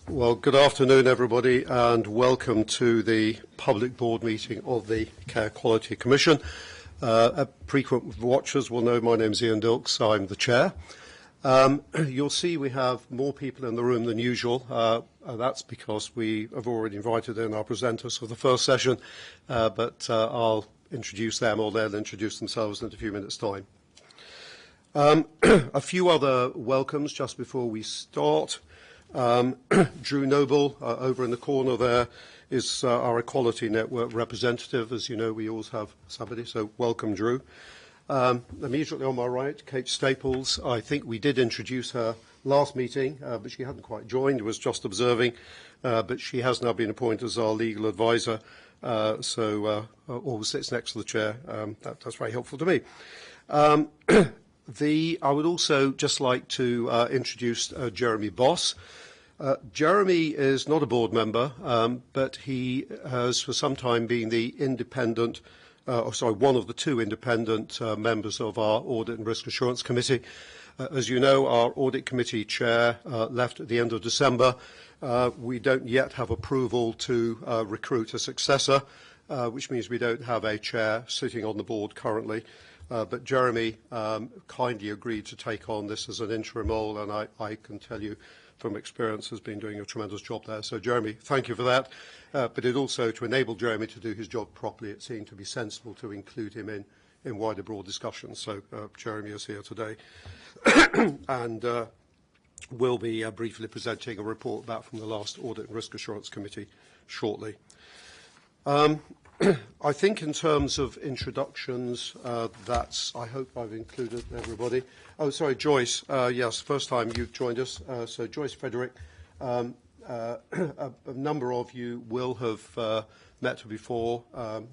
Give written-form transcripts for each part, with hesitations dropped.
Well, good afternoon, everybody, and welcome to the public board meeting of the Care Quality Commission. Frequent watchers will know my name's Ian Dilks. I'm the chair. You'll see we have more people in the room than usual. That's because we have already invited in our presenters for the first session, but I'll introduce them, or they'll introduce themselves in a few minutes' time. A few other welcomes just before we start. Drew Noble, over in the corner there, is our Equality Network representative. As you know, we always have somebody, so welcome, Drew. Immediately on my right, Kate Staples. I think we did introduce her last meeting, but she hadn't quite joined, was just observing, but she has now been appointed as our legal advisor, so always sits next to the chair. That's very helpful to me. I would also just like to introduce Jeremy Boss. Jeremy is not a board member, but he has for some time been the independent, one of the two independent members of our Audit and Risk Assurance Committee. As you know, our Audit Committee chair left at the end of December. We don't yet have approval to recruit a successor, which means we don't have a chair sitting on the board currently. But Jeremy kindly agreed to take on this as an interim role, and I can tell you from experience has been doing a tremendous job there. So, Jeremy, thank you for that. But it also, to enable Jeremy to do his job properly, it seemed to be sensible to include him in wider, broad discussions. So, Jeremy is here today and will be briefly presenting a report back from the last Audit and Risk Assurance Committee shortly. I think in terms of introductions, I hope I've included everybody. Oh, sorry, Joyce. Yes, first time you've joined us. So Joyce Frederick, a number of you will have met her before, a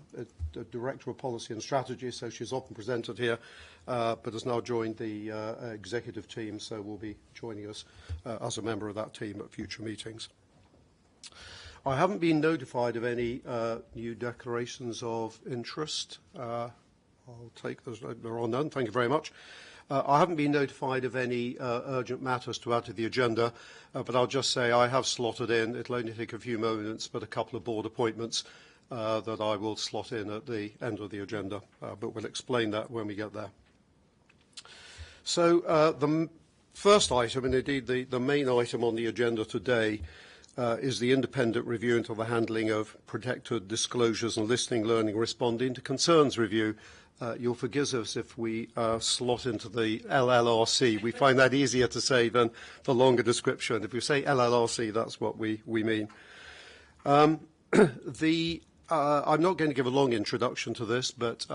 Director of Policy and Strategy, so she's often presented here, but has now joined the executive team, so will be joining us as a member of that team at future meetings. I haven't been notified of any new declarations of interest. I'll take those. There are none. Thank you very much. I haven't been notified of any urgent matters to add to the agenda, but I'll just say I have slotted in, it'll only take a few moments, but a couple of board appointments that I will slot in at the end of the agenda, but we'll explain that when we get there. So the first item, and indeed the main item on the agenda today, is the independent review into the handling of protected disclosures and listening, learning, responding to concerns review. You'll forgive us if we slot into the LLRC. We find that easier to say than the longer description. If we say LLRC, that's what we mean. I'm not going to give a long introduction to this, but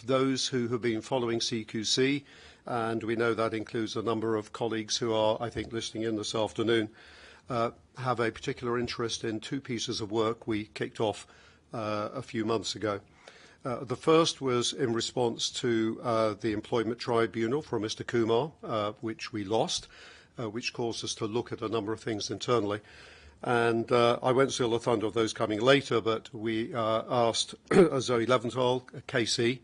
those who have been following CQC, and we know that includes a number of colleagues who are, I think, listening in this afternoon, have a particular interest in two pieces of work we kicked off a few months ago. The first was in response to the Employment Tribunal for Mr. Kumar, which we lost, which caused us to look at a number of things internally. And I won't steal the thunder of those coming later, but we asked Zoe Leventhal, KC,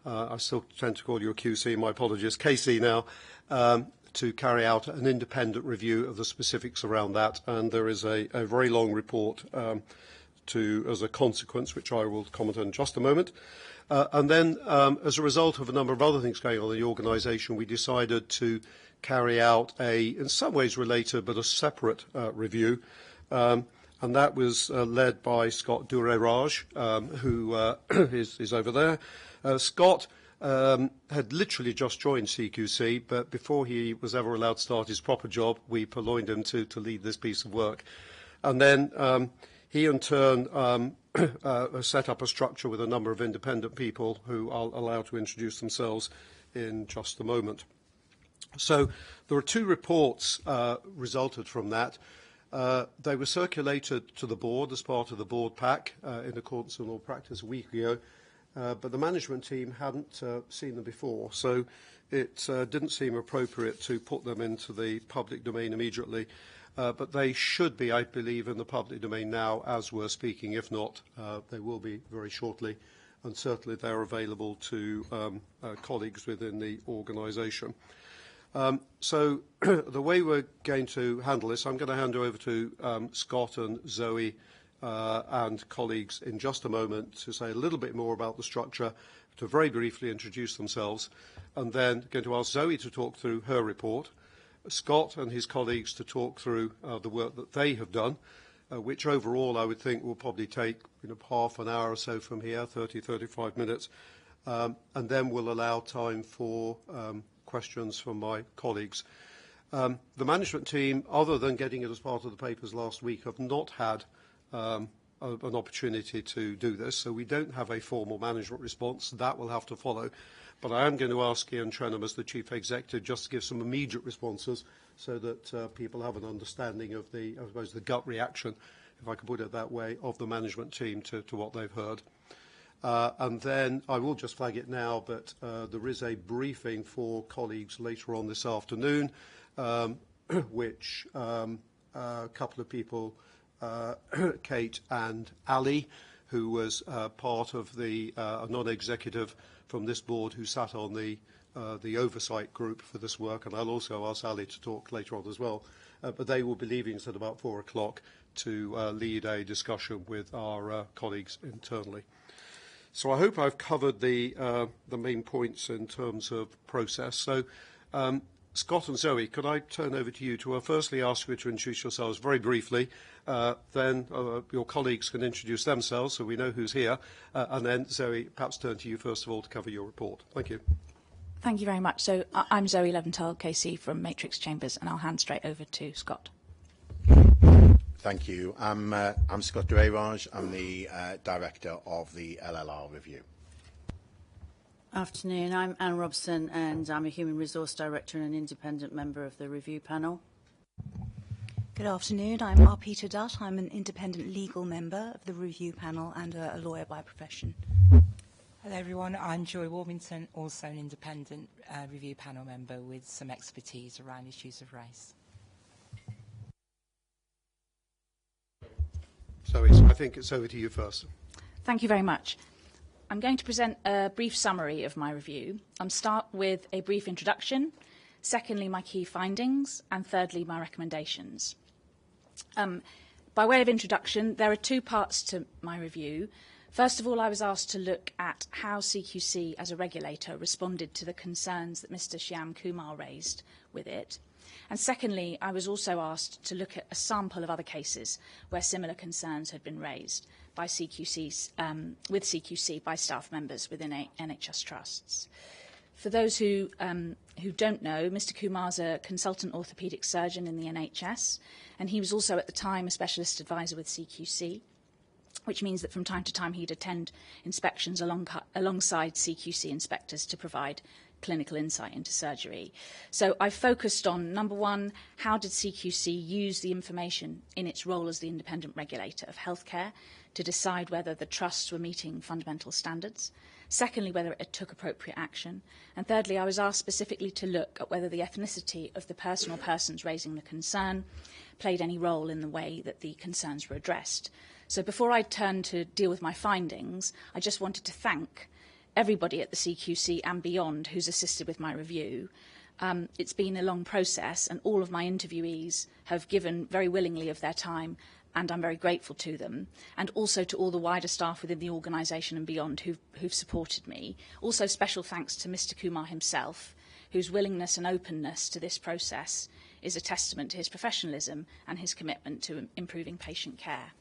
I still tend to call you a QC, my apologies, KC now, to carry out an independent review of the specifics around that, and there is a very long report as a consequence, which I will comment on in just a moment. And then, as a result of a number of other things going on in the organisation, we decided to carry out in some ways related, but a separate review, and that was led by Scott Dureraj, who is over there. Scott had literally just joined CQC, but before he was ever allowed to start his proper job, we purloined him to lead this piece of work. And then he, in turn, set up a structure with a number of independent people who I'll allow to introduce themselves in just a moment. So there are two reports resulted from that. They were circulated to the board as part of the board pack in accordance with all practice a week ago. But the management team hadn't seen them before, so it didn't seem appropriate to put them into the public domain immediately. But they should be, I believe, in the public domain now as we're speaking. If not, they will be very shortly, and certainly they're available to colleagues within the organisation. So the way we're going to handle this, I'm going to hand over to Scott and Zoe and colleagues in just a moment to say a little bit more about the structure, to very briefly introduce themselves, and then going to ask Zoe to talk through her report, Scott and his colleagues to talk through the work that they have done, which overall I would think will probably take half an hour or so from here, 30, 35 minutes, and then we'll allow time for questions from my colleagues. The management team, other than getting it as part of the papers last week, have not had an opportunity to do this, so we don't have a formal management response. That will have to follow. But I am going to ask Ian Trenham, as the Chief Executive, just to give some immediate responses so that people have an understanding of I suppose, the gut reaction, if I can put it that way, of the management team to what they've heard. And then I will just flag it now, but there is a briefing for colleagues later on this afternoon, which a couple of people, Kate and Ali, who was part of the non-executive from this board who sat on the oversight group for this work, and I'll also ask Ali to talk later on as well. But they will be leaving us at about 4 o'clock to lead a discussion with our colleagues internally. So I hope I've covered the main points in terms of process. So Scott and Zoe, could I turn over to you to firstly ask you to introduce yourselves very briefly, then your colleagues can introduce themselves so we know who's here, and then Zoe, perhaps turn to you first of all to cover your report. Thank you. Thank you very much. So I'm Zoe Leventhal, KC from Matrix Chambers, and I'll hand straight over to Scott. Thank you. I'm Scott Drayraj. I'm the Director of the LLR Review. Afternoon. I'm Anne Robson, and I'm a Human Resource Director and an independent member of the review panel. Good afternoon. I'm R. Peter Dutt. I'm an independent legal member of the review panel and a lawyer by profession. Hello everyone, I'm Joy Warmington, also an independent review panel member with some expertise around issues of race. Zoe, so I think it's over to you first. Thank you very much. I'm going to present a brief summary of my review. I'll start with a brief introduction, secondly my key findings, and thirdly my recommendations. By way of introduction, there are two parts to my review. First of all, I was asked to look at how CQC as a regulator responded to the concerns that Mr. Shyam Kumar raised with it. And secondly, I was also asked to look at a sample of other cases where similar concerns had been raised by with CQC by staff members within NHS trusts. For those who don't know, Mr. Kumar's a consultant orthopaedic surgeon in the NHS, and he was also at the time a specialist advisor with CQC, which means that from time to time he'd attend inspections alongside CQC inspectors to provide clinical insight into surgery. So I focused on, number one, how did CQC use the information in its role as the independent regulator of healthcare to decide whether the trusts were meeting fundamental standards? Secondly, whether it took appropriate action. And thirdly, I was asked specifically to look at whether the ethnicity of the person or persons raising the concern played any role in the way that the concerns were addressed. So before I turn to deal with my findings, I just wanted to thank everybody at the CQC and beyond who's assisted with my review. It's been a long process, and all of my interviewees have given very willingly of their time, and I'm very grateful to them, and also to all the wider staff within the organisation and beyond who've supported me. Also special thanks to Mr. Kumar himself, whose willingness and openness to this process is a testament to his professionalism and his commitment to improving patient care.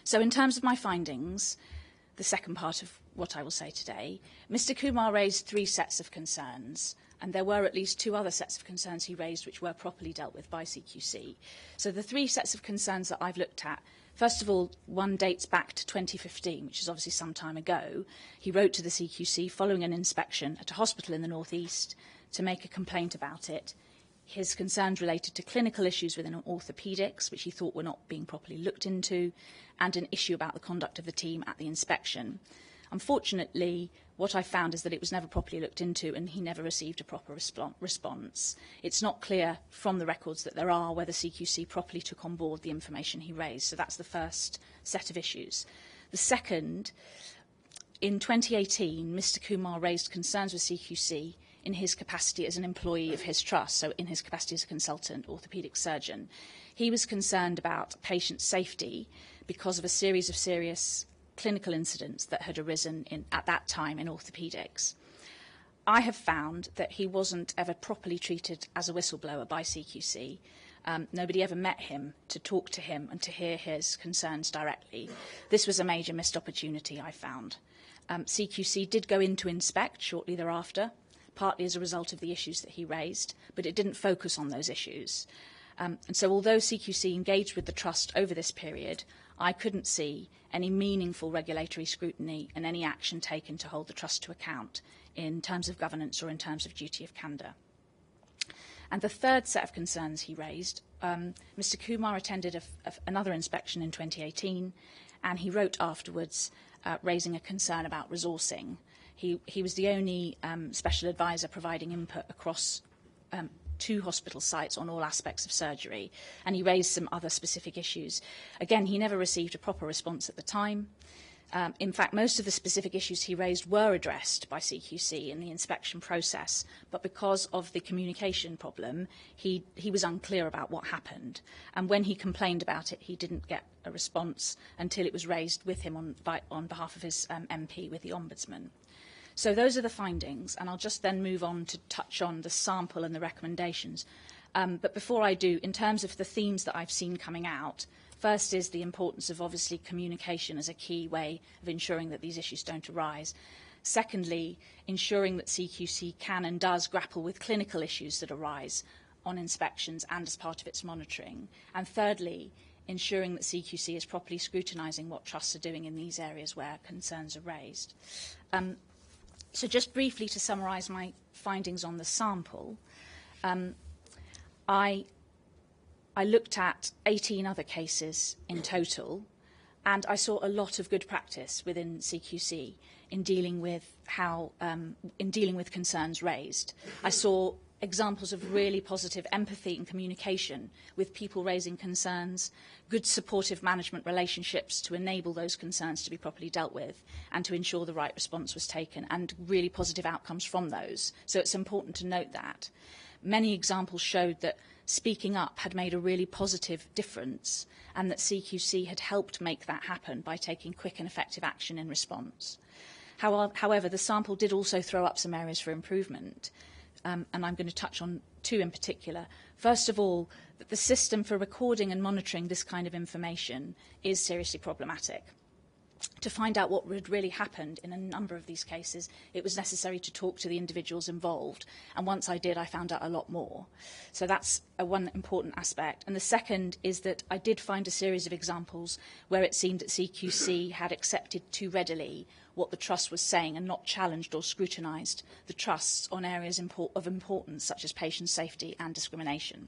So in terms of my findings, the second part of what I will say today, Mr. Kumar raised 3 sets of concerns, and there were at least 2 other sets of concerns he raised which were properly dealt with by CQC. So the 3 sets of concerns that I've looked at, first of all, one dates back to 2015, which is obviously some time ago. He wrote to the CQC following an inspection at a hospital in the North East to make a complaint about it. His concerns related to clinical issues within orthopaedics, which he thought were not being properly looked into, and an issue about the conduct of the team at the inspection. Unfortunately, what I found is that it was never properly looked into, and he never received a proper response. It's not clear from the records that there are whether CQC properly took on board the information he raised. So that's the first set of issues. The second, in 2018, Mr. Kumar raised concerns with CQC in his capacity as an employee of his trust, so in his capacity as a consultant orthopaedic surgeon. He was concerned about patient safety because of a series of serious clinical incidents that had arisen at that time in orthopaedics. I have found that he wasn't ever properly treated as a whistleblower by CQC. Nobody ever met him to talk to him and to hear his concerns directly. This was a major missed opportunity, I found. CQC did go in to inspect shortly thereafter, partly as a result of the issues that he raised, but it didn't focus on those issues. And so although CQC engaged with the Trust over this period, I couldn't see any meaningful regulatory scrutiny and any action taken to hold the Trust to account in terms of governance or in terms of duty of candour. And the third set of concerns he raised, Mr. Kumar attended another inspection in 2018, and he wrote afterwards raising a concern about resourcing. He was the only special advisor providing input across 2 hospital sites on all aspects of surgery, and he raised some other specific issues. Again, he never received a proper response at the time. In fact, most of the specific issues he raised were addressed by CQC in the inspection process, but because of the communication problem, he was unclear about what happened. And when he complained about it, he didn't get a response until it was raised with him on behalf of his MP with the Ombudsman. So those are the findings, and I'll just then move on to touch on the sample and the recommendations. But before I do, in terms of the themes that I've seen coming out, first is the importance of obviously communication as a key way of ensuring that these issues don't arise. Secondly, ensuring that CQC can and does grapple with clinical issues that arise on inspections and as part of its monitoring. And thirdly, ensuring that CQC is properly scrutinising what trusts are doing in these areas where concerns are raised. So just briefly to summarise my findings on the sample, I looked at 18 other cases in total, and I saw a lot of good practice within CQC in dealing with concerns raised. I saw examples of really positive empathy and communication with people raising concerns, good supportive management relationships to enable those concerns to be properly dealt with and to ensure the right response was taken, and really positive outcomes from those. So it's important to note that. Many examples showed that speaking up had made a really positive difference and that CQC had helped make that happen by taking quick and effective action in response. However, the sample did also throw up some areas for improvement, and I'm going to touch on 2 in particular. First of all, that the system for recording and monitoring this kind of information is seriously problematic. To find out what had really happened in a number of these cases, it was necessary to talk to the individuals involved. And once I did, I found out a lot more. So that's one important aspect. And the second is that I did find a series of examples where it seemed that CQC had accepted too readily what the Trust was saying and not challenged or scrutinised the trusts on areas of importance such as patient safety and discrimination.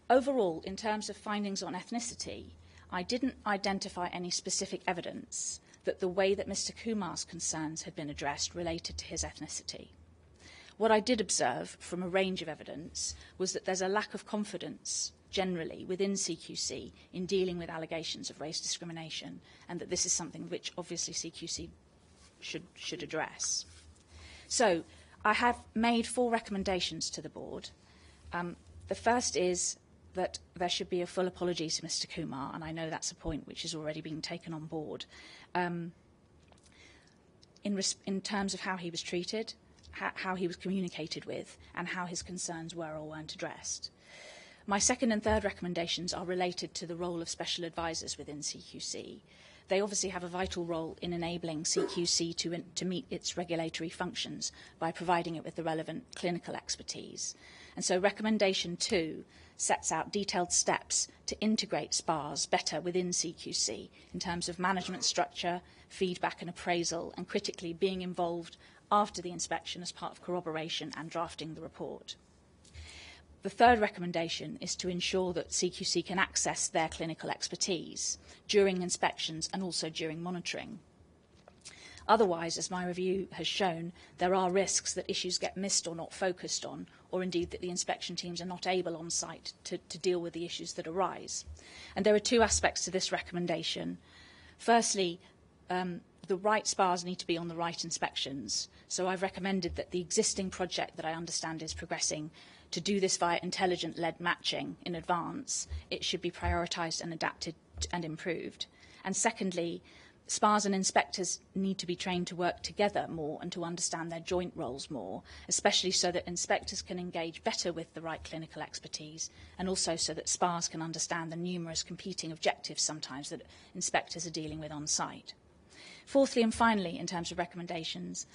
Overall, in terms of findings on ethnicity, I didn't identify any specific evidence that the way that Mr. Kumar's concerns had been addressed related to his ethnicity. What I did observe from a range of evidence was that there's a lack of confidence generally within CQC in dealing with allegations of race discrimination, and that this is something which obviously CQC should address. So I have made 4 recommendations to the board. The first is that there should be a full apology to Mr. Kumar, and I know that's a point which is already being taken on board, in terms of how he was treated, how he was communicated with, and how his concerns were or weren't addressed. My second and third recommendations are related to the role of special advisors within CQC. They obviously have a vital role in enabling CQC to meet its regulatory functions by providing it with the relevant clinical expertise. And so recommendation 2 sets out detailed steps to integrate SPAs better within CQC in terms of management structure, feedback and appraisal, and critically being involved after the inspection as part of corroboration and drafting the report. The third recommendation is to ensure that CQC can access their clinical expertise during inspections and also during monitoring. Otherwise, as my review has shown, there are risks that issues get missed or not focused on, or indeed that the inspection teams are not able on site to deal with the issues that arise. And there are 2 aspects to this recommendation. Firstly, the right SPAs need to be on the right inspections. So I've recommended that the existing project that I understand is progressing, to do this via intelligent-led matching in advance, it should be prioritised and adapted and improved. And secondly, SPAs and inspectors need to be trained to work together more and to understand their joint roles more, especially so that inspectors can engage better with the right clinical expertise, and also so that SPAs can understand the numerous competing objectives sometimes that inspectors are dealing with on site. Fourthly and finally, in terms of recommendations,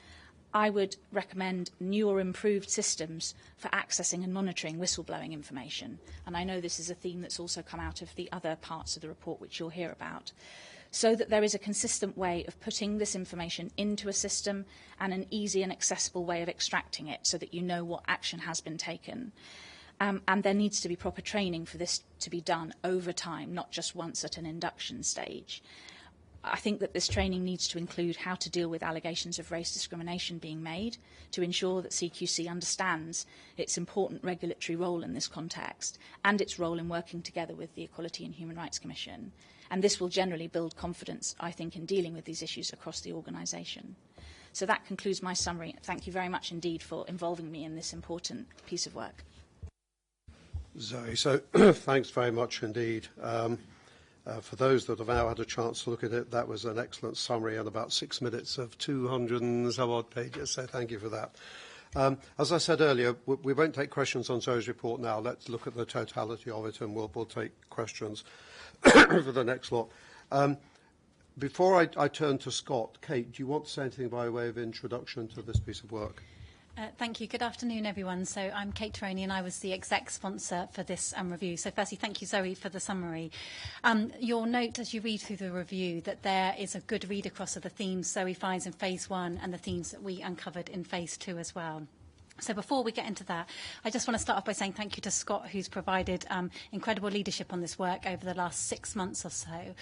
I would recommend new or improved systems for accessing and monitoring whistleblowing information. And I know this is a theme that's also come out of the other parts of the report which you'll hear about, so that there is a consistent way of putting this information into a system and an easy and accessible way of extracting it so that you know what action has been taken. And there needs to be proper training for this to be done over time, not just once at an induction stage. I think that this training needs to include how to deal with allegations of race discrimination being made, to ensure that CQC understands its important regulatory role in this context and its role in working together with the Equality and Human Rights Commission. And this will generally build confidence, I think, in dealing with these issues across the organisation. So that concludes my summary. Thank you very much indeed for involving me in this important piece of work. Zoe, so thanks very much indeed. For those that have now had a chance to look at it, that was an excellent summary and about 6 minutes of 200 and some odd pages, so thank you for that. As I said earlier, we won't take questions on Zoe's report now. Let's look at the totality of it and we'll take questions for the next lot. Before I turn to Scott, Kate, do you want to say anything by way of introduction to this piece of work? Thank you. Good afternoon, everyone. So I'm Kate Taroney and I was the exec sponsor for this review. So firstly, thank you, Zoe, for the summary. You'll note as you read through the review that there is a good read across of the themes Zoe finds in phase 1 and the themes that we uncovered in phase 2 as well. So before we get into that, I just want to start off by saying thank you to Scott, who's provided incredible leadership on this work over the last 6 months or so.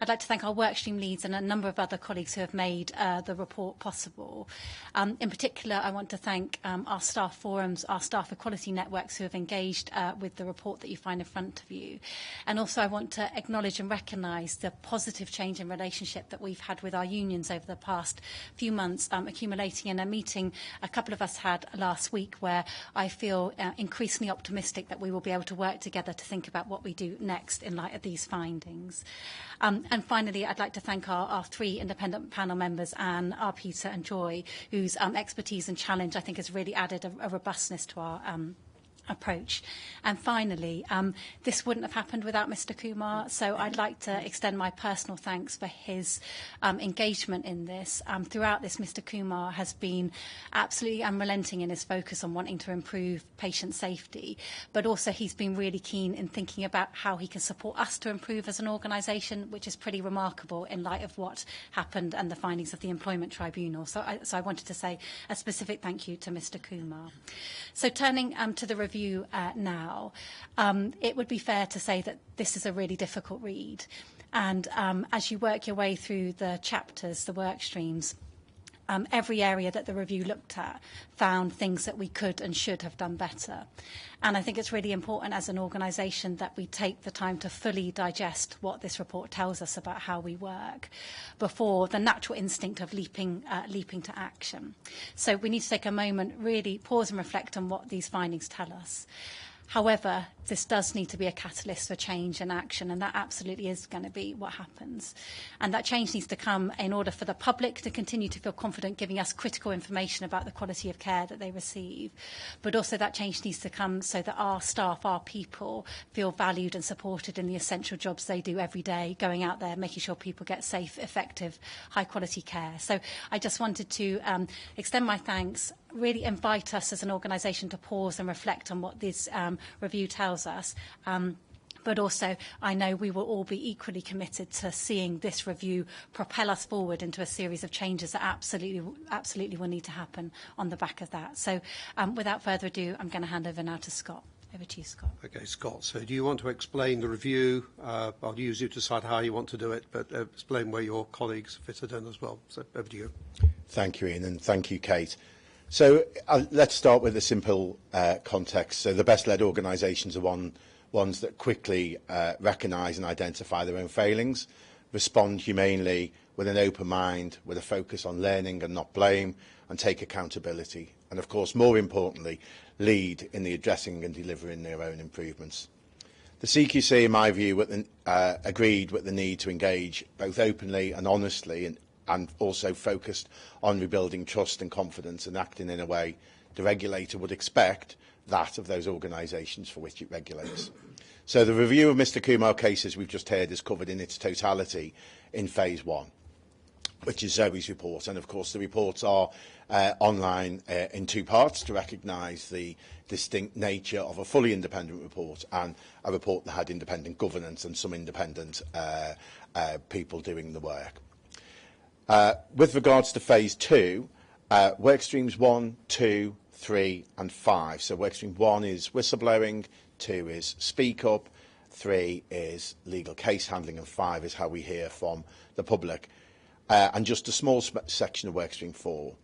I'd like to thank our workstream leads and a number of other colleagues who have made the report possible. In particular, I want to thank our staff forums, our staff equality networks who have engaged with the report that you find in front of you. And also I want to acknowledge and recognise the positive change in relationship that we've had with our unions over the past few months, accumulating in a meeting a couple of us had last week where I feel increasingly optimistic that we will be able to work together to think about what we do next in light of these findings. And finally, I'd like to thank our 3 independent panel members, Anne, Peter and Joy, whose expertise and challenge I think has really added a robustness to our approach. And finally, this wouldn't have happened without Mr. Kumar, so I'd like to extend my personal thanks for his engagement in this. Throughout this, Mr. Kumar has been absolutely unrelenting in his focus on wanting to improve patient safety, but also he's been really keen in thinking about how he can support us to improve as an organisation, which is pretty remarkable in light of what happened and the findings of the Employment Tribunal. So I wanted to say a specific thank you to Mr. Kumar. So turning to the review now, it would be fair to say that this is a really difficult read. And as you work your way through the chapters, the work streams, every area that the review looked at found things that we could and should have done better. And I think it's really important as an organisation that we take the time to fully digest what this report tells us about how we work before the natural instinct of leaping to action. So we need to take a moment, really pause and reflect on what these findings tell us. However, this does need to be a catalyst for change and action, and that absolutely is going to be what happens. And that change needs to come in order for the public to continue to feel confident giving us critical information about the quality of care that they receive. But also that change needs to come so that our staff, our people, feel valued and supported in the essential jobs they do every day, going out there, making sure people get safe, effective, high-quality care. So I just wanted to extend my thanks, really invite us as an organisation to pause and reflect on what this review tells us. But also, I know we will all be equally committed to seeing this review propel us forward into a series of changes that absolutely will need to happen on the back of that. So without further ado, I'm going to hand over now to Scott. Over to you, Scott. Okay, Scott, so do you want to explain the review? I'll use you to decide how you want to do it, but explain where your colleagues fitted in as well. So over to you. Thank you, Ian, and thank you, Kate. So let's start with a simple context. So the best-led organisations are ones that quickly recognise and identify their own failings respond humanely with an open mind, with a focus on learning and not blame, and take accountability. And of course, more importantly, lead in the addressing and delivering their own improvements. The CQC, in my view, agreed with the need to engage both openly and honestly, and also focused on rebuilding trust and confidence and acting in a way the regulator would expect that of those organisations for which it regulates. So the review of Mr Kumar cases we've just heard is covered in its totality in phase 1, which is Zoe's report. And of course the reports are online in 2 parts to recognise the distinct nature of a fully independent report and a report that had independent governance and some independent people doing the work. With regards to phase 2, work streams 1, 2, 3 and 5. So work stream 1 is whistleblowing, 2 is speak up, 3 is legal case handling, and 5 is how we hear from the public. And just a small section of work stream 4.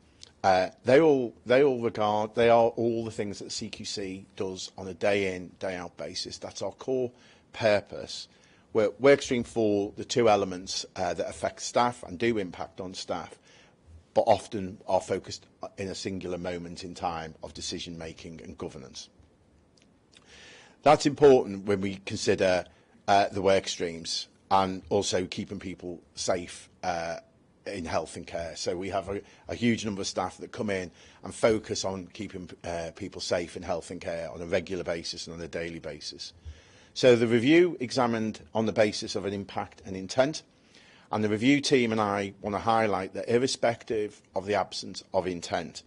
They all are all the things that CQC does on a day in, day out basis. That's our core purpose. Work stream 4, the 2 elements that affect staff and do impact on staff, but often are focused in a singular moment in time of decision making and governance. That's important when we consider the work streams and also keeping people safe in health and care. So we have a huge number of staff that come in and focus on keeping people safe in health and care on a regular basis and on a daily basis. So the review examined on the basis of an impact and intent, and the review team and I want to highlight that irrespective of the absence of intent,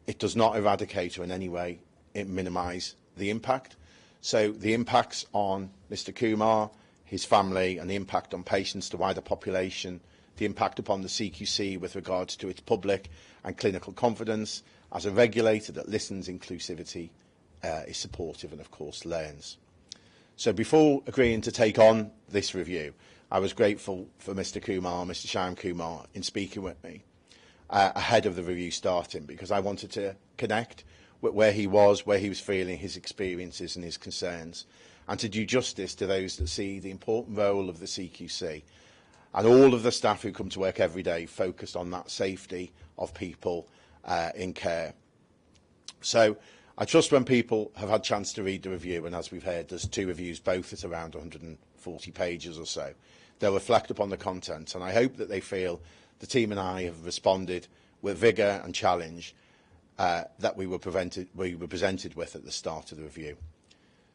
it does not eradicate or in any way minimise the impact. So the impacts on Mr Kumar, his family, and the impact on patients, the wider population, the impact upon the CQC with regards to its public and clinical confidence, as a regulator that listens, inclusivity, is supportive and of course learns. So before agreeing to take on this review, I was grateful for Mr Kumar, Mr Shyam Kumar, in speaking with me ahead of the review starting, because I wanted to connect with where he was feeling, his experiences and his concerns, and to do justice to those that see the important role of the CQC and all of the staff who come to work every day focused on that safety of people in care. So I trust when people have had a chance to read the review, and as we've heard, there's 2 reviews, both at around 140 pages or so, they'll reflect upon the content, and I hope that they feel the team and I have responded with vigour and challenge that we were presented with at the start of the review.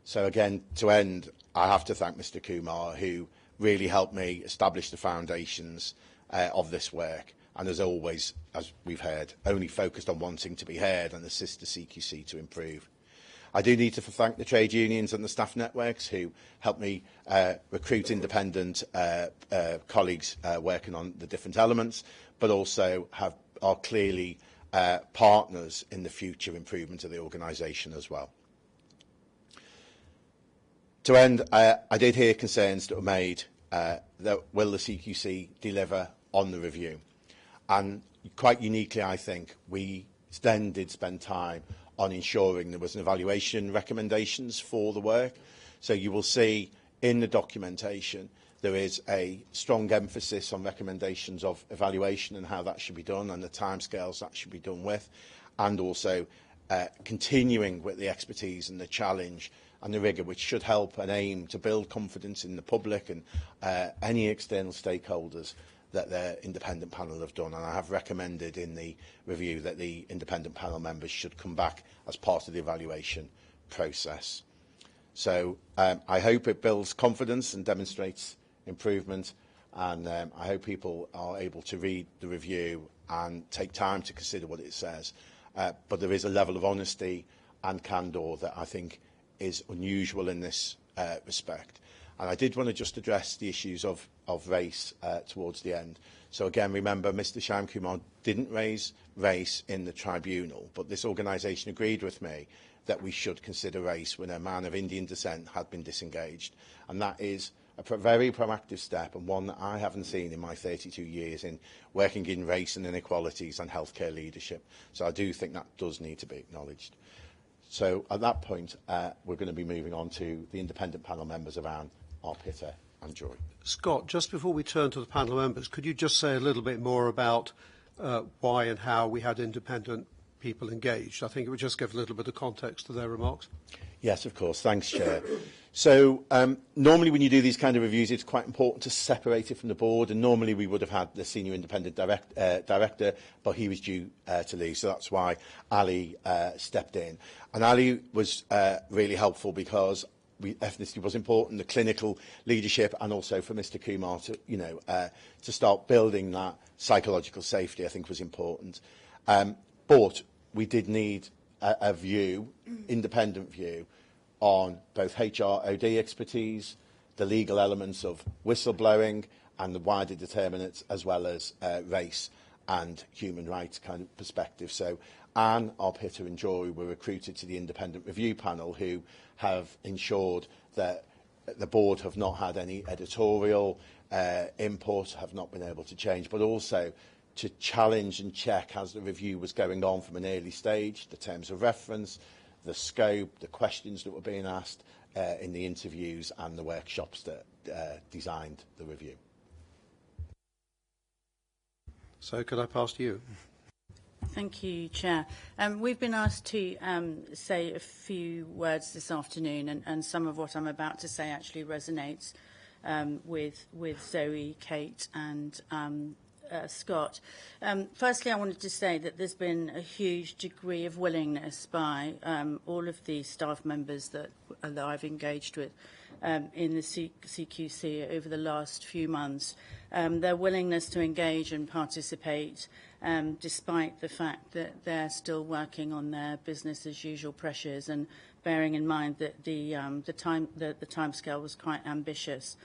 So again, to end, I have to thank Mr Kumar, who really helped me establish the foundations of this work, and as always, as we've heard, only focused on wanting to be heard and assist the CQC to improve. I do need to thank the trade unions and the staff networks who helped me recruit independent colleagues working on the different elements, but also are clearly partners in the future improvement of the organisation as well. To end, I did hear concerns that were made that will the CQC deliver on the review? And quite uniquely, I think, we then did spend time on ensuring there was an evaluation recommendations for the work. So you will see in the documentation there is a strong emphasis on recommendations of evaluation and how that should be done and the timescales that should be done with, and also continuing with the expertise and the challenge and the rigour, which should help and aim to build confidence in the public and any external stakeholders that the independent panel have done. And I have recommended in the review that the independent panel members should come back as part of the evaluation process. So I hope it builds confidence and demonstrates improvement, and I hope people are able to read the review and take time to consider what it says. But there is a level of honesty and candour that I think is unusual in this respect. And I did want to just address the issues of race towards the end. So again, remember, Mr Shyam Kumar didn't raise race in the tribunal, but this organisation agreed with me that we should consider race when a man of Indian descent had been disengaged. And that is a very proactive step, and one that I haven't seen in my 32 years in working in race and inequalities and healthcare leadership. So I do think that does need to be acknowledged. So at that point, we're going to be moving on to the independent panel members around Arpita and joy. Scott, just before we turn to the panel members, could you just say a little bit more about why and how we had independent people engaged? I think it would just give a little bit of context to their remarks. Yes, of course. Thanks, Chair. So normally when you do these kind of reviews, it's quite important to separate it from the board, and normally we would have had the senior independent director, but he was due to leave, so that's why Ali stepped in. And Ali was really helpful because ethnicity was important, the clinical leadership, and also for Mr. Kumar to, to start building that psychological safety, I think was important. But we did need a view, independent view, on both HR/OD expertise, the legal elements of whistleblowing, and the wider determinants, as well as race and human rights kind of perspective. So Anne, Arpita and Joy were recruited to the independent review panel, who have ensured that the board have not had any editorial input, have not been able to change, but also to challenge and check as the review was going on from an early stage, the terms of reference, the scope, the questions that were being asked in the interviews and the workshops that designed the review. So could I pass to you? Thank you, Chair. We've been asked to say a few words this afternoon, and some of what I'm about to say actually resonates with Zoe, Kate and Scott. Firstly, I wanted to say that there's been a huge degree of willingness by all of the staff members that I've engaged with in the CQC over the last few months. Their willingness to engage and participate, despite the fact that they're still working on their business as usual pressures, and bearing in mind that the timescale was quite ambitious.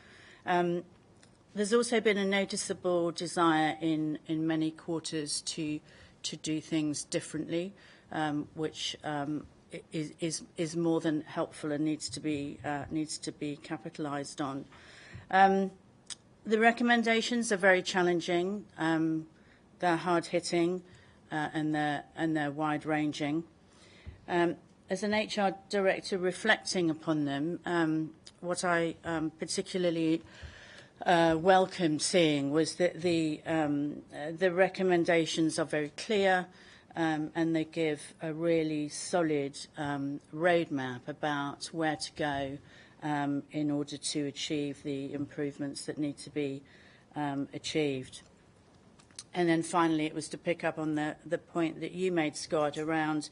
There's also been a noticeable desire in many quarters to do things differently, which is more than helpful and needs to be capitalised on. The recommendations are very challenging. They're hard hitting, and they're wide ranging. As an HR director reflecting upon them, what I particularly welcomed seeing was that the recommendations are very clear, and they give a really solid roadmap about where to go in order to achieve the improvements that need to be achieved. And then finally, it was to pick up on the point that you made, Scott, around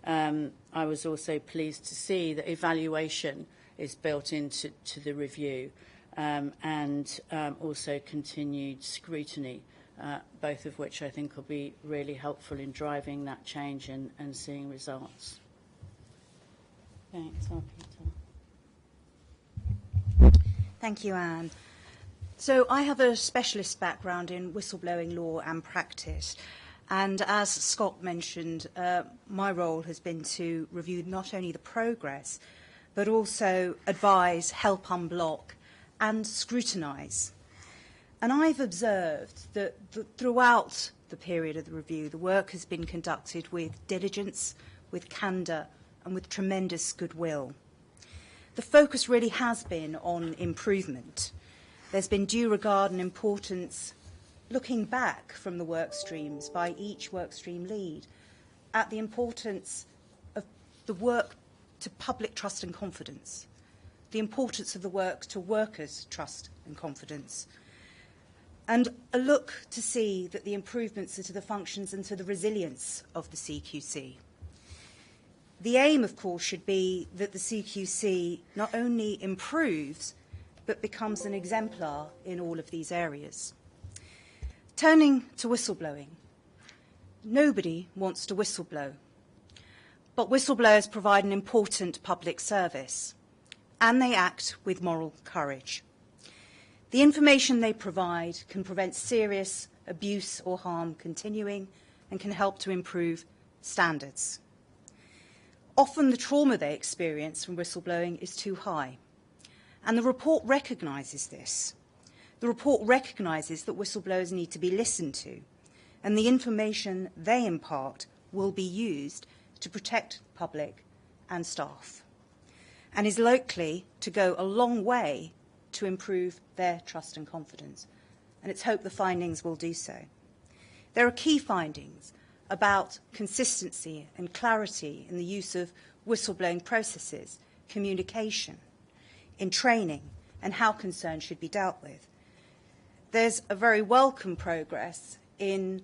I was also pleased to see that evaluation is built into the review, and also continued scrutiny, both of which I think will be really helpful in driving that change and seeing results. Thanks, Arpita. Thank you, Anne. So I have a specialist background in whistleblowing law and practice. And as Scott mentioned, my role has been to review not only the progress, but also advise, help unblock, and scrutinise. And I've observed that throughout the period of the review, the work has been conducted with diligence, with candour, and with tremendous goodwill. The focus really has been on improvement. There's been due regard and importance looking back from the work streams by each work stream lead at the importance of the work to public trust and confidence, the importance of the work to workers' trust and confidence, and a look to see that the improvements are to the functions and to the resilience of the CQC. The aim, of course, should be that the CQC not only improves, but becomes an exemplar in all of these areas. Turning to whistleblowing, nobody wants to whistleblow, but whistleblowers provide an important public service, and they act with moral courage. The information they provide can prevent serious abuse or harm continuing and can help to improve standards. Often the trauma they experience from whistleblowing is too high, and the report recognises this. The report recognises that whistleblowers need to be listened to, and the information they impart will be used to protect the public and staff, and is likely to go a long way to improve their trust and confidence. And it's hoped the findings will do so. There are key findings about consistency and clarity in the use of whistleblowing processes, communication, in training, and how concerns should be dealt with. There's a very welcome progress in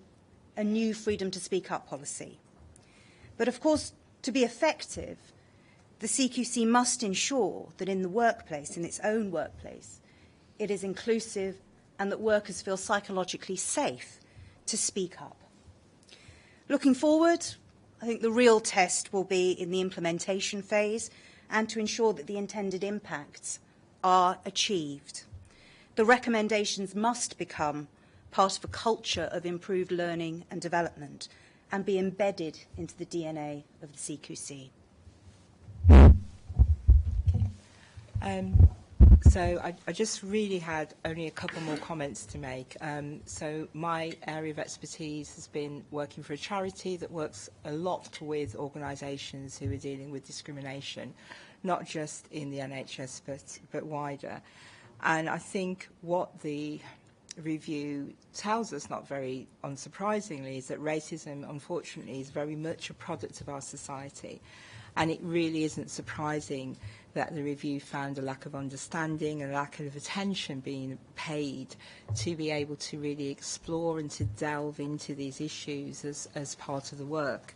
a new freedom to speak up policy. But of course, to be effective, the CQC must ensure that in the workplace, in its own workplace, it is inclusive and that workers feel psychologically safe to speak up. Looking forward, I think the real test will be in the implementation phase and to ensure that the intended impacts are achieved. The recommendations must become part of a culture of improved learning and development and be embedded into the DNA of the CQC. So I just really had only a couple more comments to make. So my area of expertise has been working for a charity that works a lot with organisations who are dealing with discrimination, not just in the NHS but wider. And I think what the review tells us, not very unsurprisingly, is that racism, unfortunately, is very much a product of our society. And it really isn't surprising that the review found a lack of understanding and a lack of attention being paid to be able to really explore and to delve into these issues as part of the work.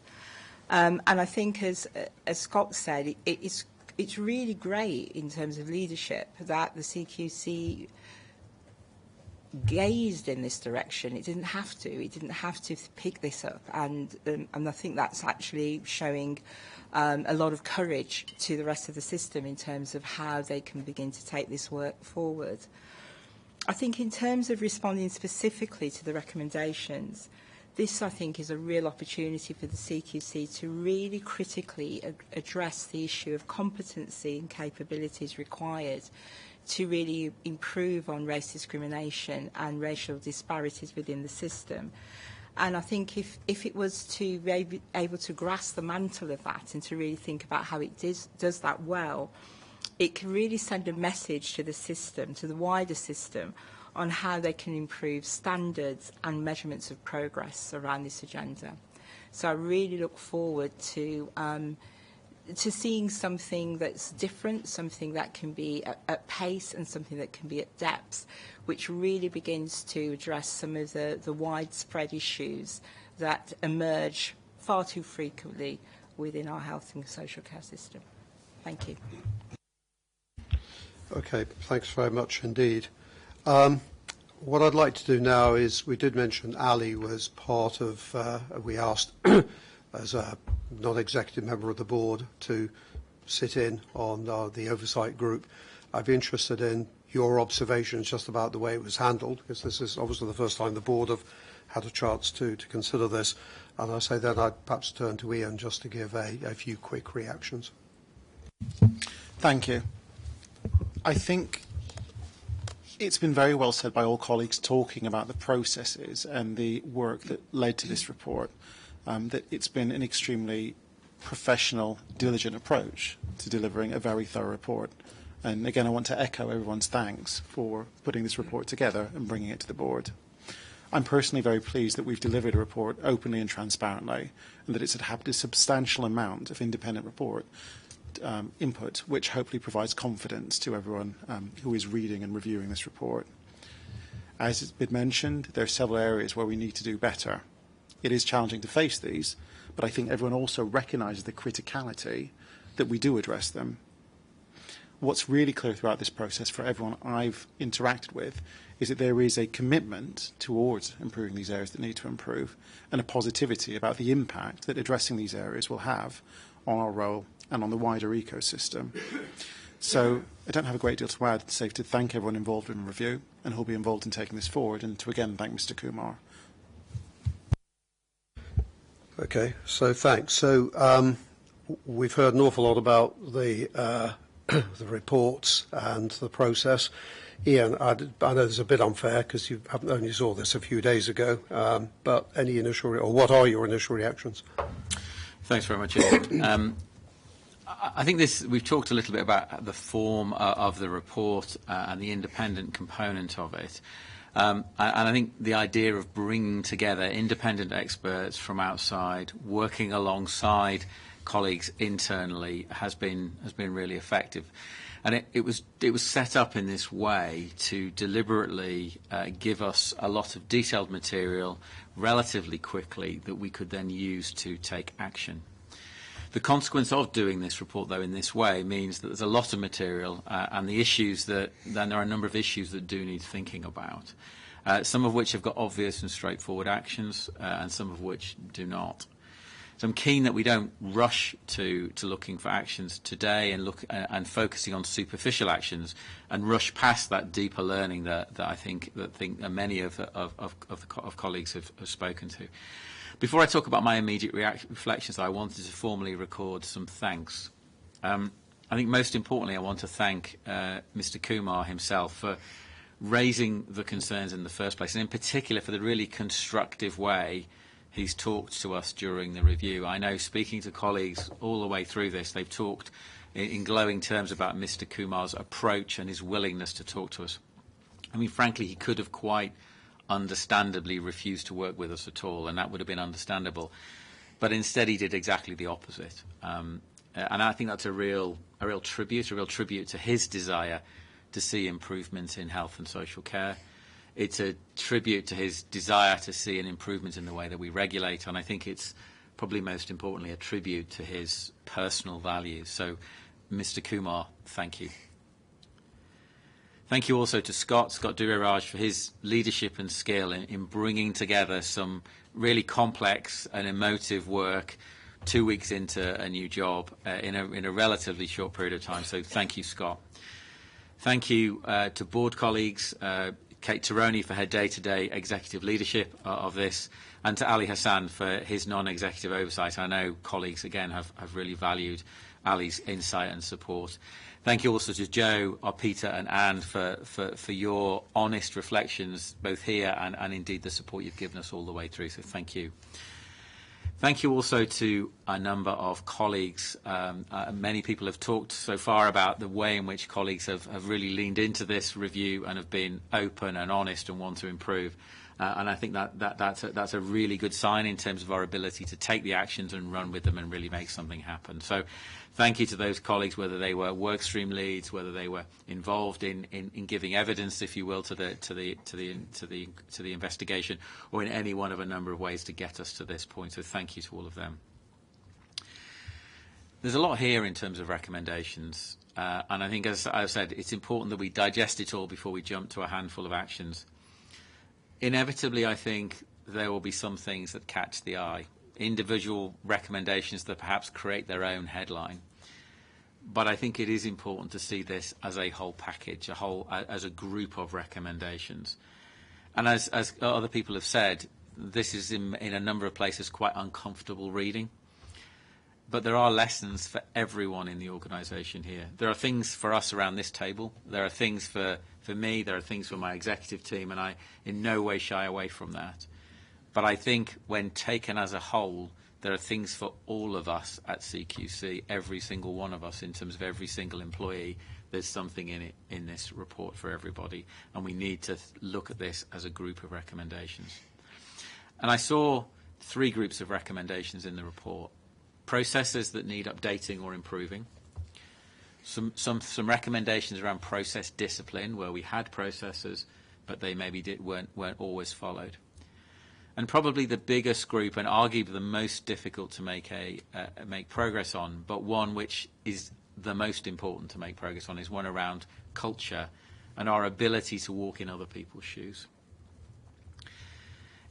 And I think, as Scott said, it's really great in terms of leadership that the CQC gazed in this direction. It didn't have to. It didn't have to pick this up. And I think that's actually showing a lot of courage to the rest of the system in terms of how they can begin to take this work forward. I think in terms of responding specifically to the recommendations, this, I think, is a real opportunity for the CQC to really critically address the issue of competency and capabilities required to really improve on race discrimination and racial disparities within the system. And I think if it was to be able to grasp the mantle of that and to really think about how it does that well, it can really send a message to the system, to the wider system, on how they can improve standards and measurements of progress around this agenda. So I really look forward to seeing something that's different, something that can be at pace and something that can be at depth, which really begins to address some of the widespread issues that emerge far too frequently within our health and social care system. Thank you. Okay, thanks very much indeed. What I'd like to do now is, we did mention Ali was part of, we asked as a non-executive member of the board to sit in on the oversight group. I'd be interested in your observations just about the way it was handled, because this is obviously the first time the board have had a chance to consider this. And I say then I'd perhaps turn to Ian just to give a few quick reactions. Thank you. I think it's been very well said by all colleagues talking about the processes and the work that led to this report, that it's been an extremely professional, diligent approach to delivering a very thorough report. And again, I want to echo everyone's thanks for putting this report together and bringing it to the board. I'm personally very pleased that we've delivered a report openly and transparently, and that it's had a substantial amount of independent report input, which hopefully provides confidence to everyone who is reading and reviewing this report. As has been mentioned, there are several areas where we need to do better. It is challenging to face these, but I think everyone also recognises the criticality that we do address them. What's really clear throughout this process for everyone I've interacted with is that there is a commitment towards improving these areas that need to improve, and a positivity about the impact that addressing these areas will have on our role and on the wider ecosystem. So I don't have a great deal to add, save to thank everyone involved in the review and who'll be involved in taking this forward, and to again thank Mr. Kumar. Okay, so thanks. So we've heard an awful lot about the reports and the process. Ian, I know it's a bit unfair because you only saw this a few days ago, but any initial, or what are your initial reactions? Thanks very much, Ian. I think we've talked a little bit about the form of the report and the independent component of it. And I think the idea of bringing together independent experts from outside, working alongside colleagues internally, has been really effective. And it was set up in this way to deliberately give us a lot of detailed material relatively quickly that we could then use to take action. The consequence of doing this report, though, in this way means that there's a lot of material and then there are a number of issues that do need thinking about, some of which have got obvious and straightforward actions and some of which do not. So I'm keen that we don't rush to looking for actions today and focusing on superficial actions and rush past that deeper learning that I think many of colleagues have spoken to. Before I talk about my immediate reflections, I wanted to formally record some thanks. I think most importantly, I want to thank Mr. Kumar himself for raising the concerns in the first place, and in particular for the really constructive way he's talked to us during the review. I know, speaking to colleagues all the way through this, they've talked in glowing terms about Mr. Kumar's approach and his willingness to talk to us. I mean, frankly, he could have quite understandably refused to work with us at all, and that would have been understandable. But instead, he did exactly the opposite. And I think that's a real tribute to his desire to see improvements in health and social care. It's a tribute to his desire to see an improvement in the way that we regulate, and I think it's probably most importantly a tribute to his personal values. So, Mr. Kumar, thank you. Thank you also to Scott Dureraj, for his leadership and skill in bringing together some really complex and emotive work 2 weeks into a new job in a relatively short period of time. So thank you, Scott. Thank you to board colleagues, Kate Taroney for her day-to-day executive leadership of this, and to Ali Hassan for his non-executive oversight. I know colleagues, again, have really valued Ali's insight and support. Thank you also to Joe, Peter and Anne for your honest reflections, both here and indeed the support you've given us all the way through. So thank you. Thank you also to a number of colleagues. Many people have talked so far about the way in which colleagues have really leaned into this review and have been open and honest and want to improve. And I think that's a really good sign in terms of our ability to take the actions and run with them and really make something happen. So thank you to those colleagues, whether they were workstream leads, whether they were involved in giving evidence, if you will, to the investigation, or in any one of a number of ways to get us to this point. So thank you to all of them. There's a lot here in terms of recommendations, and I think, as I've said, it's important that we digest it all before we jump to a handful of actions. Inevitably, I think there will be some things that catch the eye, individual recommendations that perhaps create their own headline. But I think it is important to see this as a whole package, as a group of recommendations. And as other people have said, this is in a number of places quite uncomfortable reading. But there are lessons for everyone in the organisation here. There are things for us around this table. There are things for me. There are things for my executive team, and I in no way shy away from that. But I think when taken as a whole, there are things for all of us at CQC, every single one of us, in terms of every single employee. There's something in it, in this report for everybody, and we need to look at this as a group of recommendations. And I saw 3 groups of recommendations in the report. Processes that need updating or improving. Some recommendations around process discipline, where we had processes, but they maybe weren't always followed. And probably the biggest group, and arguably the most difficult to make progress on, but one which is the most important to make progress on, is one around culture and our ability to walk in other people's shoes.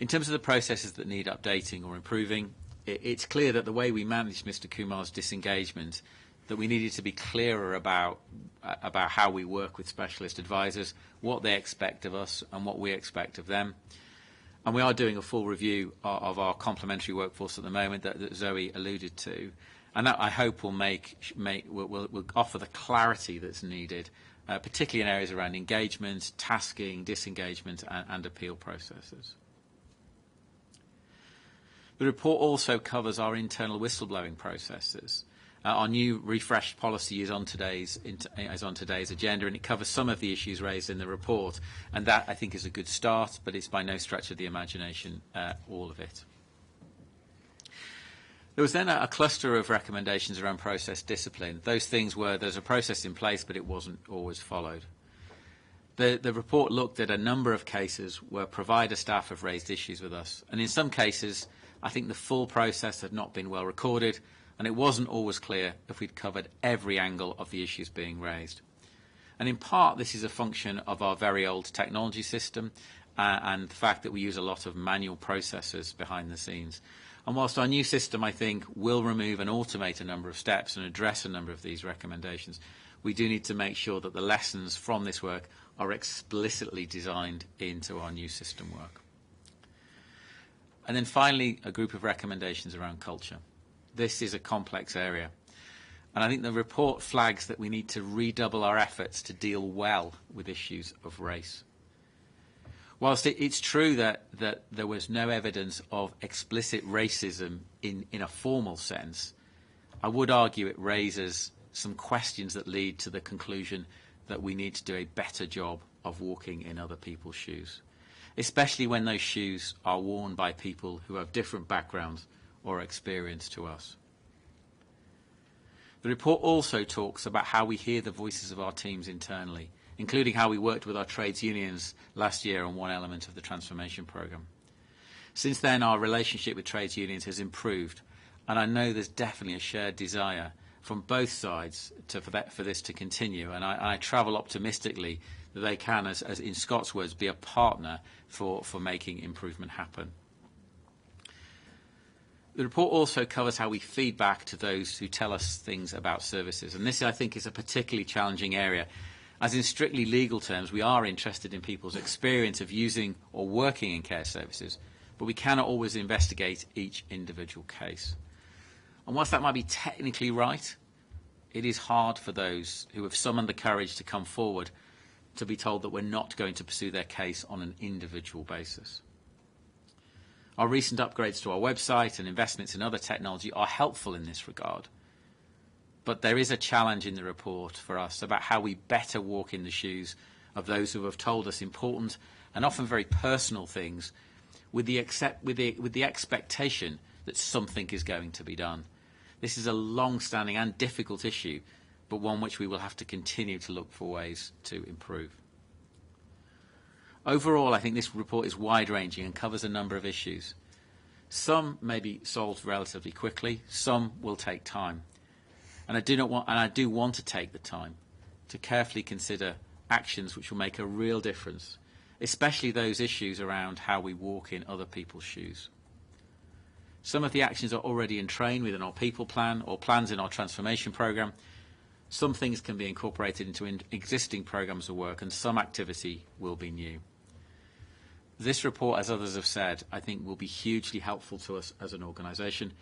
In terms of the processes that need updating or improving, it's clear that the way we managed Mr. Kumar's disengagement, that we needed to be clearer about how we work with specialist advisors, what they expect of us and what we expect of them. And we are doing a full review of our complementary workforce at the moment that Zoe alluded to. And that, I hope, will offer the clarity that's needed, particularly in areas around engagement, tasking, disengagement and appeal processes. The report also covers our internal whistleblowing processes. Our new refreshed policy is on today's agenda, and it covers some of the issues raised in the report. And that, I think, is a good start, but it's by no stretch of the imagination all of it. There was then a cluster of recommendations around process discipline. Those things were there's a process in place, but it wasn't always followed. The report looked at a number of cases where provider staff have raised issues with us. And in some cases, I think the full process had not been well recorded, and it wasn't always clear if we'd covered every angle of the issues being raised. And in part, this is a function of our very old technology system and the fact that we use a lot of manual processes behind the scenes. And whilst our new system, I think, will remove and automate a number of steps and address a number of these recommendations, we do need to make sure that the lessons from this work are explicitly designed into our new system work. And then finally, a group of recommendations around culture. This is a complex area. And I think the report flags that we need to redouble our efforts to deal well with issues of race. Whilst it's true that there was no evidence of explicit racism in a formal sense, I would argue it raises some questions that lead to the conclusion that we need to do a better job of walking in other people's shoes, especially when those shoes are worn by people who have different backgrounds or experience to us. The report also talks about how we hear the voices of our teams internally, including how we worked with our trades unions last year on one element of the transformation programme. Since then, our relationship with trades unions has improved, and I know there's definitely a shared desire from both sides for this to continue, and I travel optimistically that they can, as in Scott's words, be a partner for making improvement happen. The report also covers how we feed back to those who tell us things about services, and this, I think, is a particularly challenging area. As in strictly legal terms, we are interested in people's experience of using or working in care services, but we cannot always investigate each individual case. And whilst that might be technically right, it is hard for those who have summoned the courage to come forward to be told that we're not going to pursue their case on an individual basis. Our recent upgrades to our website and investments in other technology are helpful in this regard. But there is a challenge in the report for us about how we better walk in the shoes of those who have told us important and often very personal things with the expectation that something is going to be done. This is a long-standing and difficult issue, but one which we will have to continue to look for ways to improve. Overall, I think this report is wide-ranging and covers a number of issues. Some may be solved relatively quickly, some will take time. And I do want to take the time to carefully consider actions which will make a real difference, especially those issues around how we walk in other people's shoes. Some of the actions are already in train within our people plan or plans in our transformation programme. Some things can be incorporated into existing programmes of work, and some activity will be new. This report, as others have said, I think will be hugely helpful to us as an organisation,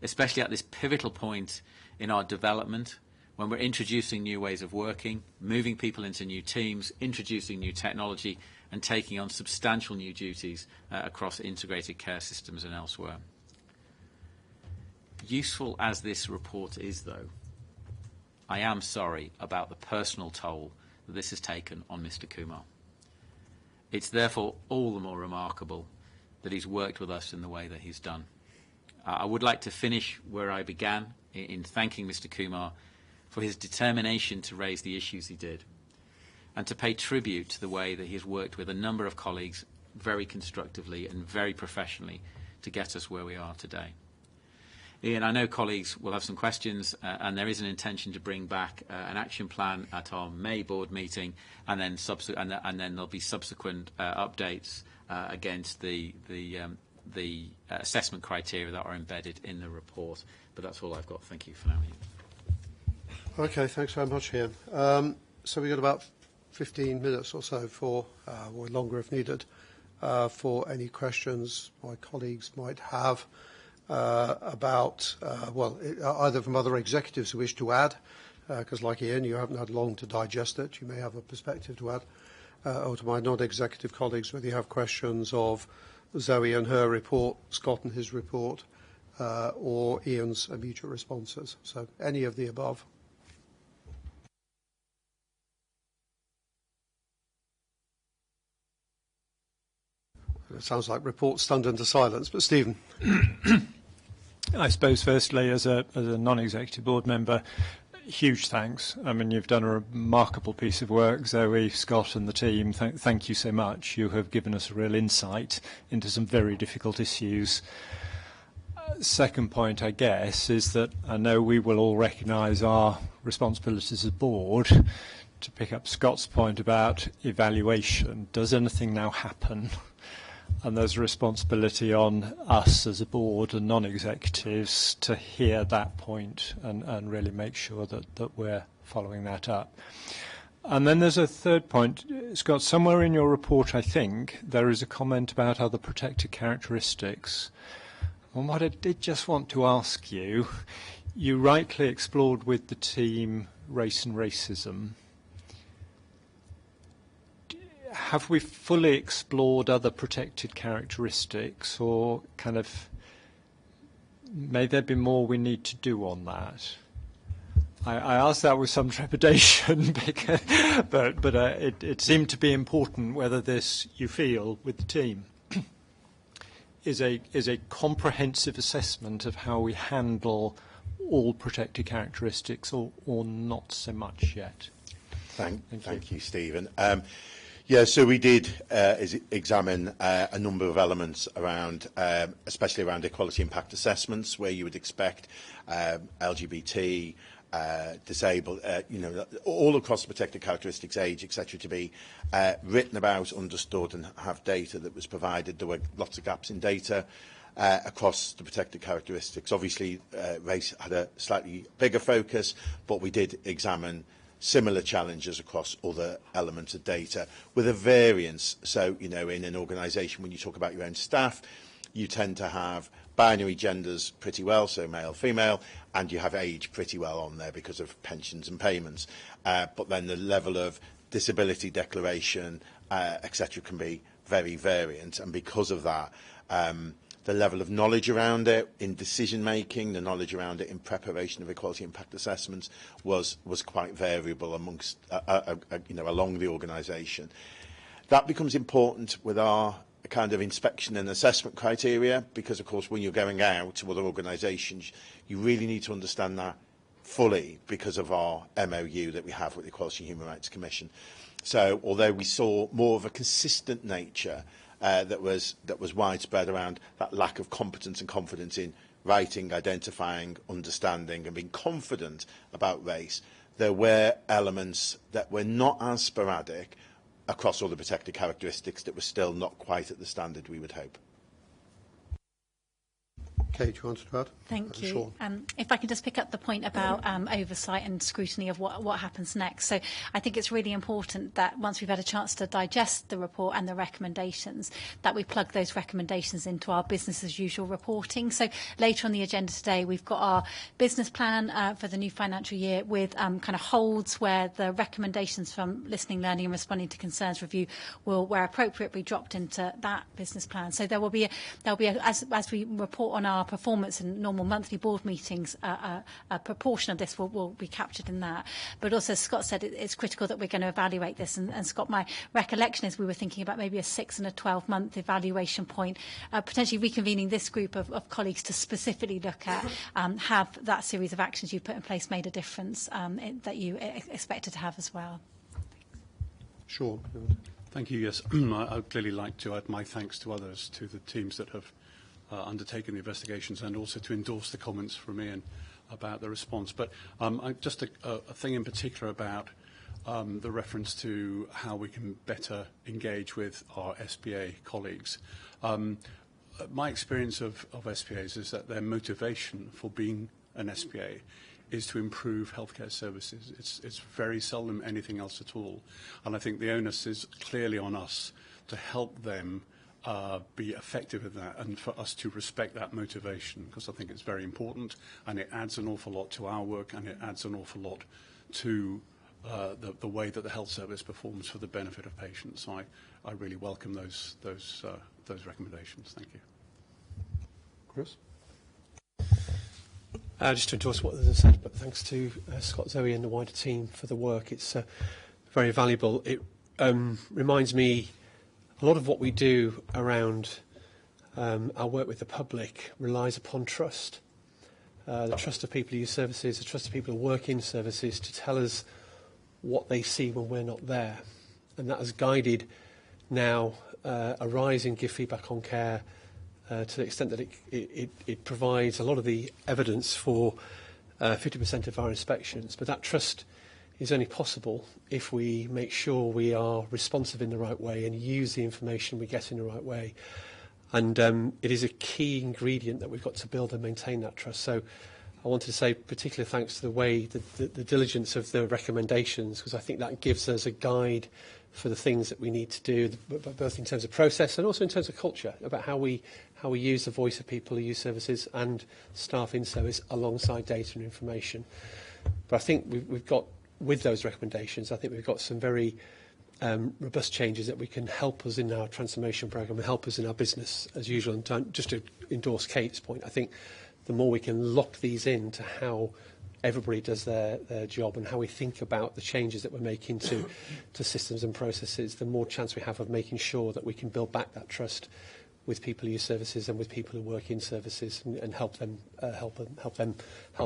especially at this pivotal point in our development when we're introducing new ways of working, moving people into new teams, introducing new technology and taking on substantial new duties across integrated care systems and elsewhere. Useful as this report is, though, I am sorry about the personal toll that this has taken on Mr. Kumar. It's therefore all the more remarkable that he's worked with us in the way that he's done. I would like to finish where I began in thanking Mr. Kumar for his determination to raise the issues he did and to pay tribute to the way that he has worked with a number of colleagues very constructively and very professionally to get us where we are today. Ian, I know colleagues will have some questions, and there is an intention to bring back an action plan at our May board meeting, and then there'll be subsequent updates against the assessment criteria that are embedded in the report. But that's all I've got. Thank you for now, Ian. Okay, thanks very much, Ian. So we've got about 15 minutes or so for, or longer if needed, for any questions my colleagues might have. About, either from other executives who wish to add, because like Ian, you haven't had long to digest it, you may have a perspective to add, or to my non-executive colleagues, whether you have questions of Zoe and her report, Scott and his report, or Ian's immediate responses. So any of the above. It sounds like reports stunned into silence, but Stephen. I suppose, firstly, as a non-executive board member, huge thanks. I mean, you've done a remarkable piece of work, Zoe, Scott and the team. Thank you so much. You have given us a real insight into some very difficult issues. Second point, I guess, is that I know we will all recognise our responsibilities as a board. To pick up Scott's point about evaluation, does anything now happen? And there's a responsibility on us as a board and non-executives to hear that point and really make sure that we're following that up. And then there's a third point. Scott, somewhere in your report, I think, there is a comment about other protected characteristics. And what I did just want to ask you, you rightly explored with the team race and racism. Have we fully explored other protected characteristics, or kind of may there be more we need to do on that? I asked that with some trepidation, because, but it seemed to be important whether this, you feel, with the team, is a comprehensive assessment of how we handle all protected characteristics, or not so much yet. Thank you, Stephen. Yeah, so we did examine a number of elements around, especially around equality impact assessments, where you would expect LGBT, disabled, all across the protected characteristics, age, etc., to be written about, understood, and have data that was provided. There were lots of gaps in data across the protected characteristics. Obviously, race had a slightly bigger focus, but we did examine similar challenges across other elements of data with a variance. So, in an organisation, when you talk about your own staff, you tend to have binary genders pretty well, so male, female, and you have age pretty well on there because of pensions and payments. But then the level of disability declaration, etc., can be very variant. And because of that, the level of knowledge around it in decision making, the knowledge around it in preparation of equality impact assessments was quite variable amongst along the organisation. That becomes important with our kind of inspection and assessment criteria, because of course when you're going out to other organisations, you really need to understand that fully because of our MOU that we have with the Equality and Human Rights Commission. So although we saw more of a consistent nature that was widespread around that lack of competence and confidence in writing, identifying, understanding and being confident about race, there were elements that were not as sporadic across all the protected characteristics that were still not quite at the standard we would hope. Kate, you wanted to add? Thank you. If I can just pick up the point about oversight and scrutiny of what happens next. So I think it's really important that once we've had a chance to digest the report and the recommendations, that we plug those recommendations into our business as usual reporting. So later on the agenda today, we've got our business plan for the new financial year with kind of holds where the recommendations from listening, learning and responding to concerns review will, where appropriate, be dropped into that business plan. So there'll be as we report on our performance in normal monthly board meetings, a proportion of this will be captured in that. But also, Scott said it's critical that we're going to evaluate this. And Scott, my recollection is we were thinking about maybe a 6 and a 12-month evaluation point, potentially reconvening this group of colleagues to specifically look at have that series of actions you put in place made a difference that you expected to have as well. Sure. Thank you. Yes, I'd clearly like to add my thanks to others, to the teams that have undertaken the investigations, and also to endorse the comments from Ian about the response. But just a thing in particular about the reference to how we can better engage with our SPA colleagues. My experience of SPAs is that their motivation for being an SPA is to improve healthcare services. It's very seldom anything else at all. And I think the onus is clearly on us to help them be effective at that, and for us to respect that motivation, because I think it's very important, and it adds an awful lot to our work, and it adds an awful lot to the way that the health service performs for the benefit of patients. So I really welcome those recommendations. Thank you. Chris? Just to endorse what others have said, but thanks to Scott, Zoe and the wider team for the work. It's very valuable. It reminds me a lot of what we do around our work with the public relies upon trust. The trust of people who use services, the trust of people who work in services to tell us what they see when we're not there. And that has guided now a rise in give feedback on care to the extent that it provides a lot of the evidence for 50% of our inspections. But that trust is only possible if we make sure we are responsive in the right way and use the information we get in the right way. And it is a key ingredient that we've got to build and maintain that trust. So I wanted to say particular thanks to the way, the diligence of the recommendations, because I think that gives us a guide for the things that we need to do, both in terms of process and also in terms of culture, about how we use the voice of people who use services and staff in service alongside data and information. But I think we've got, with those recommendations, I think we've got some very robust changes that we can help us in our transformation programme and help us in our business as usual. And just to endorse Kate's point, I think the more we can lock these into how everybody does their job and how we think about the changes that we're making to systems and processes, the more chance we have of making sure that we can build back that trust with people who use services and with people who work in services and help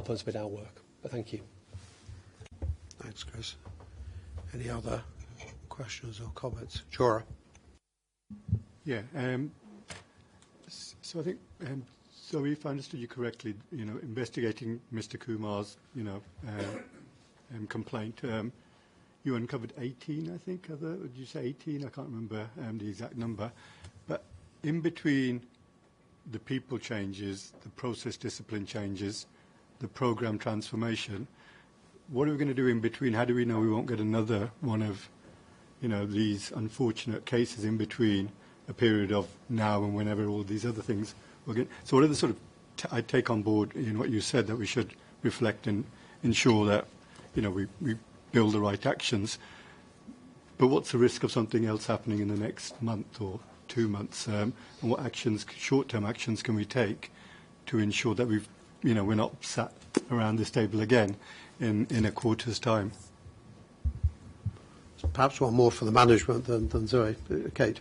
us with our work. But thank you. Thanks, Chris. Any other questions or comments? Jora. Yeah. So I think, so if I understood you correctly, investigating Mr. Kumar's, complaint, you uncovered 18, I think. Did you say 18? I can't remember the exact number. But in between the people changes, the process discipline changes, the programme transformation, what are we going to do in between? How do we know we won't get another one of, these unfortunate cases in between a period of now and whenever all these other things will get? So what are the sort of, I take on board what you said, that we should reflect and ensure that, we build the right actions. But what's the risk of something else happening in the next month or 2 months? And what actions, short-term actions, can we take to ensure that we're not sat around this table again in a quarter's time? Perhaps one more for the management than Zoe. Kate.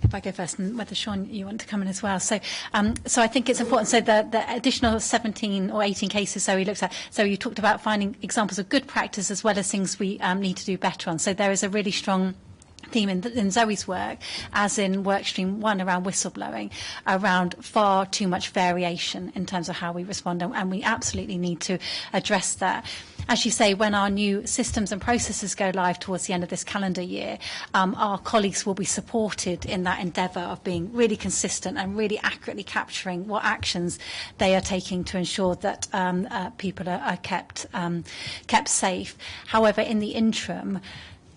If I go first, and whether Sean, you want to come in as well. So I think it's important. So the additional 17 or 18 cases Zoe looked at. So you talked about finding examples of good practice as well as things we need to do better on. So there is a really strong theme in Zoe's work, as in workstream 1 around whistleblowing, around far too much variation in terms of how we respond, and we absolutely need to address that. As you say, when our new systems and processes go live towards the end of this calendar year, our colleagues will be supported in that endeavour of being really consistent and really accurately capturing what actions they are taking to ensure that people are kept safe. However, in the interim,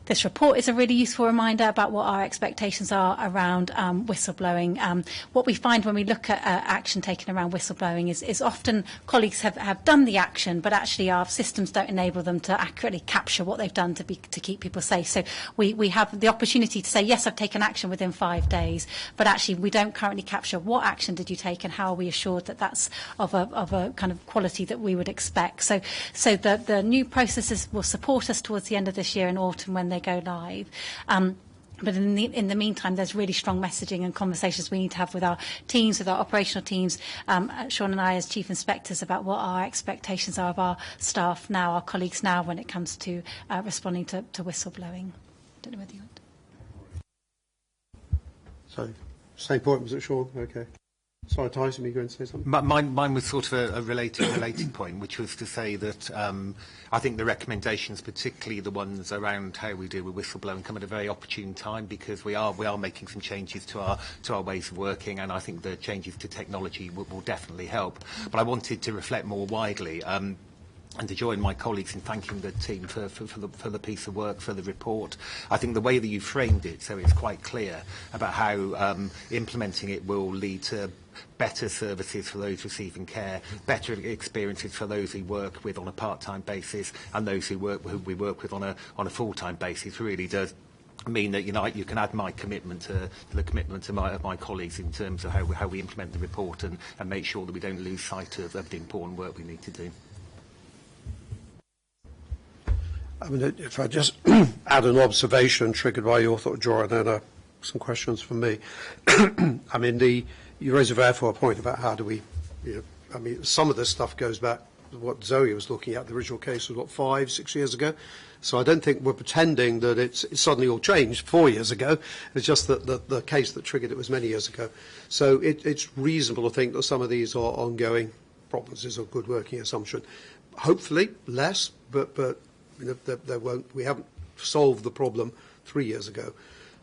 this report is a really useful reminder about what our expectations are around whistleblowing. What we find when we look at action taken around whistleblowing is often colleagues have done the action, but actually our systems don't enable them to accurately capture what they've done to keep people safe. So we have the opportunity to say, yes, I've taken action within 5 days, but actually we don't currently capture what action did you take and how are we assured that that's of a kind of quality that we would expect. So the new processes will support us towards the end of this year in autumn when they go live. But in the meantime, there's really strong messaging and conversations we need to have with our teams, with our operational teams, Sean and I as chief inspectors, about what our expectations are of our staff now, our colleagues now, when it comes to responding to whistleblowing. I don't know whether you want to. So, same point, was it, Sean? Okay. Sorry, Tyson, were you going to say something? Mine was sort of a related point, which was to say that I think the recommendations, particularly the ones around how we deal with whistleblowing, come at a very opportune time, because we are making some changes to our ways of working, and I think the changes to technology will definitely help. But I wanted to reflect more widely. And to join my colleagues in thanking the team for the piece of work, for the report. I think the way that you framed it, so it's quite clear about how implementing it will lead to better services for those receiving care, better experiences for those we work with on a part-time basis, and those who we work with on a full-time basis, really does mean that you can add my commitment to the commitment of my colleagues in terms of how we implement the report and make sure that we don't lose sight of the important work we need to do. I mean, if I just add an observation triggered by your thought, Joy, and then some questions from me. I mean, you raise a very fair point about how do we, I mean, some of this stuff goes back to what Zoe was looking at. The original case was, 5, 6 years ago? So I don't think we're pretending that it's suddenly all changed 4 years ago. It's just that the case that triggered it was many years ago. So it's reasonable to think that some of these are ongoing problems. Is a good working assumption. Hopefully less, but there won't. We haven't solved the problem 3 years ago.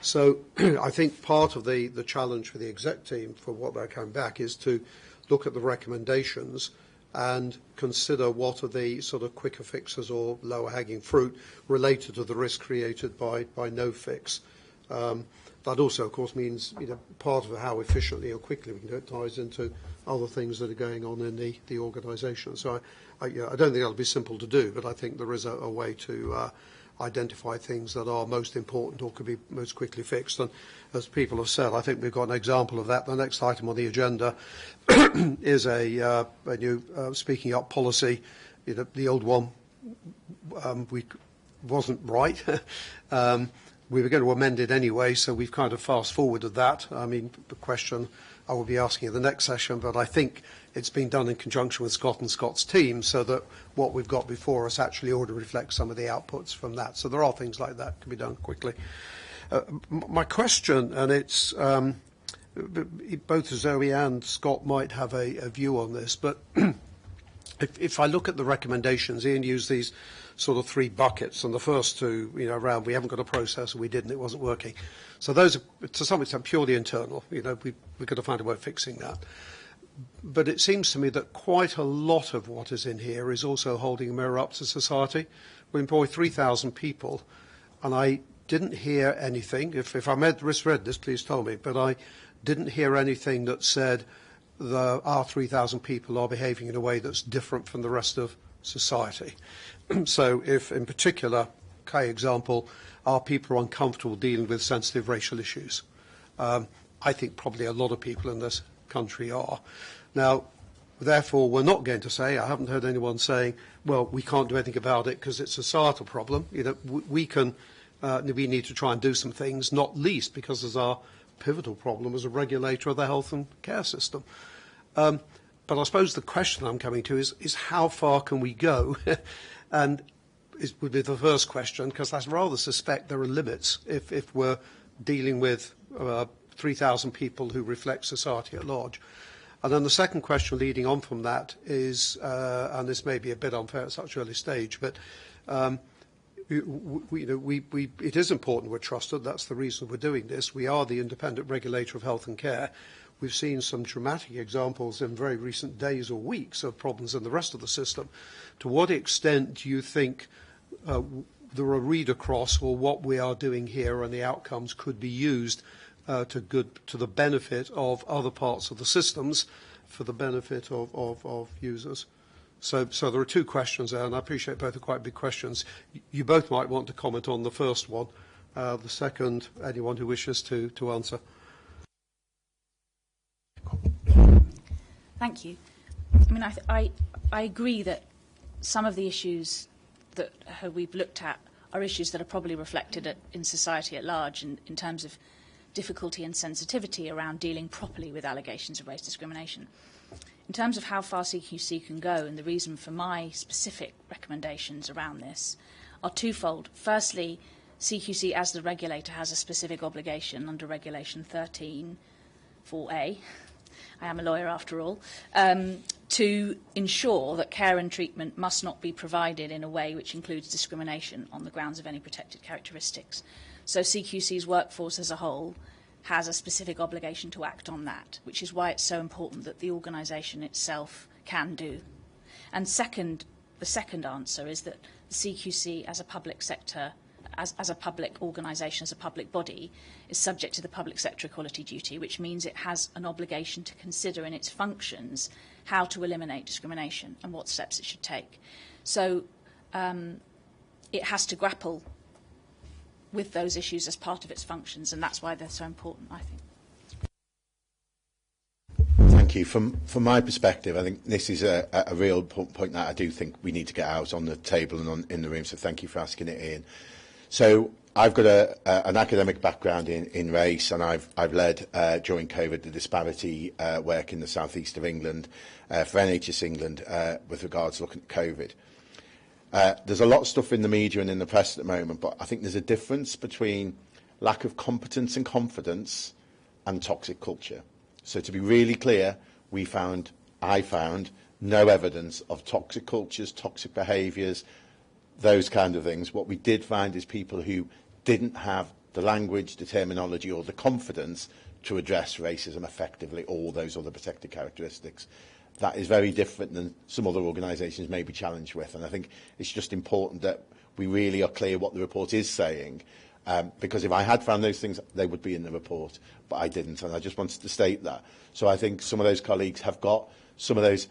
So I think part of the challenge for the exec team for what they're coming back is to look at the recommendations and consider what are the sort of quicker fixes or lower hanging fruit related to the risk created by no fix. That also, of course, means part of how efficiently or quickly we can do it ties into other things that are going on in the organisation. So I don't think that'll be simple to do, but I think there is a way to identify things that are most important or could be most quickly fixed. And as people have said, I think we've got an example of that. The next item on the agenda is a new speaking up policy. The old one wasn't right. We were going to amend it anyway, so we've kind of fast-forwarded that. I mean, the question I will be asking at the next session, but I think it's been done in conjunction with Scott and Scott's team so that what we've got before us actually ought to reflect some of the outputs from that. So there are things like that can be done quickly. My question, and it's both Zoe and Scott might have a view on this, but if I look at the recommendations, Ian used these sort of 3 buckets, and the first 2, around we haven't got a process, or we didn't, it wasn't working. So those are, to some extent, purely internal. We've got to find a way of fixing that. But it seems to me that quite a lot of what is in here is also holding a mirror up to society. We employ 3,000 people, and I didn't hear anything. If I misread this, please tell me, but I didn't hear anything that said our 3,000 people are behaving in a way that's different from the rest of society. So if, in particular, example, are people uncomfortable dealing with sensitive racial issues? I think probably a lot of people in this country are. Now, therefore, we're not going to say, I haven't heard anyone saying, well, we can't do anything about it because it's a societal problem. We need to try and do some things, not least because it's our pivotal problem as a regulator of the health and care system. But I suppose the question I'm coming to is how far can we go? And it would be the first question, because I rather suspect there are limits if we're dealing with 3,000 people who reflect society at large. And then the second question leading on from that is, and this may be a bit unfair at such an early stage, but it is important we're trusted. That's the reason we're doing this. We are the independent regulator of health and care. We've seen some dramatic examples in very recent days or weeks of problems in the rest of the system. To what extent do you think there are read across, or what we are doing here and the outcomes could be used to the benefit of other parts of the systems, for the benefit of users? So there are 2 questions there, and I appreciate both are quite big questions. You both might want to comment on the first one. The second, anyone who wishes to answer. Thank you. I mean, I agree that some of the issues that we've looked at are issues that are probably reflected in society at large in terms of difficulty and sensitivity around dealing properly with allegations of race discrimination. In terms of how far CQC can go, and the reason for my specific recommendations around this are twofold. Firstly, CQC as the regulator has a specific obligation under Regulation 13 4A, I am a lawyer after all, to ensure that care and treatment must not be provided in a way which includes discrimination on the grounds of any protected characteristics. So CQC's workforce as a whole has a specific obligation to act on that, which is why it's so important that the organisation itself can do. And the second answer is that the CQC as a public sector, as a public organisation, as a public body, is subject to the public sector equality duty, which means it has an obligation to consider in its functions how to eliminate discrimination and what steps it should take. So it has to grapple with those issues as part of its functions, and that's why they're so important, I think. Thank you. From my perspective, I think this is a real point that I do think we need to get out on the table and in the room, so thank you for asking it, Ian. So I've got an academic background in race, and I've led, during COVID, the disparity work in the southeast of England for NHS England with regards to looking at COVID. There's a lot of stuff in the media and in the press at the moment, but I think there's a difference between lack of competence and confidence and toxic culture. So to be really clear, I found no evidence of toxic cultures, toxic behaviours, those kind of things. What we did find is people who didn't have the language, the terminology or the confidence to address racism effectively, all those other protected characteristics. That is very different than some other organisations may be challenged with. And I think it's just important that we really are clear what the report is saying, because if I had found those things, they would be in the report, but I didn't. And I just wanted to state that. So I think some of those colleagues have got some of those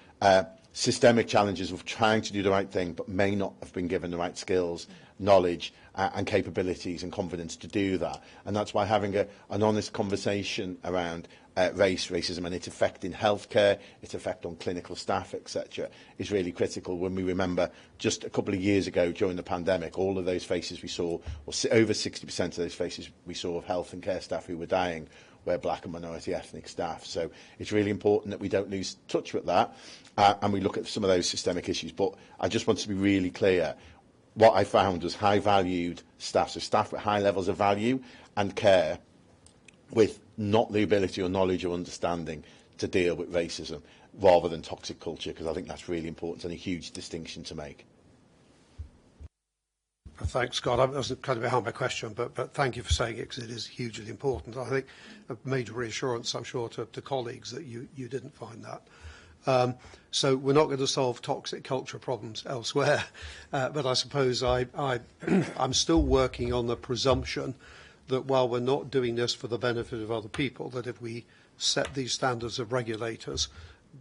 systemic challenges of trying to do the right thing, but may not have been given the right skills, knowledge and capabilities and confidence to do that. And that's why having an honest conversation around racism and its effect in healthcare, its effect on clinical staff, etc., is really critical. When we remember just a couple of years ago during the pandemic, all of those faces we saw, or over 60% of those faces we saw of health and care staff who were dying, were black and minority ethnic staff. So it's really important that we don't lose touch with that and we look at some of those systemic issues. But I just want to be really clear. What I found was high valued staff, so staff with high levels of value and care with not the ability or knowledge or understanding to deal with racism rather than toxic culture, because I think that's really important and a huge distinction to make. Thanks, Scott. I was kind of behind my question, but thank you for saying it, because it is hugely important. I think a major reassurance, I'm sure, to colleagues that you didn't find that. So we're not going to solve toxic culture problems elsewhere, but I suppose I'm still working on the presumption that while we're not doing this for the benefit of other people, that if we set these standards of regulators,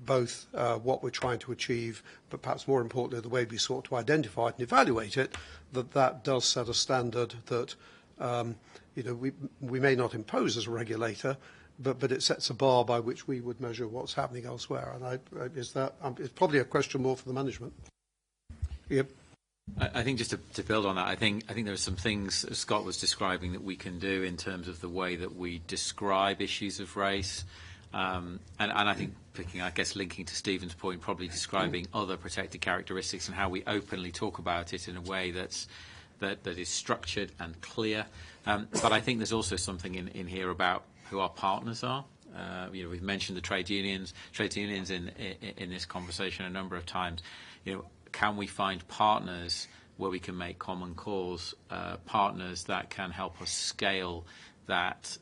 both what we're trying to achieve, but perhaps more importantly, the way we sought to identify it and evaluate it, that does set a standard that we may not impose as a regulator, but it sets a bar by which we would measure what's happening elsewhere. And it's probably a question more for the management. Yep. I think just to build on that, I think there are some things Scott was describing that we can do in terms of the way that we describe issues of race. And I think linking to Stephen's point, probably describing other protected characteristics and how we openly talk about it in a way that is structured and clear. But I think there's also something in here about who our partners are. We've mentioned the trade unions in this conversation a number of times. Can we find partners where we can make common cause, partners that can help us scale that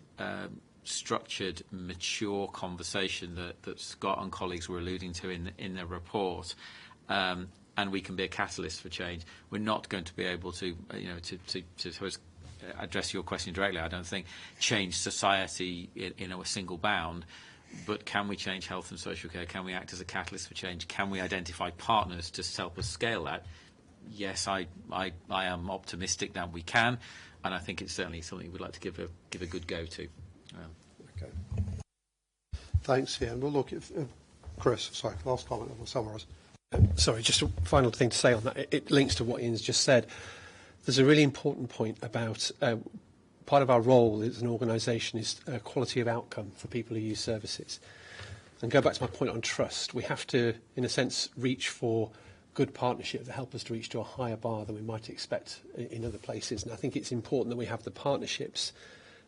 structured, mature conversation that Scott and colleagues were alluding to in the report, and we can be a catalyst for change. We're not going to be able to address your question directly, I don't think, change society in a single bound, but can we change health and social care? Can we act as a catalyst for change? Can we identify partners to help us scale that? Yes, I am optimistic that we can, and I think it's certainly something we'd like to give a good go to. Okay. Thanks, Ian. Well, look, Chris, sorry, last comment, I'll summarise. Sorry, just a final thing to say on that. It links to what Ian's just said. There's a really important point about part of our role as an organisation is quality of outcome for people who use services. And go back to my point on trust. We have to, in a sense, reach for good partnership that help us to reach to a higher bar than we might expect in other places. And I think it's important that we have the partnerships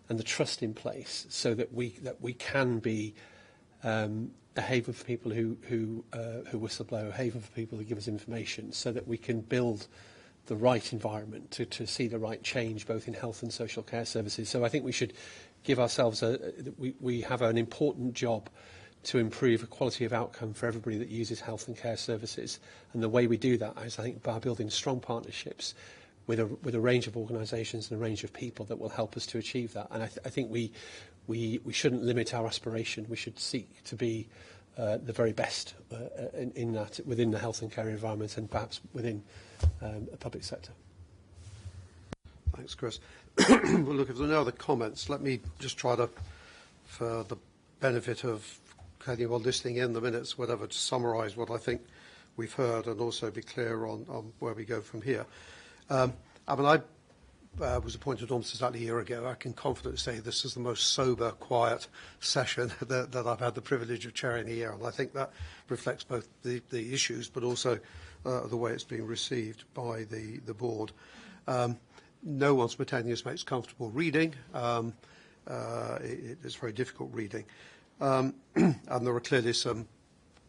and the trust in place so that we can be a haven for people who whistleblow, a haven for people who give us information, so that we can build the right environment to see the right change both in health and social care services. So I think we should give ourselves we have an important job to improve the quality of outcome for everybody that uses health and care services. And the way we do that is, I think, by building strong partnerships with a range of organisations and a range of people that will help us to achieve that. And I think we shouldn't limit our aspiration. We should seek to be the very best in that, within the health and care environment and perhaps within the public sector. Thanks, Chris. Well, look, if there are no other comments, let me just try to, for the benefit of anyone listening in the minutes, whatever, to summarise what I think we've heard and also be clear on where we go from here. I was appointed almost exactly a year ago. I can confidently say this is the most sober, quiet session that I've had the privilege of chairing a year, and I think that reflects both the issues but also the way it's been received by the board. No one spontaneous makes comfortable reading. It's very difficult reading. And there are clearly some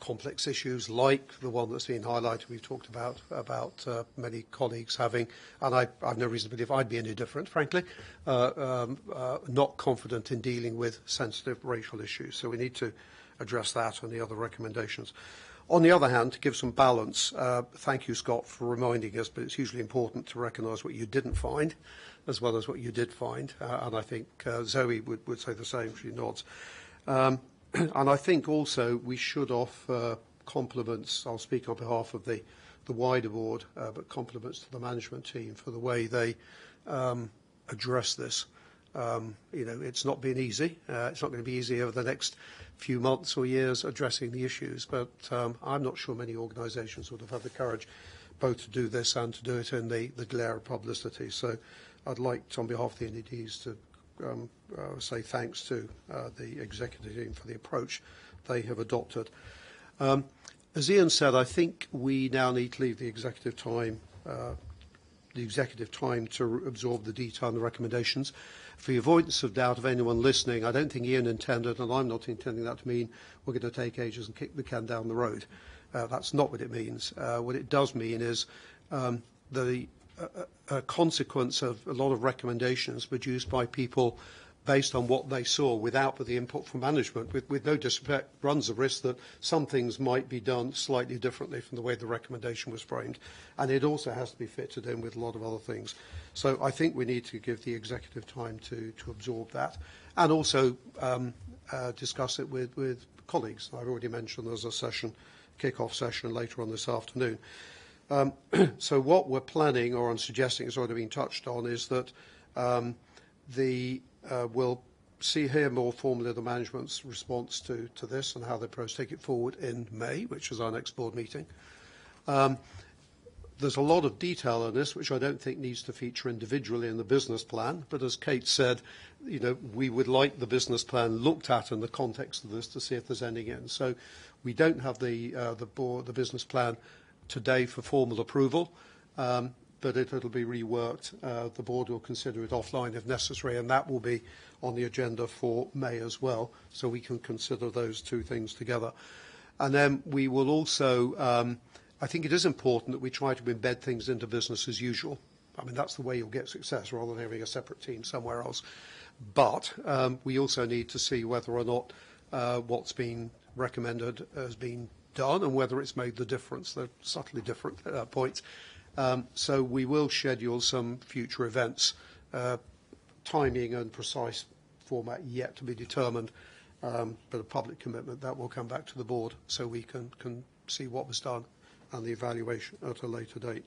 complex issues like the one that's been highlighted, we've talked about many colleagues having, and I've no reason to believe I'd be any different, frankly, not confident in dealing with sensitive racial issues. So we need to address that and the other recommendations. On the other hand, to give some balance, thank you, Scott, for reminding us, but it's hugely important to recognise what you didn't find as well as what you did find, and I think Zoe would say the same, she nods. And I think also we should offer compliments. I'll speak on behalf of the wider board, but compliments to the management team for the way they address this. It's not been easy. It's not going to be easy over the next few months or years addressing the issues, but I'm not sure many organisations would have had the courage both to do this and to do it in the glare of publicity. So I'd like, on behalf of the NEDs, to say thanks to the executive team for the approach they have adopted. As Ian said, I think we now need to leave the executive time to absorb the detail and the recommendations. For the avoidance of doubt of anyone listening, I don't think Ian intended, and I'm not intending that to mean we're going to take ages and kick the can down the road. That's not what it means. What it does mean is a consequence of a lot of recommendations produced by people based on what they saw without the input from management, with no disrespect, runs the risk that some things might be done slightly differently from the way the recommendation was framed. And it also has to be fitted in with a lot of other things. So I think we need to give the executive time to absorb that and also discuss it with colleagues. I've already mentioned there's a kick-off session later on this afternoon. So what we're planning, or I'm suggesting has already been touched on, is that we'll hear more formally the management's response to this and how they propose to take it forward in May, which is our next board meeting. There's a lot of detail in this, which I don't think needs to feature individually in the business plan. But as Kate said, we would like the business plan looked at in the context of this to see if there's anything in. So we don't have the business plan today for formal approval, but it'll be reworked. The board will consider it offline if necessary, and that will be on the agenda for May as well, so we can consider those two things together. And then we will also, I think it is important that we try to embed things into business as usual. I mean, that's the way you'll get success, rather than having a separate team somewhere else. But we also need to see whether or not what's been recommended has been done and whether it's made the difference. They're subtly different points. So we will schedule some future events, timing and precise format yet to be determined, but a public commitment that will come back to the board so we can see what was done and the evaluation at a later date.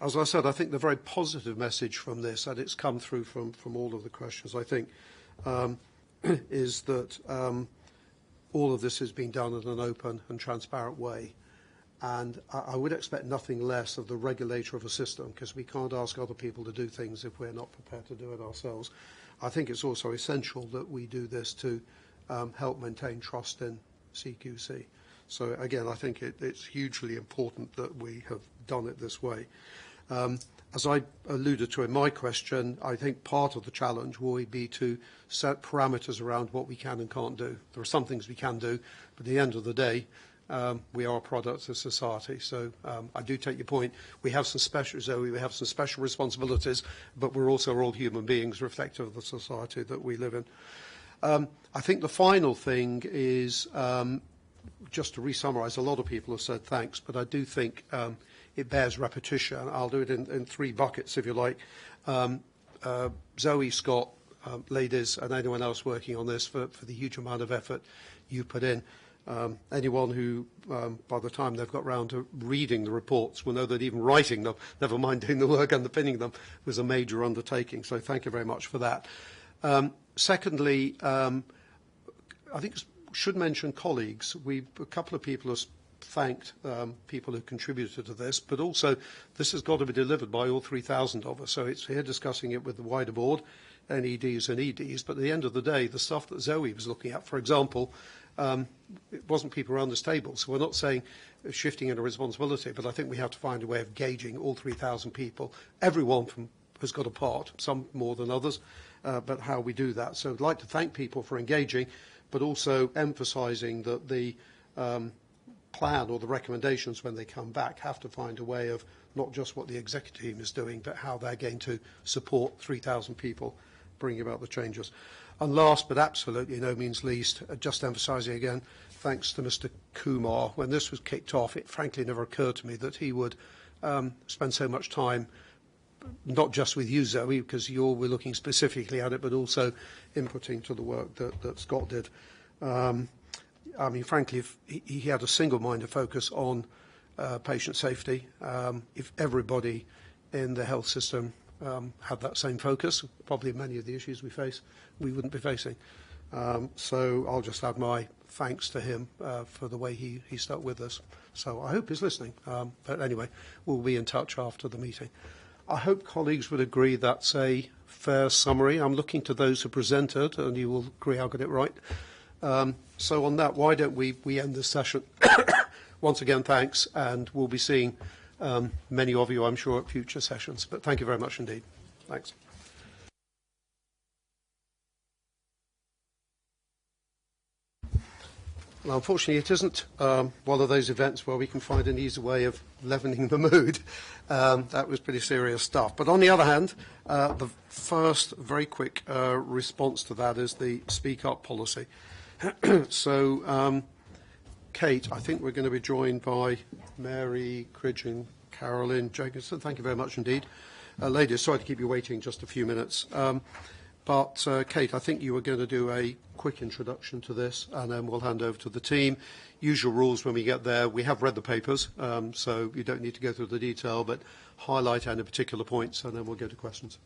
As I said, I think the very positive message from this, and it's come through from all of the questions, I think, is that all of this has been done in an open and transparent way. And I would expect nothing less of the regulator of a system, because we can't ask other people to do things if we're not prepared to do it ourselves. I think it's also essential that we do this to help maintain trust in CQC. So again, I think it's hugely important that we have done it this way. As I alluded to in my question, I think part of the challenge will be to set parameters around what we can and can't do. There are some things we can do, but at the end of the day, we are a product of society. So I do take your point. We have some special responsibilities, but we're also all human beings reflective of the society that we live in. I think the final thing is, just to re-summarise, a lot of people have said thanks, but I do think it bears repetition. I'll do it in three buckets, if you like. Zoe, Scott, ladies, and anyone else working on this for the huge amount of effort you put in. Anyone who, by the time they've got round to reading the reports, will know that even writing them, never mind doing the work underpinning them, was a major undertaking. So thank you very much for that. Secondly, I think should mention colleagues. A couple of people have thanked people who contributed to this, but also this has got to be delivered by all 3,000 of us. So it's here discussing it with the wider board, NEDs and EDs, but at the end of the day, the stuff that Zoe was looking at, for example, it wasn't people around this table, so we're not saying shifting in a responsibility, but I think we have to find a way of gauging all 3,000 people. Everyone has got a part, some more than others, but how we do that. So I'd like to thank people for engaging, but also emphasising that the plan or the recommendations when they come back have to find a way of not just what the executive team is doing, but how they're going to support 3,000 people bringing about the changes. And last, but absolutely no means least, just emphasising again, thanks to Mr. Kumar. When this was kicked off, it frankly never occurred to me that he would spend so much time, not just with you, Zoe, because we're looking specifically at it, but also inputting to the work that Scott did. I mean, frankly, if he had a single-minded focus on patient safety. If everybody in the health system had that same focus, probably many of the issues we face, we wouldn't be facing. So I'll just add my thanks to him for the way he stuck with us. So I hope he's listening. But anyway, we'll be in touch after the meeting. I hope colleagues would agree that's a fair summary. I'm looking to those who presented, and you will agree I got it right. So on that, why don't we end this session? Once again, thanks, and we'll be seeing many of you, I'm sure, at future sessions. But thank you very much indeed. Thanks. Well, unfortunately, it isn't one of those events where we can find an easy way of leavening the mood. That was pretty serious stuff. But on the other hand, the first very quick response to that is the speak up policy. So, Kate, I think we're going to be joined by Mary, Cridge and Carolyn Jacobson. Thank you very much indeed. Ladies, sorry to keep you waiting just a few minutes. But, Kate, I think you were going to do a quick introduction to this, and then we'll hand over to the team. Usual rules when we get there. We have read the papers, so you don't need to go through the detail, but highlight any particular points, and then we'll go to questions.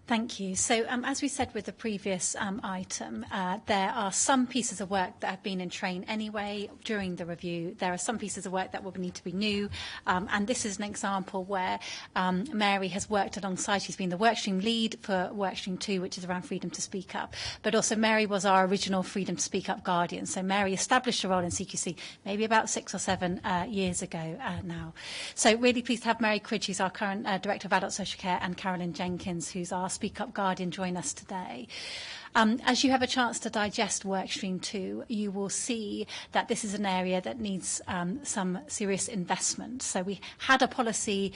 Thank you. So as we said with the previous item, there are some pieces of work that have been in train anyway during the review. There are some pieces of work that will need to be new. And this is an example where Mary has worked alongside. She's been the workstream lead for workstream 2, which is around freedom to speak up. But also Mary was our original freedom to speak up guardian. So Mary established a role in CQC maybe about 6 or 7 years ago now. So really pleased to have Mary Cridge, who's our current Director of Adult Social Care, and Carolyn Jenkins, who's our Speak Up Guardian, join us today. As you have a chance to digest Workstream 2, you will see that this is an area that needs some serious investment. So we had a policy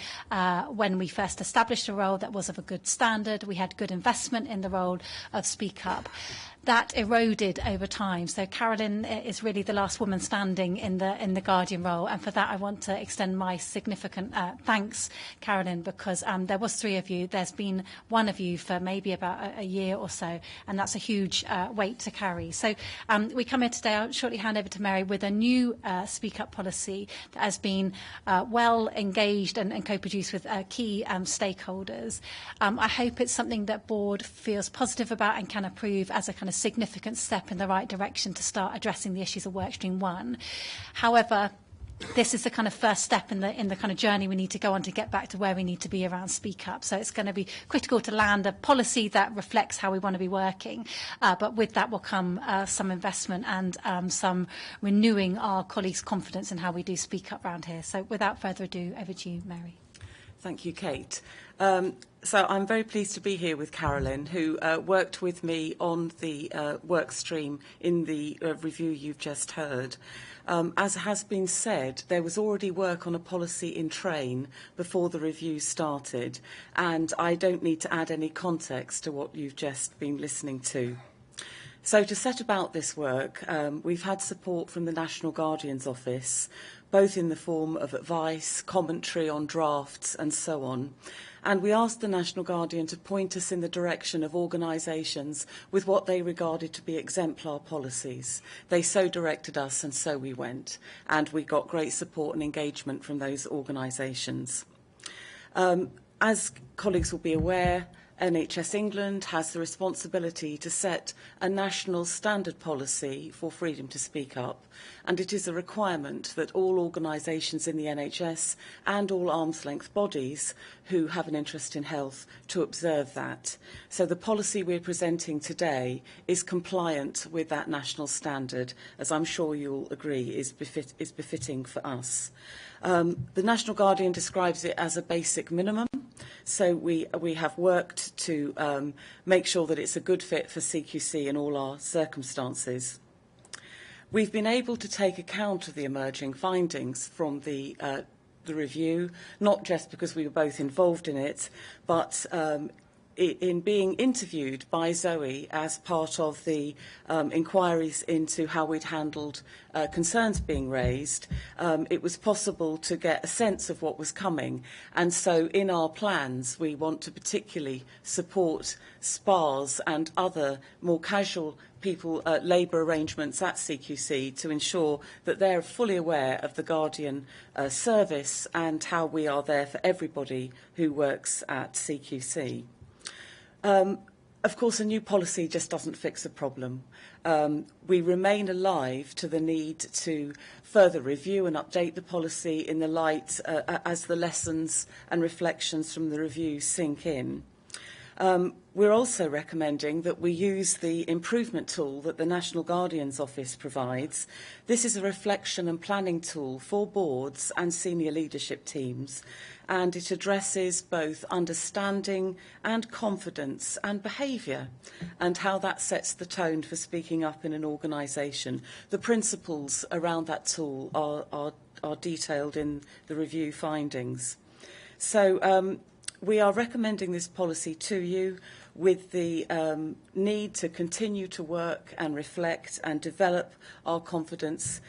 when we first established a role that was of a good standard. We had good investment in the role of Speak Up. That eroded over time. So Carolyn is really the last woman standing in the Guardian role, and for that I want to extend my significant thanks, Carolyn, because there was 3 of you. There's been 1 of you for maybe about a year or so, and that's a huge weight to carry. So we come here today. I'll shortly hand over to Mary with a new Speak Up policy that has been well engaged and co-produced with key stakeholders. I hope it's something that board feels positive about and can approve as a kind of significant step in the right direction to start addressing the issues of Workstream 1. However, this is the kind of first step in the kind of journey we need to go on to get back to where we need to be around Speak Up. So it's going to be critical to land a policy that reflects how we want to be working. But with that will come some investment and some renewing our colleagues' confidence in how we do Speak Up around here. So without further ado, over to you, Mary. Thank you, Kate. So I'm very pleased to be here with Carolyn, who worked with me on the work stream in the review you've just heard. As has been said, there was already work on a policy in train before the review started, and I don't need to add any context to what you've just been listening to. So to set about this work, we've had support from the National Guardian's Office, both in the form of advice, commentary on drafts and so on. And we asked the National Guardian to point us in the direction of organisations with what they regarded to be exemplar policies. They so directed us, and so we went. And we got great support and engagement from those organisations. As colleagues will be aware, NHS England has the responsibility to set a national standard policy for freedom to speak up, and it is a requirement that all organisations in the NHS and all arm's-length bodies who have an interest in health to observe that. So the policy we're presenting today is compliant with that national standard, as I'm sure you'll agree is befitting for us. The National Guardian describes it as a basic minimum. So we have worked to make sure that it's a good fit for CQC in all our circumstances. We've been able to take account of the emerging findings from the review, not just because we were both involved in it, but in being interviewed by Zoe as part of the inquiries into how we'd handled concerns being raised, it was possible to get a sense of what was coming. And so in our plans, we want to particularly support SPAs and other more casual people, labour arrangements at CQC to ensure that they're fully aware of the Guardian service and how we are there for everybody who works at CQC. Of course, a new policy just doesn't fix a problem. We remain alive to the need to further review and update the policy in the light as the lessons and reflections from the review sink in. We're also recommending that we use the improvement tool that the National Guardian's Office provides. This is a reflection and planning tool for boards and senior leadership teams, and it addresses both understanding and confidence and behaviour and how that sets the tone for speaking up in an organisation. The principles around that tool are detailed in the review findings. So we are recommending this policy to you with the need to continue to work and reflect and develop our confidence,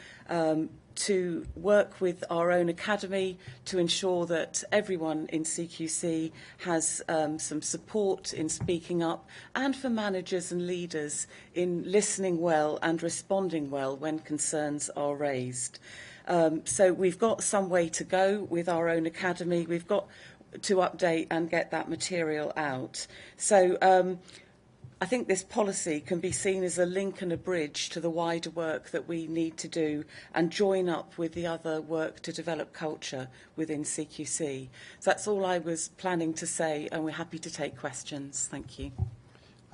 to work with our own academy to ensure that everyone in CQC has some support in speaking up, and for managers and leaders in listening well and responding well when concerns are raised. So we've got some way to go with our own academy. We've got to update and get that material out. So I think this policy can be seen as a link and a bridge to the wider work that we need to do and join up with the other work to develop culture within CQC. So that's all I was planning to say, and we're happy to take questions. Thank you.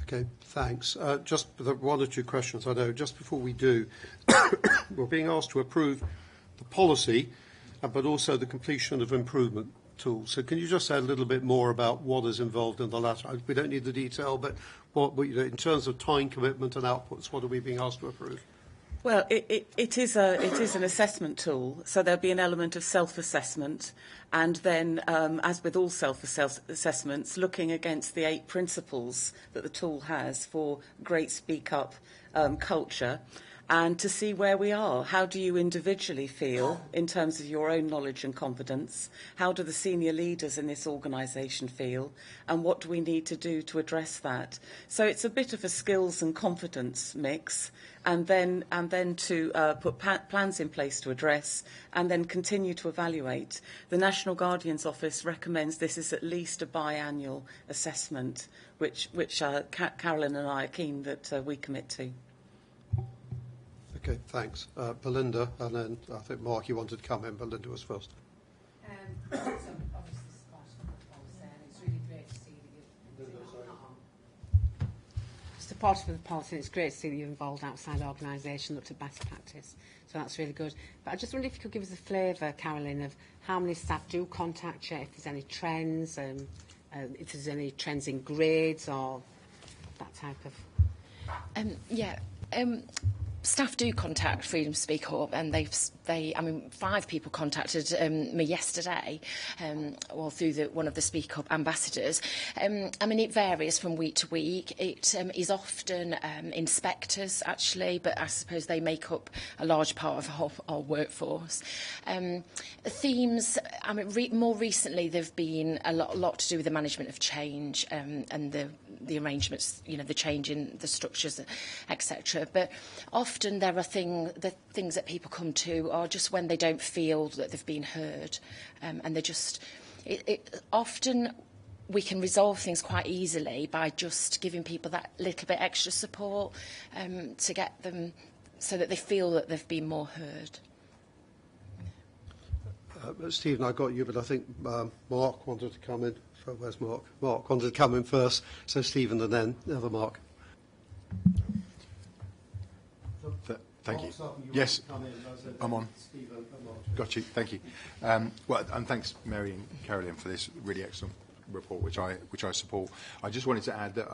Okay, thanks. Just one or two questions, I know. Just before we do, we're being asked to approve the policy, but also the completion of improvement tools. So can you just say a little bit more about what is involved in the latter? We don't need the detail, but what, in terms of time commitment and outputs, what are we being asked to approve? Well, it is an assessment tool, so there'll be an element of self-assessment, and then, as with all self-assessments, looking against the 8 principles that the tool has for great speak-up culture, and to see where we are. How do you individually feel in terms of your own knowledge and competence? How do the senior leaders in this organisation feel? And what do we need to do to address that? So it's a bit of a skills and confidence mix, and then to put plans in place to address, and then continue to evaluate. The National Guardian's Office recommends this is at least a biannual assessment, which Carolyn and I are keen that we commit to. Okay, thanks. Belinda, and then I think, Mark, you wanted to come in. Belinda was first. It's a part of the policy, and it's great to see that you've involved outside organisation, looked at best practice. So that's really good. But I just wonder if you could give us a flavour, Carolyn, of how many staff do contact you, if there's any trends, if there's any trends in grades or that type of... staff do contact Freedom to Speak Up, and I mean, 5 people contacted me yesterday, through one of the Speak Up ambassadors. I mean, it varies from week to week. It is often inspectors, actually, but I suppose they make up a large part of our workforce. Themes, I mean, more recently, there've been a lot to do with the management of change and the arrangements, you know, the change in the structures, etc. But often there are the things that people come to are just when they don't feel that they've been heard, and they just often we can resolve things quite easily by just giving people that little bit extra support to get them so that they feel that they've been more heard. Stephen, I got you, but I think Mark wanted to come in. So where's Mark? Mark wanted to come in first, so Stephen and then the other Mark. Thank you. Yes, I'm on. Got you. Thank you. Well, and thanks, Mary and Carolyn, for this really excellent report, which I support. I just wanted to add that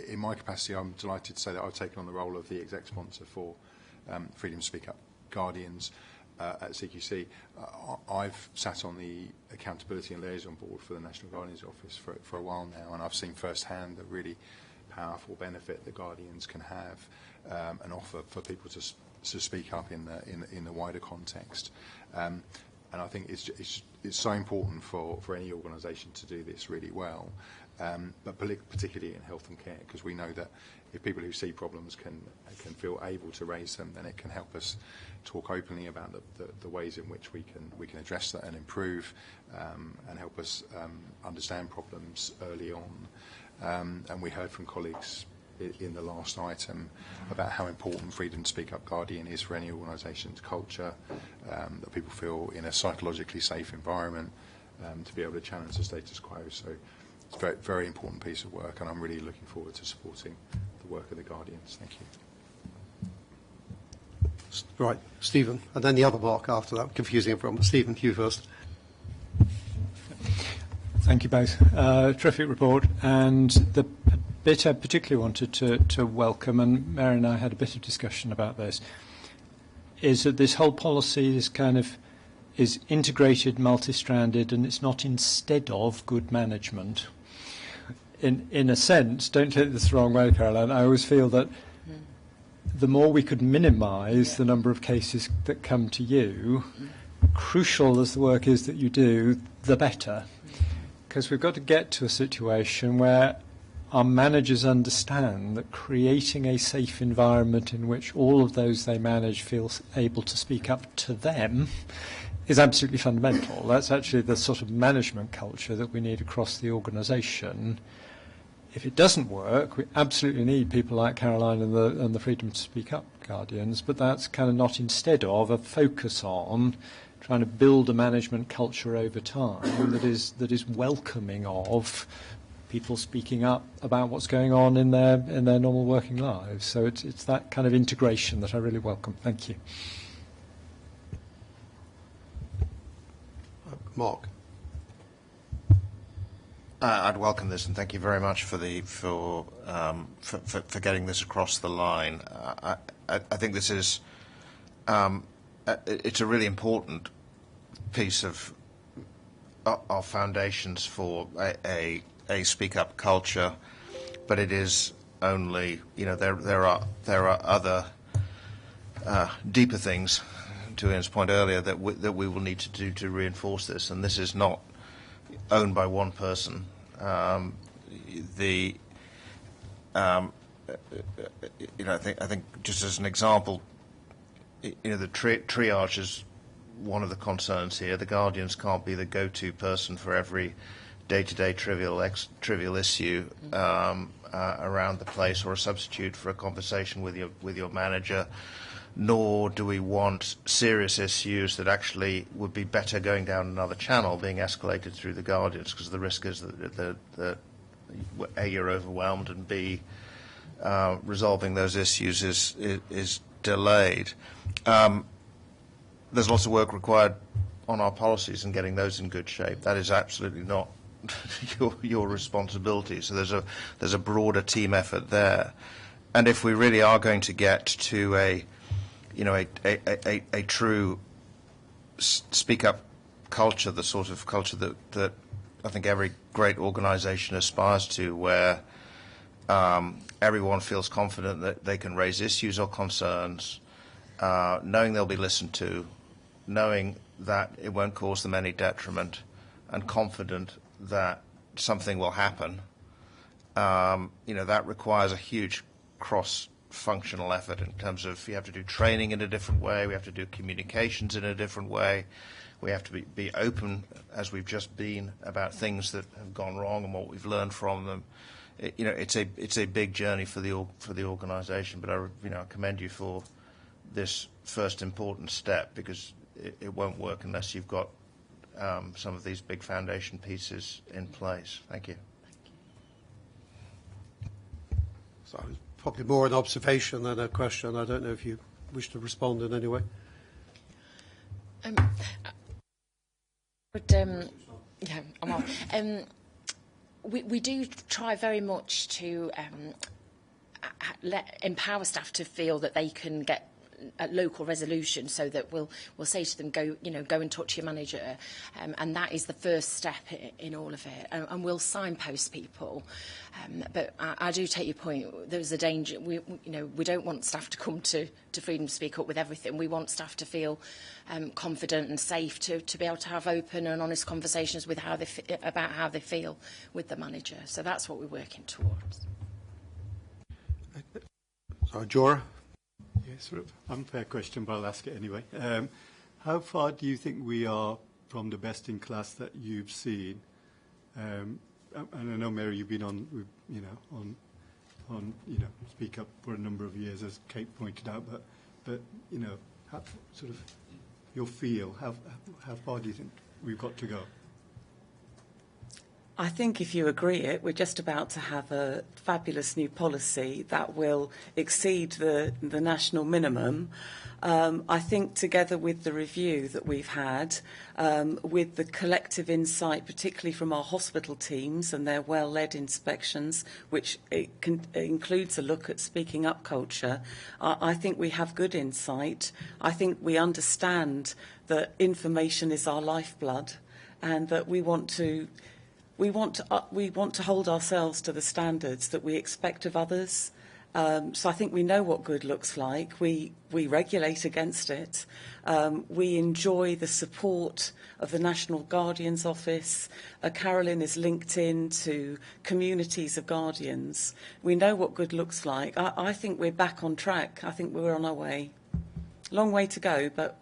in my capacity, I'm delighted to say that I've taken on the role of the exec sponsor for Freedom to Speak Up Guardians at CQC. I've sat on the Accountability and Liaison Board for the National Guardians Office for a while now, and I've seen firsthand the really powerful benefit that Guardians can have and offer for people to speak up in the wider context. And I think it's so important for any organisation to do this really well, but particularly in health and care, because we know that if people who see problems can feel able to raise them, then it can help us talk openly about the ways in which we can address that and improve, and help us understand problems early on. And we heard from colleagues in the last item about how important Freedom to Speak Up Guardian is for any organisation's culture, that people feel in a psychologically safe environment to be able to challenge the status quo. So it's a very, very important piece of work, and I'm really looking forward to supporting the work of the Guardians. Thank you. Right, Stephen, and then the other Mark after that. Confusing everyone, but Stephen, you first. Thank you both. Terrific report, and the bit I particularly wanted to welcome, and Mary and I had a bit of discussion about this, is that this whole policy is integrated, multi-stranded, and it's not instead of good management. In a sense, don't take this the wrong way, Caroline, I always feel that the more we could minimise the number of cases that come to you, crucial as the work is that you do, the better. Because we've got to get to a situation where our managers understand that creating a safe environment in which all of those they manage feel able to speak up to them is absolutely fundamental. That's actually the sort of management culture that we need across the organisation. If it doesn't work, we absolutely need people like Caroline and the Freedom to Speak Up Guardians, but that's kind of not instead of a focus on trying to build a management culture over time that is welcoming of people speaking up about what's going on in their normal working lives. So it's that kind of integration that I really welcome. Thank you. Mark. I'd welcome this, and thank you very much for getting this across the line. I think this is it's a really important piece of our foundations for a speak up culture, but it is only, you know, there are other deeper things, to Ian's point earlier, that we will need to do to reinforce this, and this is not owned by one person. I think just as an example, you know, the triage is one of the concerns here. The Guardians can't be the go-to person for every day-to-day trivial issue around the place, or a substitute for a conversation with your manager. Nor do we want serious issues that actually would be better going down another channel being escalated through the Guardians, because the risk is that A, you're overwhelmed, and B, resolving those issues is delayed. There's lots of work required on our policies and getting those in good shape. That is absolutely not your responsibility. So there's a broader team effort there. And if we really are going to get to a true speak up culture, the sort of culture that I think every great organisation aspires to, where everyone feels confident that they can raise issues or concerns, knowing they'll be listened to, knowing that it won't cause them any detriment, and confident that something will happen, that requires a huge cross-functional effort in terms of you have to do training in a different way, we have to do communications in a different way, we have to be open, as we've just been, about things that have gone wrong and what we've learned from them. It's a big journey for the organisation, but I commend you for this first important step, because it won't work unless you've got some of these big foundation pieces in place. Thank you. So probably more an observation than a question. I don't know if you wish to respond in any way. Yeah, I'm on. We do try very much to empower staff to feel that they can get a local resolution, so that we'll say to them, go and talk to your manager, and that is the first step in all of it, and we'll signpost people. But I do take your point. There's a danger. We don't want staff to come to Freedom to Speak Up with everything. We want staff to feel confident and safe to be able to have open and honest conversations with about how they feel with the manager. So that's what we're working towards. Sorry, Jora. Yeah, sort of unfair question, but I'll ask it anyway. How far do you think we are from the best in class that you've seen? And I know, Mary, you've been on Speak Up for a number of years, as Kate pointed out. But how, sort of your feel. How far do you think we've got to go? I think, if you agree it, we're just about to have a fabulous new policy that will exceed the national minimum. I think, together with the review that we've had, with the collective insight, particularly from our hospital teams and their well-led inspections, which includes a look at speaking up culture, I think we have good insight. I think we understand that information is our lifeblood, and that we want to hold ourselves to the standards that we expect of others. So I think we know what good looks like. We regulate against it. We enjoy the support of the National Guardian's Office. Carolyn is linked in to communities of guardians. We know what good looks like. I think we're back on track. I think we're on our way. Long way to go, but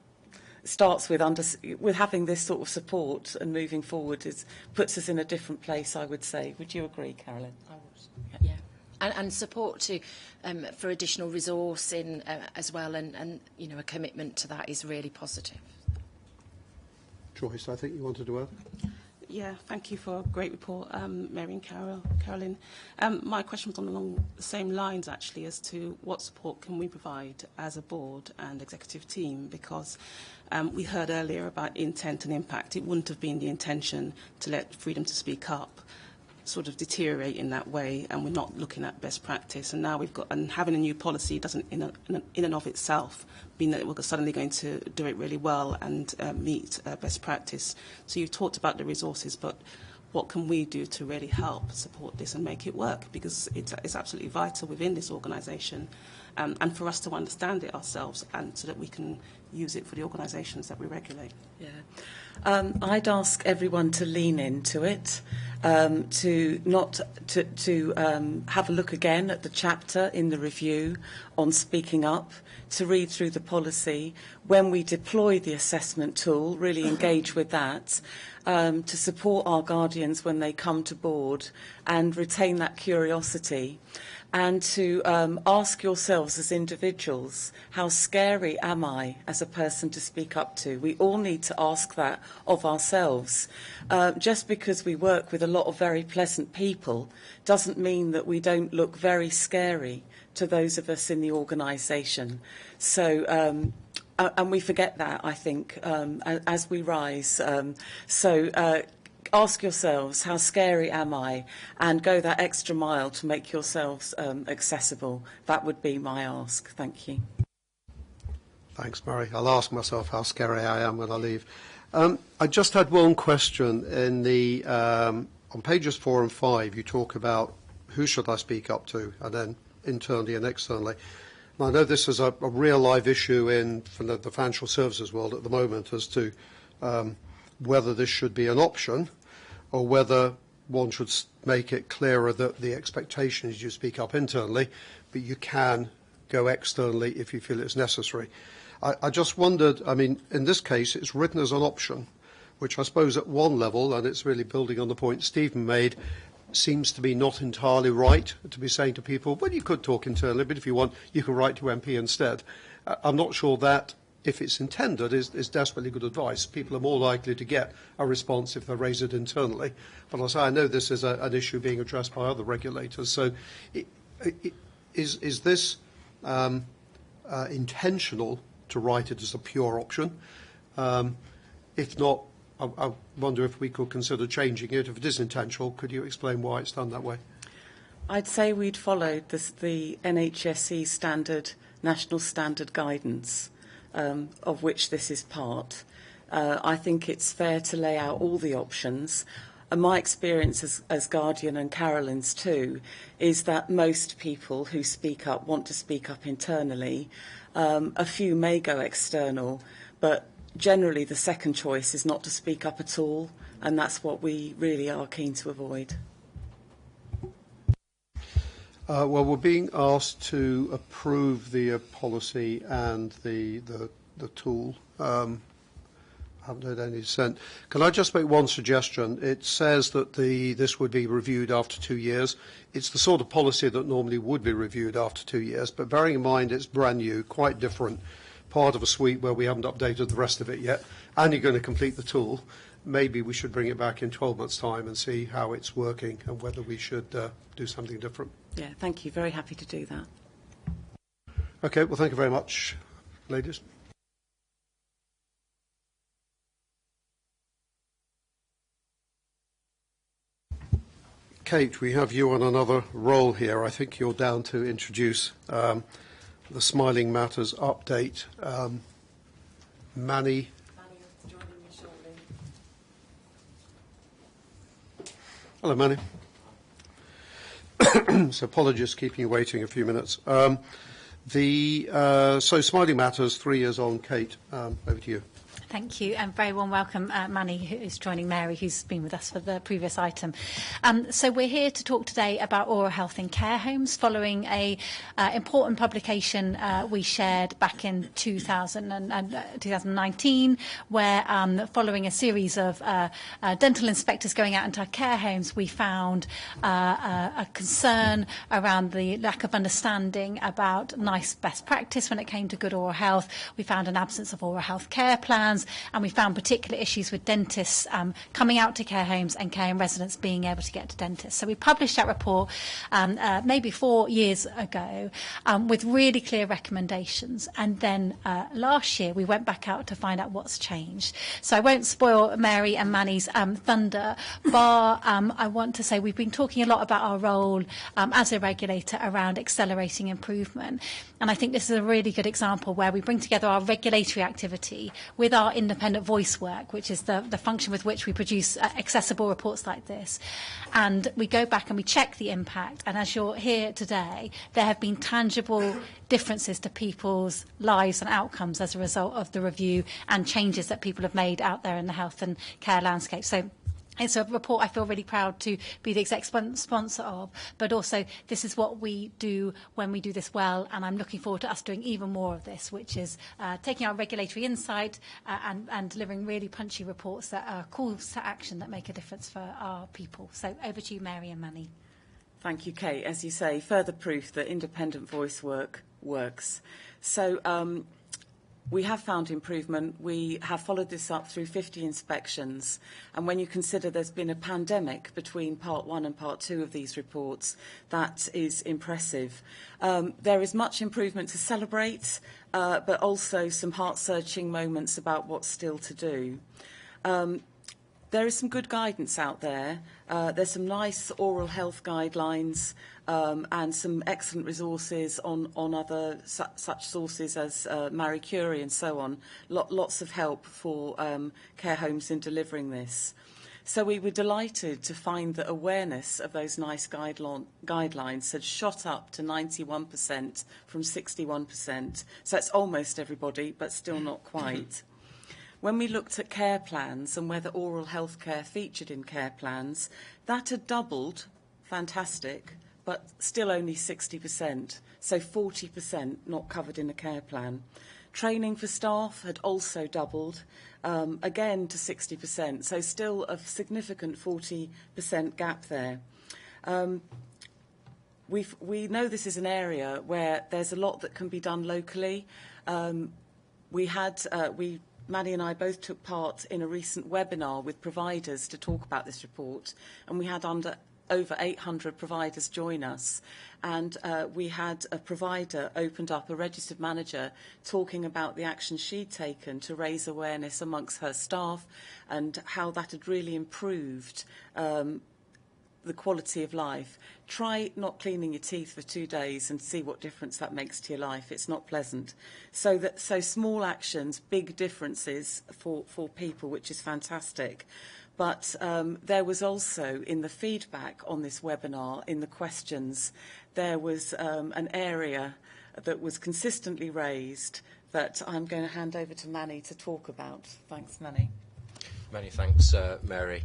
starts with having this sort of support, and moving forward puts us in a different place, I would say. Would you agree, Carolyn? I would. Yeah. And support for additional resource in as well, and a commitment to that is really positive. Joyce, I think you wanted to add. Yeah, thank you for a great report, Mary and Carolyn. My question was along the same lines, actually, as to what support can we provide as a board and executive team, because we heard earlier about intent and impact. It wouldn't have been the intention to let Freedom to Speak Up sort of deteriorate in that way, and we're not looking at best practice. And now and having a new policy doesn't in and of itself mean that we're suddenly going to do it really well and meet best practice. So you've talked about the resources, but what can we do to really help support this and make it work? Because it's absolutely vital within this organisation, and for us to understand it ourselves, and so that we can use it for the organisations that we regulate. Yeah. I'd ask everyone to lean into it, to have a look again at the chapter in the review on speaking up, to read through the policy. When we deploy the assessment tool, really engage with that, to support our guardians when they come to board, and retain that curiosity. And to ask yourselves as individuals, how scary am I as a person to speak up to? We all need to ask that of ourselves. Just because we work with a lot of very pleasant people doesn't mean that we don't look very scary to those of us in the organisation. So, and we forget that, I think, as we rise. ask yourselves, how scary am I? And go that extra mile to make yourselves accessible. That would be my ask. Thank you. Thanks, Mary. I'll ask myself how scary I am when I leave. I just had one question. In the on pages 4 and 5, you talk about who should I speak up to, and then internally and externally. And I know this is a real live issue in the financial services world at the moment as to whether this should be an option or whether one should make it clearer that the expectation is you speak up internally, but you can go externally if you feel it's necessary. I just wondered, I mean, in this case, it's written as an option, which I suppose at one level, and it's really building on the point Stephen made, seems to be not entirely right to be saying to people, well, you could talk internally, but if you want, you can write to MP instead. I'm not sure that, if it's intended, is desperately good advice. People are more likely to get a response if they raise it internally. But as I say, I know this is an issue being addressed by other regulators. So is this intentional to write it as a pure option? If not, I wonder if we could consider changing it. If it is intentional, could you explain why it's done that way? I'd say we'd followed the NHSE standard, national standard guidance, of which this is part. I think it's fair to lay out all the options. And my experience as Guardian, and Carolyn's too, is that most people who speak up want to speak up internally. A few may go external, but generally the second choice is not to speak up at all, and that's what we really are keen to avoid. Well, we're being asked to approve the policy and the tool. I haven't heard any dissent. Can I just make one suggestion? It says that this would be reviewed after 2 years. It's the sort of policy that normally would be reviewed after 2 years, but bearing in mind it's brand new, quite different, part of a suite where we haven't updated the rest of it yet, and you're going to complete the tool, maybe we should bring it back in 12 months' time and see how it's working and whether we should do something different. Yeah, thank you. Very happy to do that. Okay, well, thank you very much, ladies. Kate, we have you on another role here. I think you're down to introduce the Smiling Matters update. Manny. Hello, Manny. So apologies keeping you waiting a few minutes. So Smiling Matters, 3 years on. Kate, over to you. Thank you, and very warm welcome, Manny, who's joining Mary, who's been with us for the previous item. So we're here to talk today about oral health in care homes, following a important publication we shared back in 2019, where following a series of dental inspectors going out into our care homes, we found a concern around the lack of understanding about NICE best practice when it came to good oral health. We found an absence of oral health care plans, and we found particular issues with dentists coming out to care homes and care home residents being able to get to dentists. So we published that report maybe 4 years ago with really clear recommendations. And then last year we went back out to find out what's changed. So I won't spoil Mary and Manny's thunder, but I want to say we've been talking a lot about our role as a regulator around accelerating improvement. And I think this is a really good example where we bring together our regulatory activity with our independent voice work, which is the function with which we produce accessible reports like this. And we go back and we check the impact. And as you're here today, there have been tangible differences to people's lives and outcomes as a result of the review and changes that people have made out there in the health and care landscape. So it's a report I feel really proud to be the exec sponsor of, but also this is what we do when we do this well, and I'm looking forward to us doing even more of this, which is taking our regulatory insight and delivering really punchy reports that are calls to action that make a difference for our people. So over to you, Mary and Manny. Thank you, Kate. As you say, further proof that independent voice work works. So we have found improvement. We have followed this up through 50 inspections. And when you consider there's been a pandemic between Part 1 and Part 2 of these reports, that is impressive. There is much improvement to celebrate, but also some heart-searching moments about what's still to do. There is some good guidance out there. There's some nice oral health guidelines and some excellent resources on other such sources as Marie Curie and so on. Lots of help for care homes in delivering this. So we were delighted to find that awareness of those nice guidelines had shot up to 91% from 61%. So that's almost everybody, but still not quite. When we looked at care plans and whether oral health care featured in care plans, that had doubled, fantastic, but still only 60%, so 40% not covered in a care plan. Training for staff had also doubled, again to 60%, so still a significant 40% gap there. We know this is an area where there's a lot that can be done locally. Maddie and I both took part in a recent webinar with providers to talk about this report, and we had over 800 providers join us. And we had a provider opened up, a registered manager, talking about the action she'd taken to raise awareness amongst her staff and how that had really improved the quality of life. Try not cleaning your teeth for 2 days and see what difference that makes to your life. It's not pleasant. So small actions, big differences for people, which is fantastic. But there was also, in the feedback on this webinar, in the questions, there was an area that was consistently raised that I'm going to hand over to Manny to talk about. Thanks, Manny. Many thanks, Mary.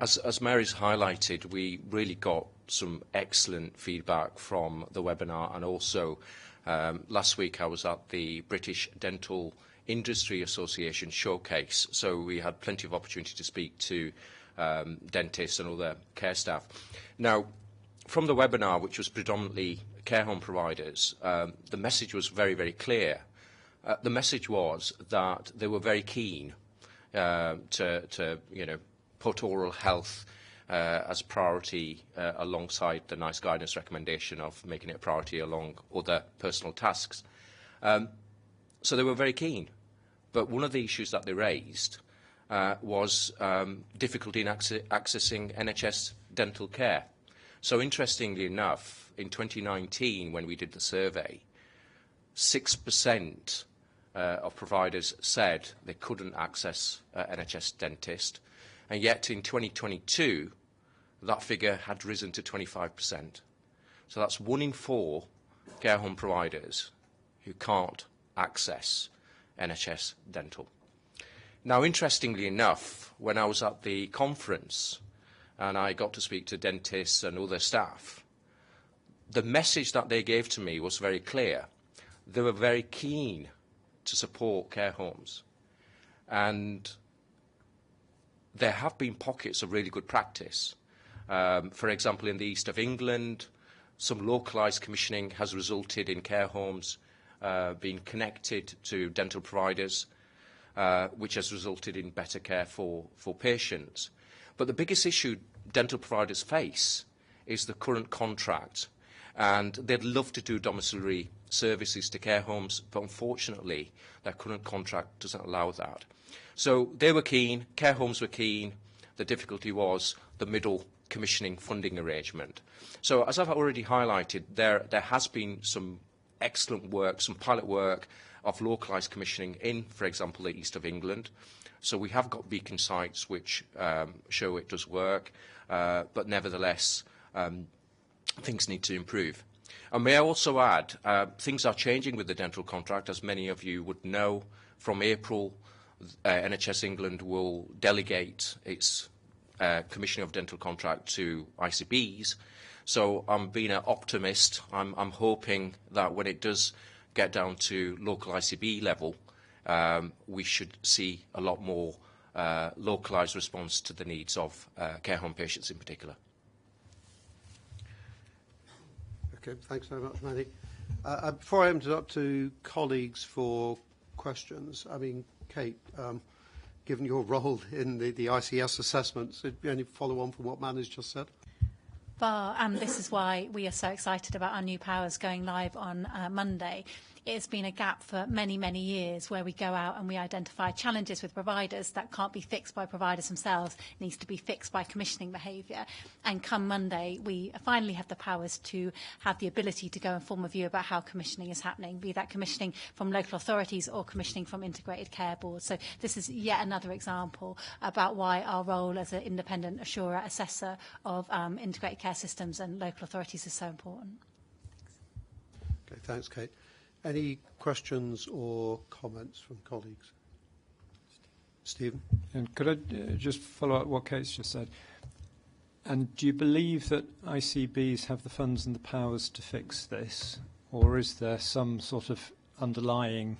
As Mary's highlighted, we really got some excellent feedback from the webinar, and also last week I was at the British Dental Industry Association showcase, so we had plenty of opportunity to speak to dentists and other care staff. Now, from the webinar, which was predominantly care home providers, the message was very, very clear. The message was that they were very keen to put oral health as priority alongside the NICE guidance recommendation of making it a priority along other personal tasks. So they were very keen. But one of the issues that they raised was difficulty in accessing NHS dental care. So interestingly enough, in 2019, when we did the survey, 6% of providers said they couldn't access NHS dentist. And yet in 2022, that figure had risen to 25%. So that's 1 in 4 care home providers who can't access NHS dental. Now, interestingly enough, when I was at the conference and I got to speak to dentists and other staff, the message that they gave to me was very clear. They were very keen to support care homes. And there have been pockets of really good practice. For example, in the east of England, some localised commissioning has resulted in care homes being connected to dental providers, which has resulted in better care for patients. But the biggest issue dental providers face is the current contract. And they'd love to do domiciliary services to care homes, but unfortunately, their current contract doesn't allow that. So they were keen, care homes were keen. The difficulty was the middle commissioning funding arrangement. So as I've already highlighted, there has been some excellent work, some pilot work of localised commissioning in, for example, the east of England. So we have got beacon sites which show it does work, but nevertheless, things need to improve. And may I also add, things are changing with the dental contract, as many of you would know. From April, NHS England will delegate its commissioning of dental contract to ICBs. So I'm being an optimist. I'm hoping that when it does get down to local ICB level, we should see a lot more localised response to the needs of care home patients in particular. Okay, thanks very much, Manny. Before I open it up to colleagues for questions, I mean, Kate, given your role in the ICS assessments, any follow on from what Manny's just said? far, and this is why we are so excited about our new powers going live on Monday. It's been a gap for many, many years where we go out and we identify challenges with providers that can't be fixed by providers themselves. It needs to be fixed by commissioning behaviour. And come Monday, we finally have the powers to have the ability to go and form a view about how commissioning is happening, be that commissioning from local authorities or commissioning from integrated care boards. So this is yet another example about why our role as an independent assurer, assessor of integrated care systems and local authorities is so important. Okay, thanks, Kate. Any questions or comments from colleagues? Stephen? And could I just follow up what Kate's just said? And do you believe that ICBs have the funds and the powers to fix this? Or is there some sort of underlying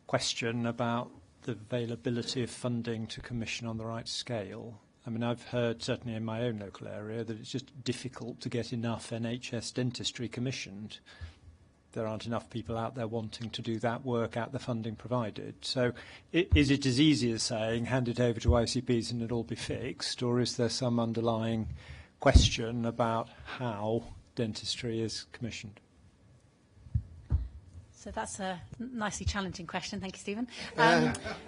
question about the availability of funding to commission on the right scale? I mean, I've heard, certainly in my own local area, that it's just difficult to get enough NHS dentistry commissioned. There aren't enough people out there wanting to do that work at the funding provided. So is it as easy as saying, hand it over to ICPs and it'll all be fixed, or is there some underlying question about how dentistry is commissioned? So that's a nicely challenging question. Thank you, Stephen.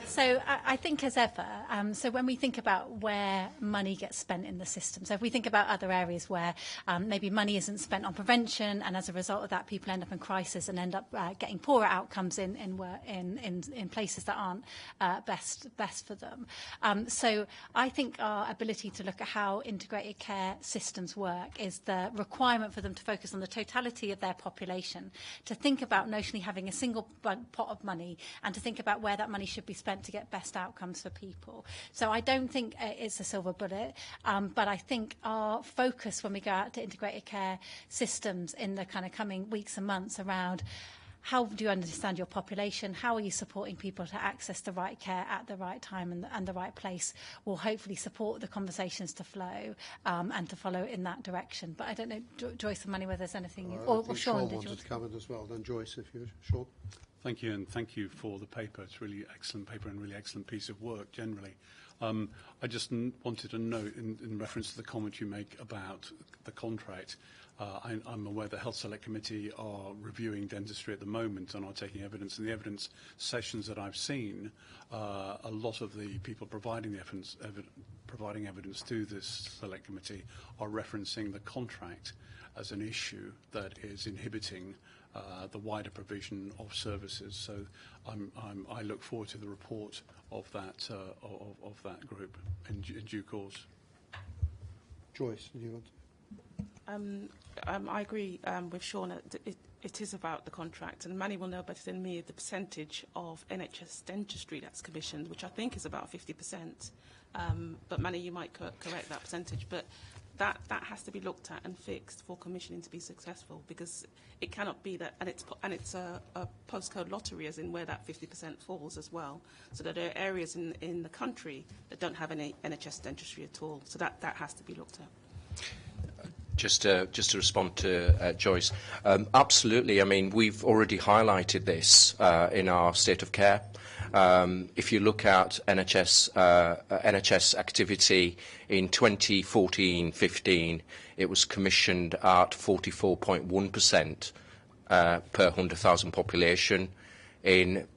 So I think as ever, so when we think about where money gets spent in the system, so if we think about other areas where maybe money isn't spent on prevention, and as a result of that, people end up in crisis and end up getting poorer outcomes in places that aren't best for them. So I think our ability to look at how integrated care systems work is the requirement for them to focus on the totality of their population, to think about notionally having a single pot of money and to think about where that money should be spent to get best outcomes for people. So I don't think it's a silver bullet, but I think our focus when we go out to integrated care systems in the kind of coming weeks and months around how do you understand your population, how are you supporting people to access the right care at the right time and the right place will hopefully support the conversations to flow and to follow in that direction. But I don't know, Joyce and Manny, whether there's anything... or Sean, did you want to come in as well, then Joyce, if you're Sean. Thank you, and thank you for the paper. It's really excellent paper and really excellent piece of work generally. I just wanted to note, in reference to the comment you make about the contract, I'm aware the Health Select Committee are reviewing dentistry at the moment and are taking evidence. In the evidence sessions that I've seen, a lot of the people providing the providing evidence to this Select Committee are referencing the contract as an issue that is inhibiting the wider provision of services. So I look forward to the report of that group in due course. Joyce, do you want to? I agree with Sean. It is about the contract, and Manny will know better than me the percentage of NHS dentistry that's commissioned, which I think is about 50%. But Manny, you might correct that percentage. But that has to be looked at and fixed for commissioning to be successful, because it cannot be that, and it's a postcode lottery, as in where that 50% falls as well. So that there are areas in the country that don't have any NHS dentistry at all. So that has to be looked at. Just to respond to Joyce, absolutely. I mean, we've already highlighted this in our state of care. If you look at NHS activity in 2014-15, it was commissioned at 44.1% per 100,000 population. In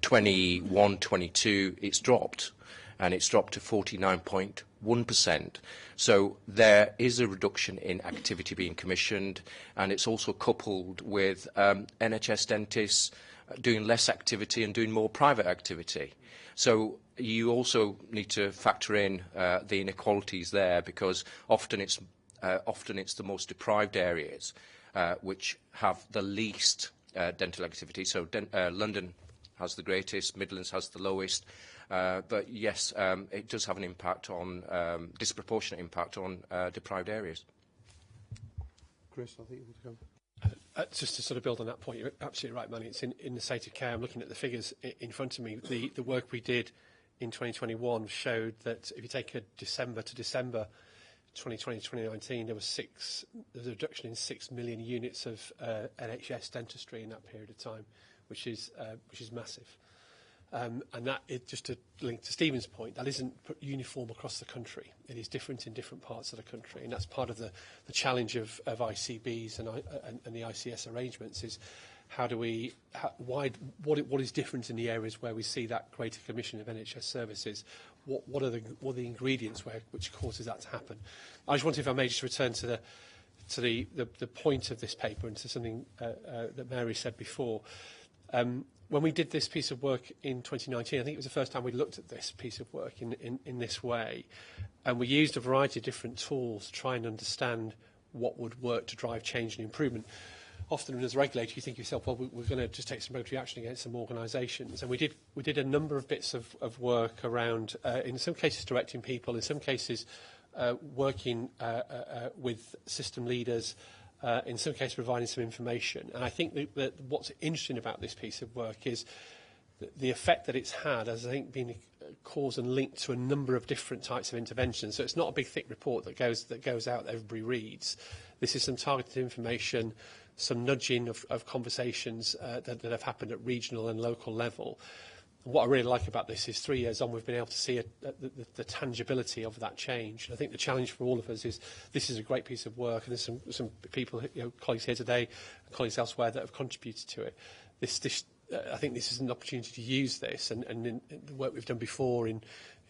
21-22, it's dropped, and it's dropped to 49.1%. So there is a reduction in activity being commissioned, and it's also coupled with NHS dentists doing less activity and doing more private activity. So you also need to factor in the inequalities there, because often it's the most deprived areas which have the least dental activity. So London has the greatest, Midlands has the lowest. But yes, it does have an impact on, disproportionate impact on deprived areas. Chris, I think you want to come. Just to sort of build on that point, you're absolutely right, Manny. It's in the state of care. I'm looking at the figures in front of me. The work we did in 2021 showed that if you take a December to December 2020-2019, there was a reduction in 6 million units of NHS dentistry in that period of time, which is massive. And that, just to link to Stephen's point, that isn't uniform across the country. It is different in different parts of the country, and that's part of the challenge of ICBs and the ICS arrangements is how do we, what is different in the areas where we see that greater commission of NHS services? What are the ingredients which causes that to happen? I just wanted, if I may, just return to the point of this paper and to something that Mary said before. When we did this piece of work in 2019, I think it was the first time we looked at this piece of work in this way, and we used a variety of different tools to try and understand what would work to drive change and improvement. Often as a regulator, you think to yourself, well, we're going to just take some regulatory action against some organisations. And we did a number of bits of work around, in some cases, directing people, in some cases, working with system leaders, in some cases providing some information. And I think that what's interesting about this piece of work is the effect that it's had has, I think, been a cause and linked to a number of different types of interventions. So it's not a big, thick report that goes out that everybody reads. This is some targeted information, some nudging of conversations that have happened at regional and local level. And what I really like about this is 3 years on, we've been able to see the tangibility of that change. And I think the challenge for all of us is this is a great piece of work, and there's some people, colleagues here today, and colleagues elsewhere that have contributed to it. I think this is an opportunity to use this and in the work we've done before in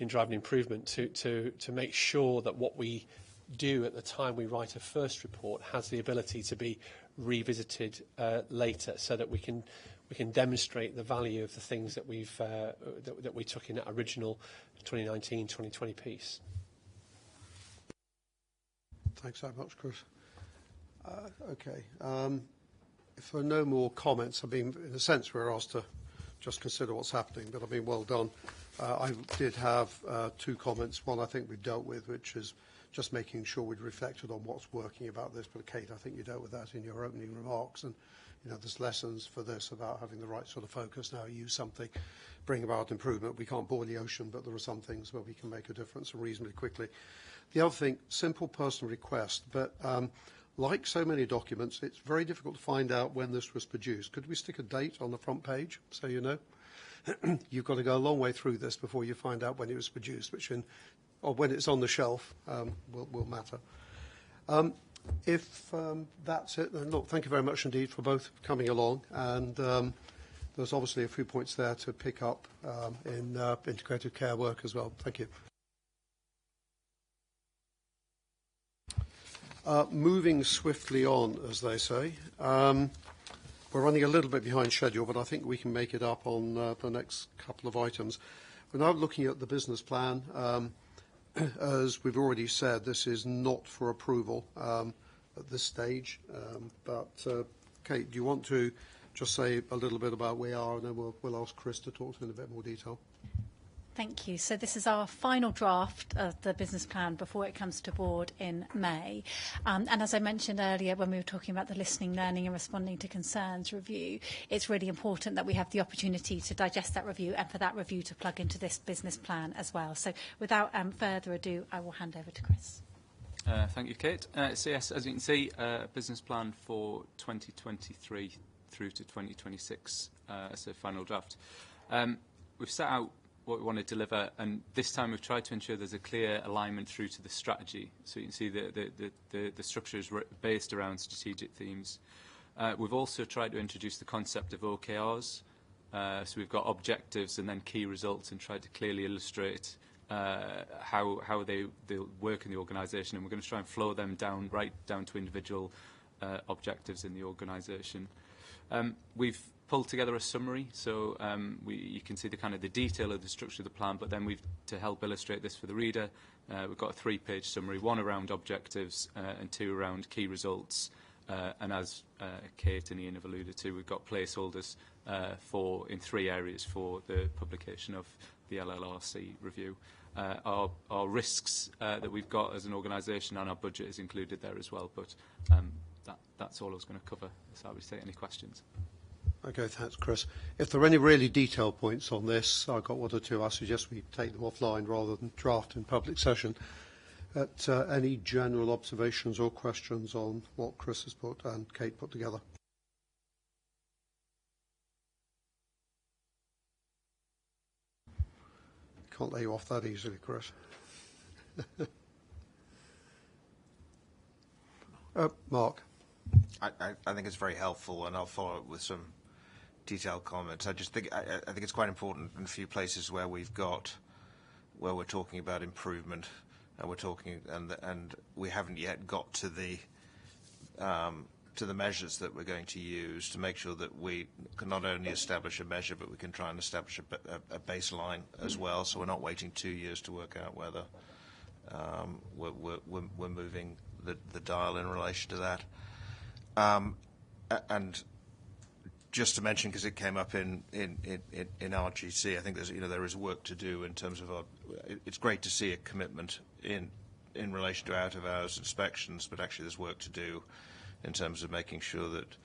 driving improvement to make sure that what we do at the time we write a first report has the ability to be revisited later, so that we can demonstrate the value of the things that that we took in that original 2019-2020 piece. Thanks very much, Chris. Okay. If there are no more comments, I mean, in a sense, we're asked to just consider what's happening, but I mean, well done. I did have 2 comments. One I think we've dealt with, which is just making sure we'd reflected on what's working about this. But Kate, I think you dealt with that in your opening remarks. And, there's lessons for this about having the right sort of focus now, use something, bring about improvement. We can't boil the ocean, but there are some things where we can make a difference reasonably quickly. The other thing, simple personal request, but like so many documents, it's very difficult to find out when this was produced. Could we stick a date on the front page so you know? You've got to go a long way through this before you find out when it was produced, or when it's on the shelf will matter. If that's it, then look, thank you very much indeed for both coming along. And there's obviously a few points there to pick up in integrated care work as well. Thank you. Moving swiftly on, as they say. We're running a little bit behind schedule, but I think we can make it up on the next couple of items. We're now looking at the business plan. As we've already said, this is not for approval at this stage. But Kate, do you want to just say a little bit about where we are, and then we'll ask Chris to talk to in a bit more detail? Thank you. So this is our final draft of the business plan before it comes to board in May. And as I mentioned earlier when we were talking about the listening, learning and responding to concerns review, it's really important that we have the opportunity to digest that review and for that review to plug into this business plan as well. So without further ado, I will hand over to Chris. Thank you, Kate. So yes, as you can see, business plan for 2023 through to 2026 as a final draft. We've set out what we want to deliver, and this time we've tried to ensure there's a clear alignment through to the strategy. So you can see the structure is based around strategic themes. We've also tried to introduce the concept of OKRs. So we've got objectives and then key results, and tried to clearly illustrate how they'll work in the organisation, and we're going to try and flow them right down to individual objectives in the organisation. We've pulled together a summary, so you can see the detail of the structure of the plan, but then to help illustrate this for the reader, we've got a 3-page summary, 1 around objectives and 2 around key results. And as Kate and Ian have alluded to, we've got placeholders in 3 areas for the publication of the LLRC review. Our risks that we've got as an organisation and our budget is included there as well, but that's all I was going to cover, so I would take any questions. Okay, thanks, Chris. If there are any really detailed points on this, I've got 1 or 2. I suggest we take them offline rather than draft in public session. Any general observations or questions on what Chris has put and Kate put together? can't lay you off that easily, Chris. Mark. I think it's very helpful, and I'll follow up with some detailed comments. I just think I think it's quite important in a few places where we're talking about improvement, and we're talking and we haven't yet got to the measures that we're going to use to make sure that we can not only establish a measure, but we can try and establish a baseline as well. So we're not waiting 2 years to work out whether we're moving the dial in relation to that. And just to mention, because it came up in RGC, I think there is work to do in terms of it's great to see a commitment in relation to out of hours inspections, but actually there's work to do in terms of making sure that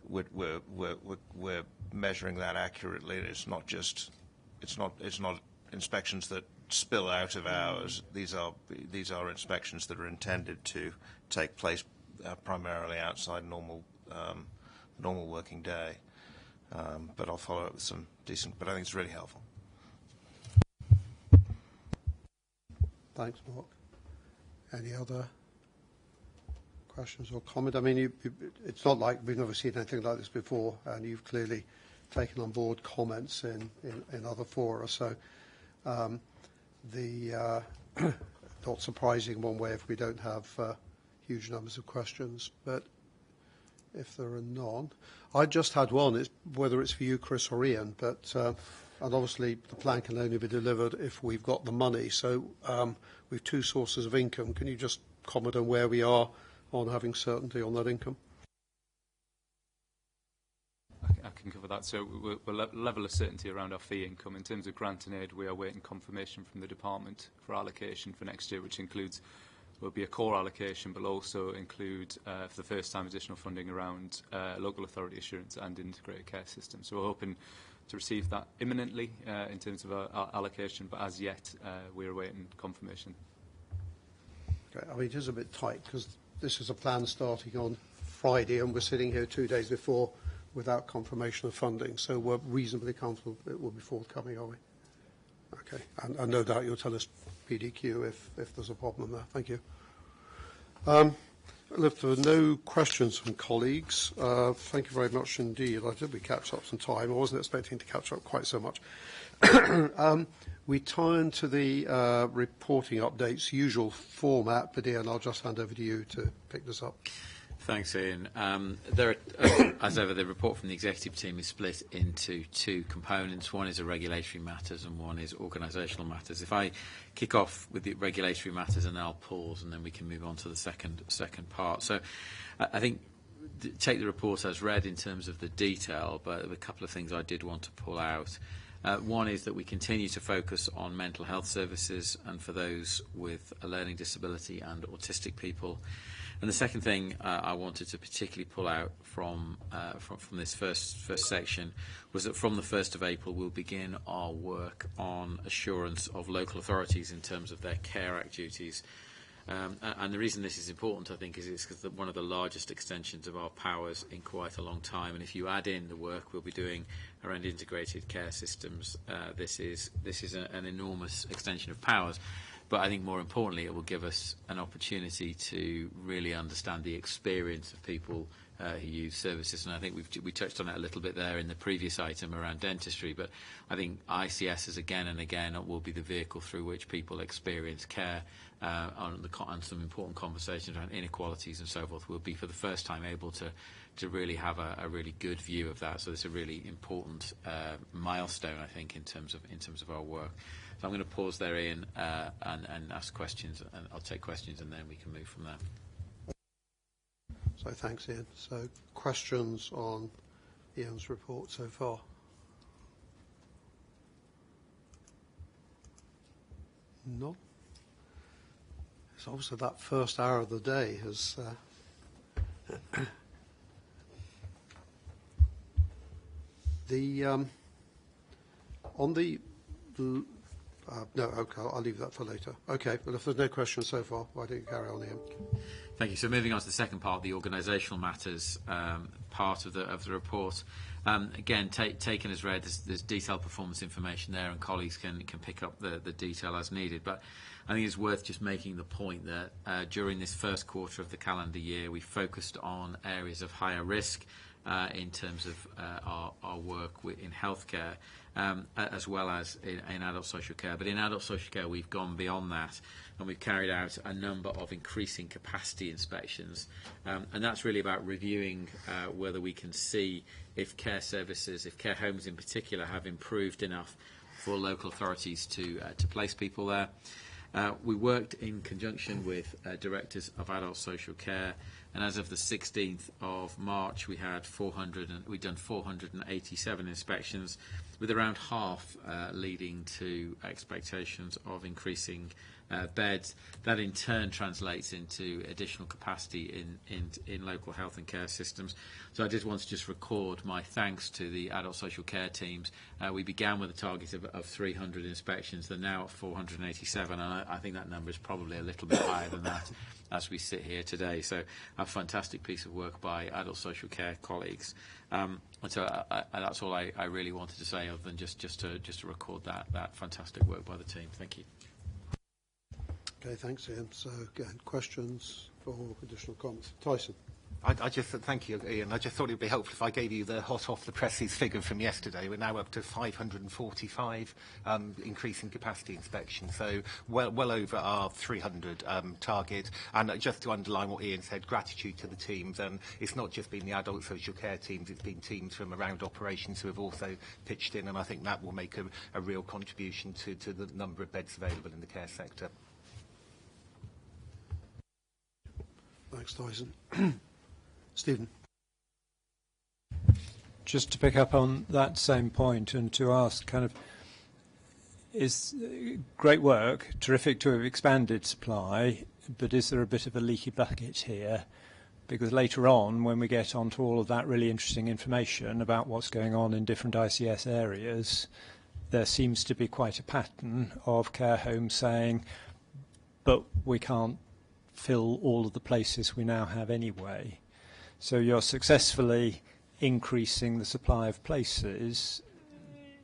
we're measuring that accurately. It's not inspections that spill out of hours. These are inspections that are intended to take place primarily outside normal working day. But I'll follow up with some decent. But I think it's really helpful. Thanks, Mark. Any other questions or comment? I mean, it's not like we've never seen anything like this before, and you've clearly taken on board comments in other fora. So not surprising one way if we don't have huge numbers of questions, but if there are none, I just had one. It's whether it's for you, Chris, or Ian, but and obviously the plan can only be delivered if we've got the money. So we've two sources of income. Can you just comment on where we are on having certainty on that income? I can cover that. So we're level of certainty around our fee income. In terms of grant and aid, we are waiting confirmation from the department for allocation for next year, which will be a core allocation, but also include, for the first time, additional funding around local authority assurance and integrated care systems. So we're hoping to receive that imminently in terms of our allocation, but as yet, we're awaiting confirmation. Okay. I mean, it is a bit tight because this is a plan starting on Friday, and we're sitting here 2 days before without confirmation of funding. So we're reasonably comfortable it will be forthcoming, are we? Okay. And no doubt you'll tell us PDQ if there's a problem there. Thank you. If there are no questions from colleagues, thank you very much indeed. I did we catch up some time. I wasn't expecting to catch up quite so much. We turn to the reporting updates, usual format, but Ian, I'll just hand over to you to pick this up. Thanks, Ian. As ever, the report from the executive team is split into two components. One is the regulatory matters and one is organisational matters. If I kick off with the regulatory matters, and I'll pause, and then we can move on to the second part. So I think take the report as read in terms of the detail, but there were a couple of things I did want to pull out. One is that we continue to focus on mental health services and for those with a learning disability and autistic people. And the second thing I wanted to particularly pull out from this first section was that from the 1st of April we'll begin our work on assurance of local authorities in terms of their Care Act duties. And the reason this is important, I think, is it's because one of the largest extensions of our powers in quite a long time. And if you add in the work we'll be doing around integrated care systems, this is an enormous extension of powers. But I think more importantly, it will give us an opportunity to really understand the experience of people who use services. And I think we touched on it a little bit there in the previous item around dentistry. But I think ICSs again and again will be the vehicle through which people experience care. And some important conversations around inequalities and so forth will be for the first time able to really have a really good view of that. So it's a really important milestone, I think, in terms of our work. So I'm going to pause there, Ian, and ask questions, and I'll take questions, and then we can move from there. So thanks, Ian. So questions on Ian's report so far? No. It's obviously that first hour of the day has on the no, okay, I'll leave that for later. Okay, but if there's no questions so far, why don't you carry on, Ian? Thank you. So moving on to the second part, the organisational matters part of the report. Again, taken as read, there's detailed performance information there, and colleagues can pick up the detail as needed. But I think it's worth just making the point that during this first quarter of the calendar year, we focused on areas of higher risk in terms of our work in healthcare, as well as in adult social care. But in adult social care, we've gone beyond that, and we've carried out a number of increasing capacity inspections. And that's really about reviewing whether we can see if care services, if care homes in particular, have improved enough for local authorities to place people there. We worked in conjunction with directors of adult social care, and as of the 16th of March, we'd done 487 inspections, with around half leading to expectations of increasing beds. That in turn translates into additional capacity in local health and care systems. So I just want to just record my thanks to the adult social care teams. We began with a target of 300 inspections. They're now at 487, and I think that number is probably a little bit higher than that as we sit here today. So a fantastic piece of work by adult social care colleagues. And so that's all I really wanted to say, other than just to record that fantastic work by the team. Thank you. Okay, thanks, Ian. So, again, questions for additional comments? Tyson. I just thank you, Ian. I just thought it would be helpful if I gave you the hot off the presses figure from yesterday. We're now up to 545 increasing capacity inspections, so well over our 300 target. And just to underline what Ian said, gratitude to the teams. It's not just been the adult social care teams; it's been teams from around operations who have also pitched in, and I think that will make a real contribution to the number of beds available in the care sector. Thanks, Tyson. Stephen. Just to pick up on that same point and to ask is great work, terrific to have expanded supply, but is there a bit of a leaky bucket here? Because later on, when we get onto all of that really interesting information about what's going on in different ICS areas, there seems to be quite a pattern of care homes saying, but we can't fill all of the places we now have anyway. So you're successfully increasing the supply of places.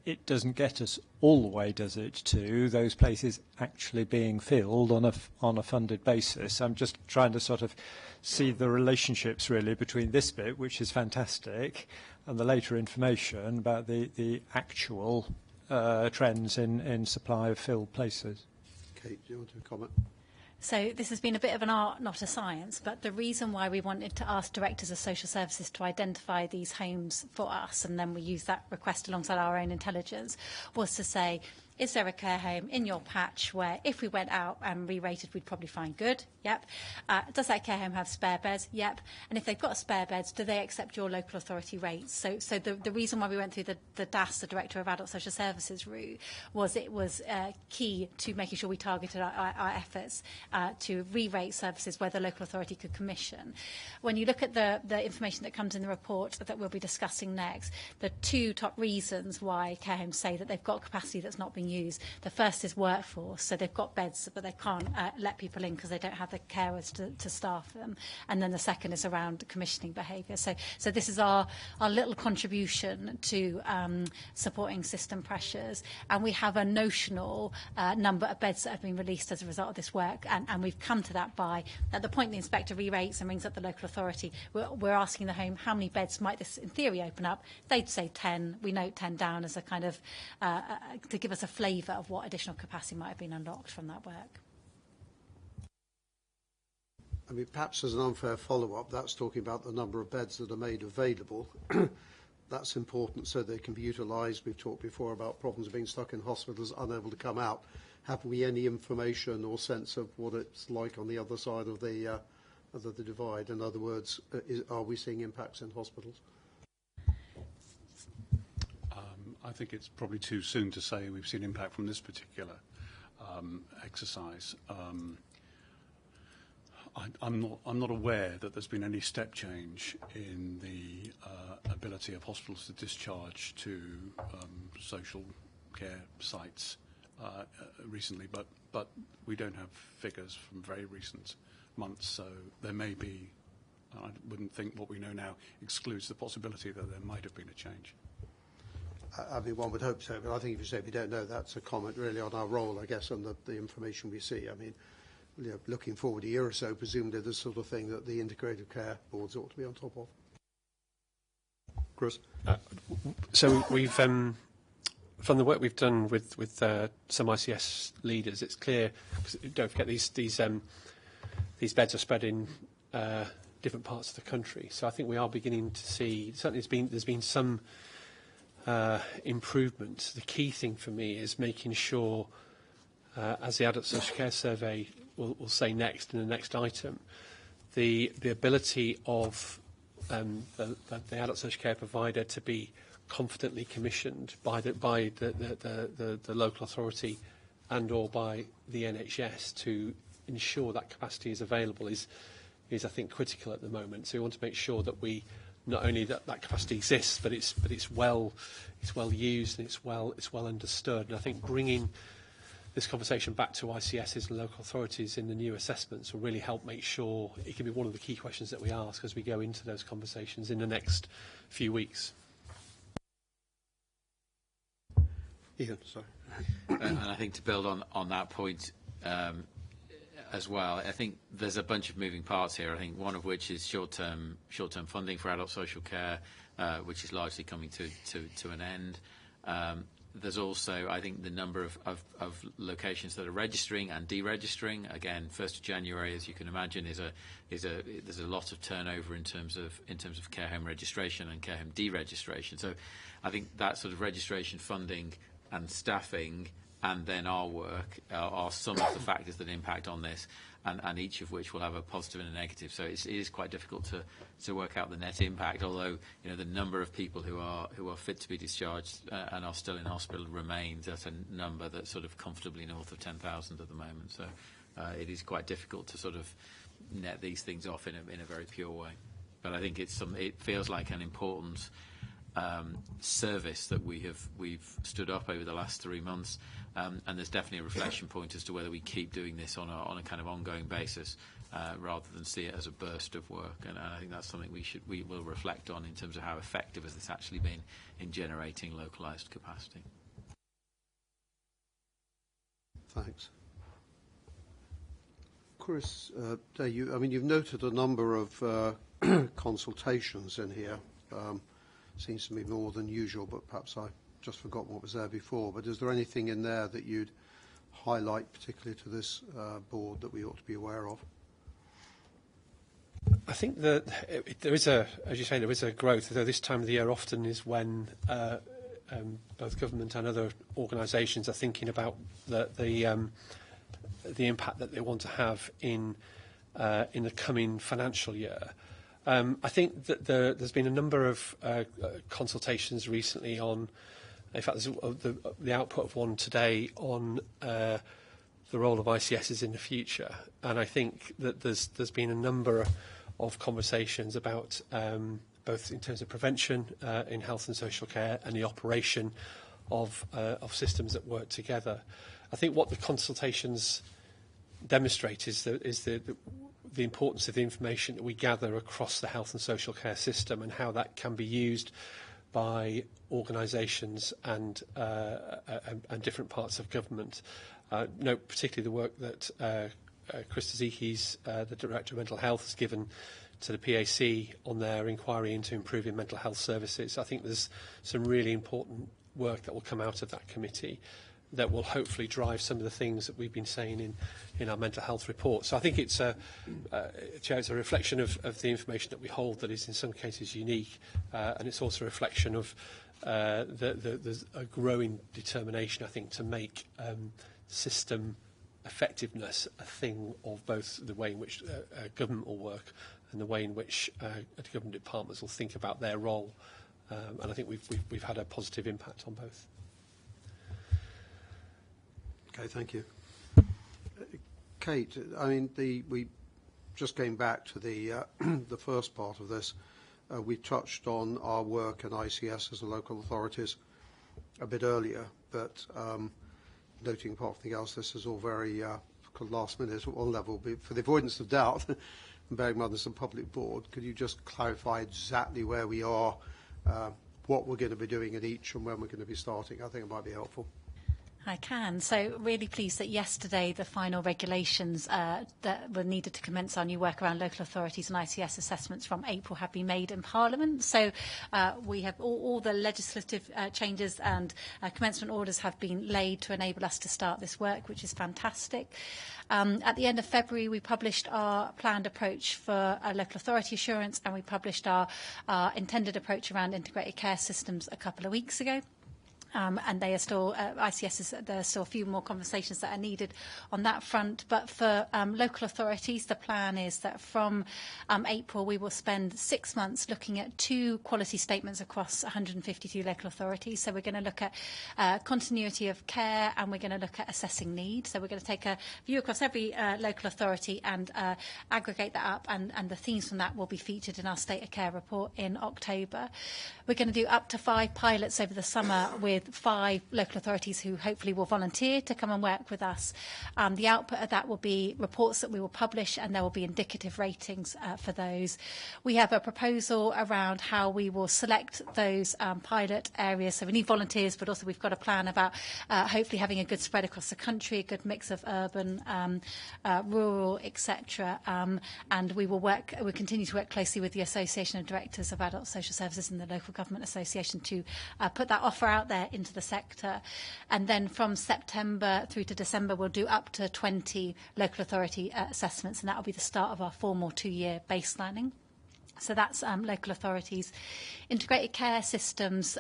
It doesn't get us all the way, does it, to those places actually being filled on a funded basis? I'm just trying to sort of see the relationships really between this bit, which is fantastic, and the later information about the actual trends in supply of filled places. Kate, do you want to comment? So this has been a bit of an art, not a science, but the reason why we wanted to ask directors of social services to identify these homes for us, and then we use that request alongside our own intelligence, was to say, is there a care home in your patch where if we went out and re-rated, we'd probably find good? Yep. Does that care home have spare beds? Yep. And if they've got spare beds, do they accept your local authority rates? So the reason why we went through the DAS, the Director of Adult Social Services route, was it was key to making sure we targeted our efforts to re-rate services where the local authority could commission. When you look at the information that comes in the report that we'll be discussing next, the two top reasons why care homes say that they've got capacity that's not being used. The first is workforce, so they've got beds, but they can't let people in because they don't have the carers to staff them. And then the second is around commissioning behaviour. So this is our little contribution to supporting system pressures. And we have a notional number of beds that have been released as a result of this work. And we've come to that by, at the point the inspector re-rates and rings up the local authority, we're asking the home, how many beds might this in theory open up? They'd say 10. We note 10 down as a kind of, to give us a flavour of what additional capacity might have been unlocked from that work. I mean, perhaps as an unfair follow-up, that's talking about the number of beds that are made available. That's important so they can be utilised. We've talked before about problems of being stuck in hospitals, unable to come out. Have we any information or sense of what it's like on the other side of the divide? In other words, are we seeing impacts in hospitals? I think it's probably too soon to say we've seen impact from this particular exercise. I'm not aware that there's been any step change in the ability of hospitals to discharge to social care sites recently, but we don't have figures from very recent months, so there may be I wouldn't think what we know now excludes the possibility that there might have been a change. I mean, one would hope so, but I think if you say we don't know, that's a comment really on our role, I guess, and the information we see. I mean, you know, looking forward a year or so, presumably the sort of thing that the integrated care boards ought to be on top of. Chris? So we've, from the work we've done with some ICS leaders, it's clear, because don't forget these beds are spread in different parts of the country. So I think we are beginning to see, certainly there's been some improvement. The key thing for me is making sure, as the Adult Social Care Survey will say next in the next item, the ability of the adult social care provider to be confidently commissioned by the local authority and or by the NHS to ensure that capacity is available is I think critical at the moment. So we want to make sure that we not only that capacity exists, but it's well used and it's well understood. And I think bringing this conversation back to ICSs and local authorities in the new assessments will really help make sure it can be one of the key questions that we ask as we go into those conversations in the next few weeks. Ian, sorry. And I think to build on that point as well, I think there's a bunch of moving parts here. I think one of which is short-term funding for adult social care, which is largely coming to an end. There's also, I think, the number of locations that are registering and deregistering. Again, 1st of January, as you can imagine, there's a lot of turnover in terms of care home registration and care home deregistration. So I think that sort of registration funding and staffing and then our work are some of the factors that impact on this, and each of which will have a positive and a negative. So it is quite difficult to work out the net impact, although the number of people who are fit to be discharged and are still in hospital remains at a number that's sort of comfortably north of 10,000 at the moment. So it is quite difficult to sort of net these things off in a very pure way. But I think it feels like an important service that we've stood up over the last 3 months, and there's definitely a reflection point as to whether we keep doing this on a kind of ongoing basis rather than see it as a burst of work. And I think that's something we will reflect on in terms of how effective has this actually been in generating localised capacity. Thanks. Chris, you've noted a number of consultations in here. Seems to be more than usual, but perhaps I just forgot what was there before. But is there anything in there that you'd highlight, particularly to this board, that we ought to be aware of? I think that there is as you say, there is a growth, though this time of the year often is when both government and other organisations are thinking about the impact that they want to have in the coming financial year. I think that there's been a number of consultations recently on, in fact, there's the output of one today on the role of ICSs in the future. And I think that there's been a number of conversations about both in terms of prevention in health and social care and the operation of systems that work together. I think what the consultations demonstrate is the importance of the information that we gather across the health and social care system and how that can be used by organisations and different parts of government. Note particularly the work that Chris Tzikis, the Director of Mental Health, has given to the PAC on their inquiry into improving mental health services. I think there's some really important work that will come out of that committee that will hopefully drive some of the things that we've been saying in our mental health report. So I think it's a reflection of the information that we hold that is in some cases unique, and it's also a reflection of there's a growing determination, I think, to make system effectiveness a thing of both the way in which government will work and the way in which government departments will think about their role. And I think we've had a positive impact on both. Okay, thank you. Kate, I mean, we just came back to the first part of this. We touched on our work at ICS as the local authorities a bit earlier, but noting apart from anything else, this is all very last minute at one level. For the avoidance of doubt, and bearing in mind this is a public board, could you just clarify exactly where we are, what we're going to be doing at each and when we're going to be starting? I think it might be helpful. I can. So really pleased that yesterday the final regulations that were needed to commence our new work around local authorities and ICS assessments from April have been made in Parliament. So we have all the legislative changes and commencement orders have been laid to enable us to start this work, which is fantastic. At the end of February, we published our planned approach for local authority assurance, and we published our intended approach around integrated care systems a couple of weeks ago. And they are still, ICS, there are still a few more conversations that are needed on that front. But for local authorities, the plan is that from April, we will spend 6 months looking at 2 quality statements across 152 local authorities. So we're going to look at continuity of care, and we're going to look at assessing need. So we're going to take a view across every local authority and aggregate that up, and the themes from that will be featured in our State of Care report in October. We're going to do up to 5 pilots over the summer with 5 local authorities who hopefully will volunteer to come and work with us. The output of that will be reports that we will publish, and there will be indicative ratings for those. We have a proposal around how we will select those pilot areas. So we need volunteers, but also we've got a plan about hopefully having a good spread across the country, a good mix of urban, rural, etc. And we'll continue to work closely with the Association of Directors of Adult Social Services and the Local Government Association to put that offer out there into the sector. And then from September through to December, we'll do up to 20 local authority assessments, and that will be the start of our formal 2-year baselining. So that's local authorities. Integrated care systems,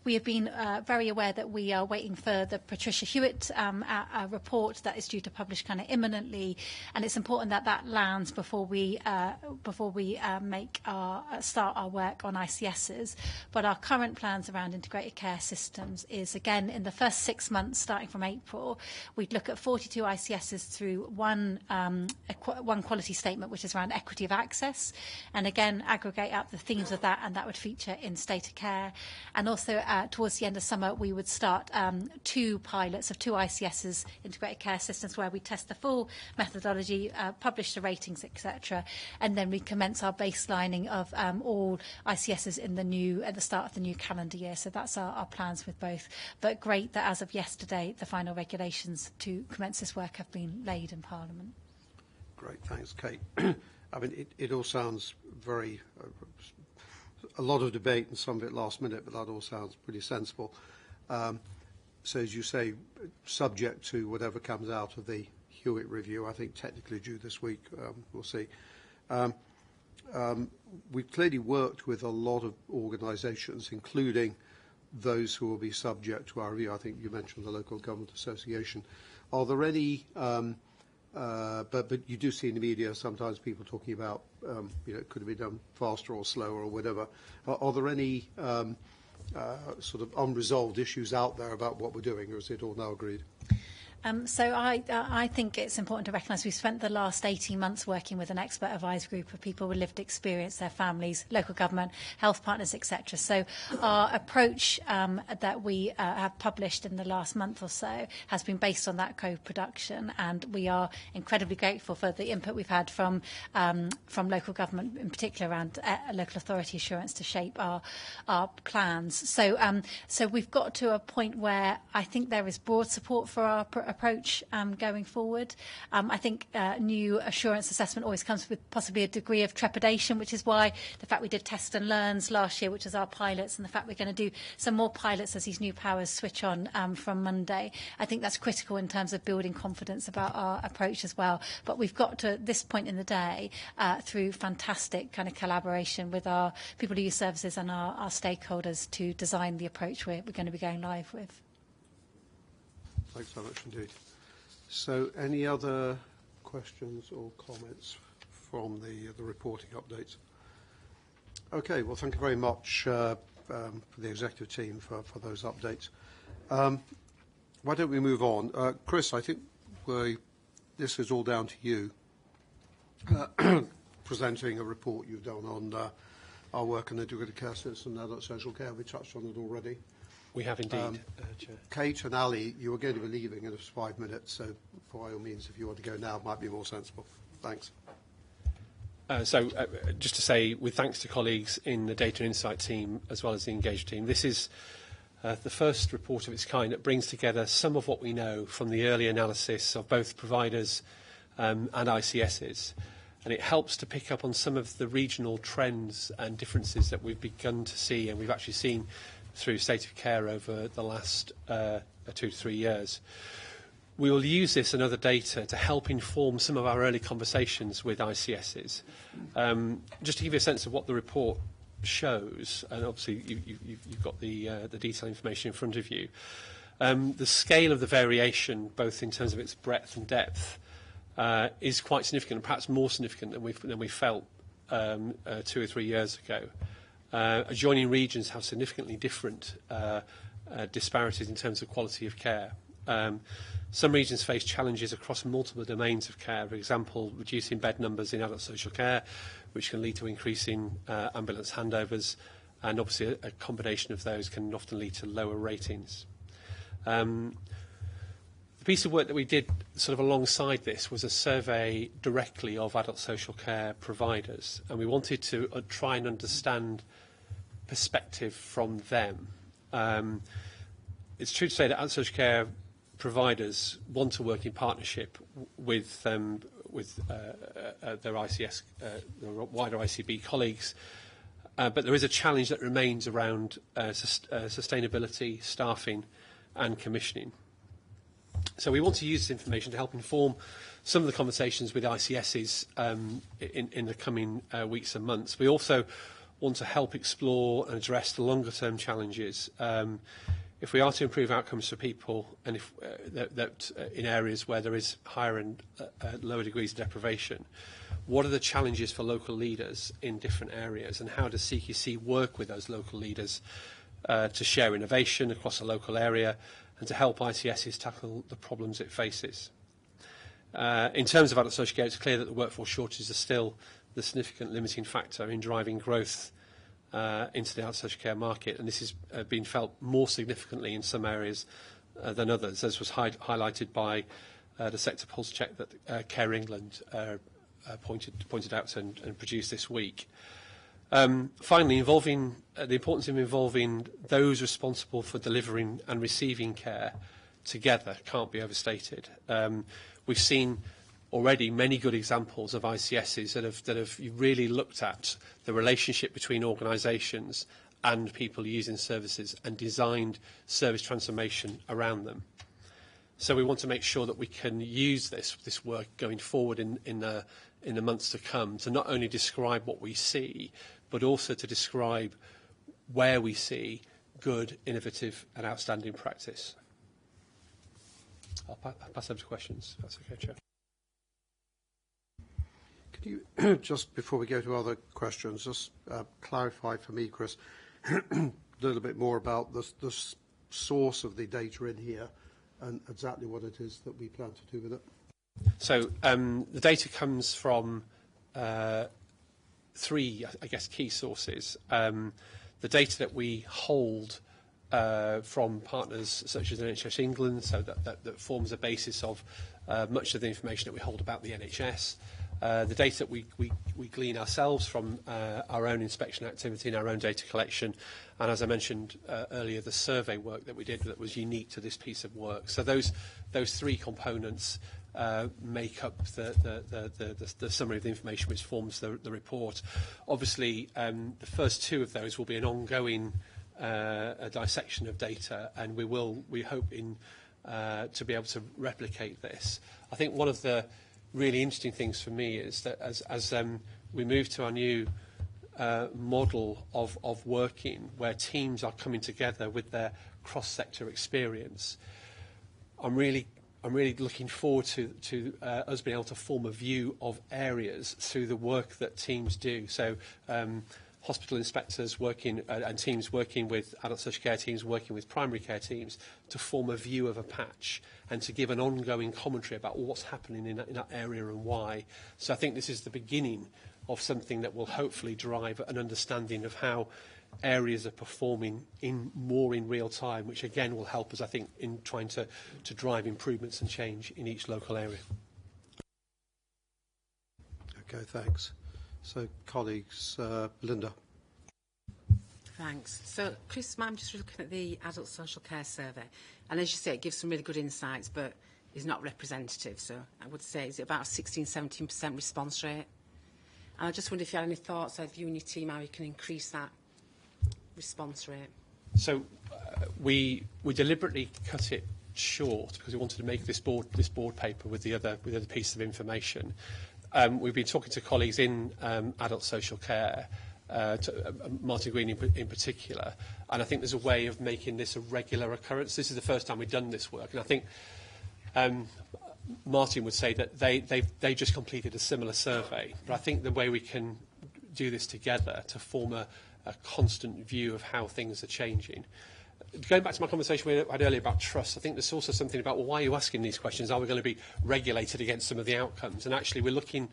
we have been very aware that we are waiting for the Patricia Hewitt a report that is due to publish kind of imminently, and it's important that that lands before we start our work on ICSs. But our current plans around integrated care systems is, again, in the first 6 months, starting from April, we'd look at 42 ICSs through one quality statement, which is around equity of access, and again, aggregate up the themes of that, and that would feature in State of Care. And also towards the end of summer, we would start 2 pilots of 2 ICSs, integrated care systems, where we test the full methodology, publish the ratings, etc. And then we commence our baselining of all ICSs at the start of the new calendar year. So that's our plans with both. But great that as of yesterday, the final regulations to commence this work have been laid in Parliament. Great, thanks, Kate. I mean, it all sounds very, a lot of debate and some of it last minute, but that all sounds pretty sensible. So as you say, subject to whatever comes out of the Hewitt review, I think technically due this week, we'll see. We've clearly worked with a lot of organisations, including those who will be subject to our review. I think you mentioned the Local Government Association. Are there any... but you do see in the media sometimes people talking about, it could have been done faster or slower or whatever. Are there any sort of unresolved issues out there about what we're doing, or is it all now agreed? So I think it's important to recognise we've spent the last 18 months working with an expert advised group of people with lived experience, their families, local government, health partners, etc. So our approach that we have published in the last month or so has been based on that co-production, and we are incredibly grateful for the input we've had from local government, in particular around local authority assurance, to shape our plans. So we've got to a point where I think there is broad support for our approach going forward. I think new assurance assessment always comes with possibly a degree of trepidation, which is why the fact we did test and learns last year, which is our pilots, and the fact we're going to do some more pilots as these new powers switch on from Monday, I think that's critical in terms of building confidence about our approach as well. But we've got to this point in the day through fantastic kind of collaboration with our people who use services and our stakeholders to design the approach we're going to be going live with. Thanks so much indeed. So any other questions or comments from the reporting updates? Okay, well, thank you very much for the executive team for those updates. Why don't we move on? Chris, I think this is all down to you, presenting a report you've done on our work in the integrated care system and adult social care. We touched on it already. We have indeed, Chair. Kate and Ali, you were going to be leaving in 5 minutes, so by all means, if you want to go now, it might be more sensible. Thanks. Just to say, with thanks to colleagues in the Data and Insight team as well as the Engage team, this is the first report of its kind that brings together some of what we know from the early analysis of both providers and ICSs. And it helps to pick up on some of the regional trends and differences that we've begun to see, and we've actually seen through State of Care over the last 2 to 3 years. We will use this and other data to help inform some of our early conversations with ICSs. Just to give you a sense of what the report shows, and obviously you've got the detailed information in front of you, the scale of the variation, both in terms of its breadth and depth, is quite significant, perhaps more significant than we felt 2 or 3 years ago. Adjoining regions have significantly different disparities in terms of quality of care. Some regions face challenges across multiple domains of care, for example, reducing bed numbers in adult social care, which can lead to increasing ambulance handovers, and obviously a combination of those can often lead to lower ratings. The piece of work that we did sort of alongside this was a survey directly of adult social care providers, and we wanted to try and understand perspective from them. It's true to say that adult social care providers want to work in partnership with their ICS, their wider ICB colleagues, but there is a challenge that remains around sustainability, staffing and commissioning. So we want to use this information to help inform some of the conversations with ICSs in the coming weeks and months. We also want to help explore and address the longer-term challenges. If we are to improve outcomes for people, and if that in areas where there is higher and lower degrees of deprivation, what are the challenges for local leaders in different areas, and how does CQC work with those local leaders to share innovation across a local area and to help ICSs tackle the problems it faces? In terms of adult social care, it's clear that the workforce shortages are still the significant limiting factor in driving growth into the adult social care market, and this has been felt more significantly in some areas than others, as was highlighted by the sector pulse check that Care England pointed out and produced this week. Finally, the importance of involving those responsible for delivering and receiving care together can't be overstated. We've seen already many good examples of ICSs that have really looked at the relationship between organisations and people using services and designed service transformation around them. So we want to make sure that we can use this work going forward in the months to come to not only describe what we see, but also to describe where we see good, innovative and outstanding practice. I'll pass over to questions, if that's okay, Chair. Could you, just before we go to other questions, just clarify for me, Chris, a little bit more about the source of the data in here and exactly what it is that we plan to do with it? So the data comes from three, I guess, key sources. The data that we hold from partners such as NHS England, so that forms a basis of much of the information that we hold about the NHS. The data that we glean ourselves from our own inspection activity and our own data collection, and as I mentioned earlier, the survey work that we did that was unique to this piece of work. So those three components make up the summary of the information which forms the report. Obviously, the first two of those will be an ongoing dissection of data, and we hope to be able to replicate this. I think one of the really interesting things for me is that as we move to our new model of working, where teams are coming together with their cross-sector experience, I'm really looking forward to us being able to form a view of areas through the work that teams do. So hospital inspectors working and teams working with adult social care teams, working with primary care teams, to form a view of a patch and to give an ongoing commentary about what's happening in that area and why. So I think this is the beginning of something that will hopefully drive an understanding of how areas are performing more in real time, which again will help us, I think, in trying to drive improvements and change in each local area. Okay, thanks. So, colleagues, Linda. Thanks. So, Chris, I'm just looking at the Adult Social Care Survey. And as you say, it gives some really good insights, but is not representative. So I would say, is it about a 16-17% response rate? And I just wonder if you had any thoughts of you and your team, how you can increase that response rate. So we deliberately cut it short because we wanted to make this board paper with the other piece of information. We've been talking to colleagues in adult social care, Martin Green in particular, and I think there's a way of making this a regular occurrence. This is the first time we've done this work, and I think Martin would say that they just completed a similar survey, but I think the way we can do this together to form a constant view of how things are changing. Going back to my conversation we had earlier about trust, I think there's also something about, well, why are you asking these questions? Are we going to be regulated against some of the outcomes? And actually, we're looking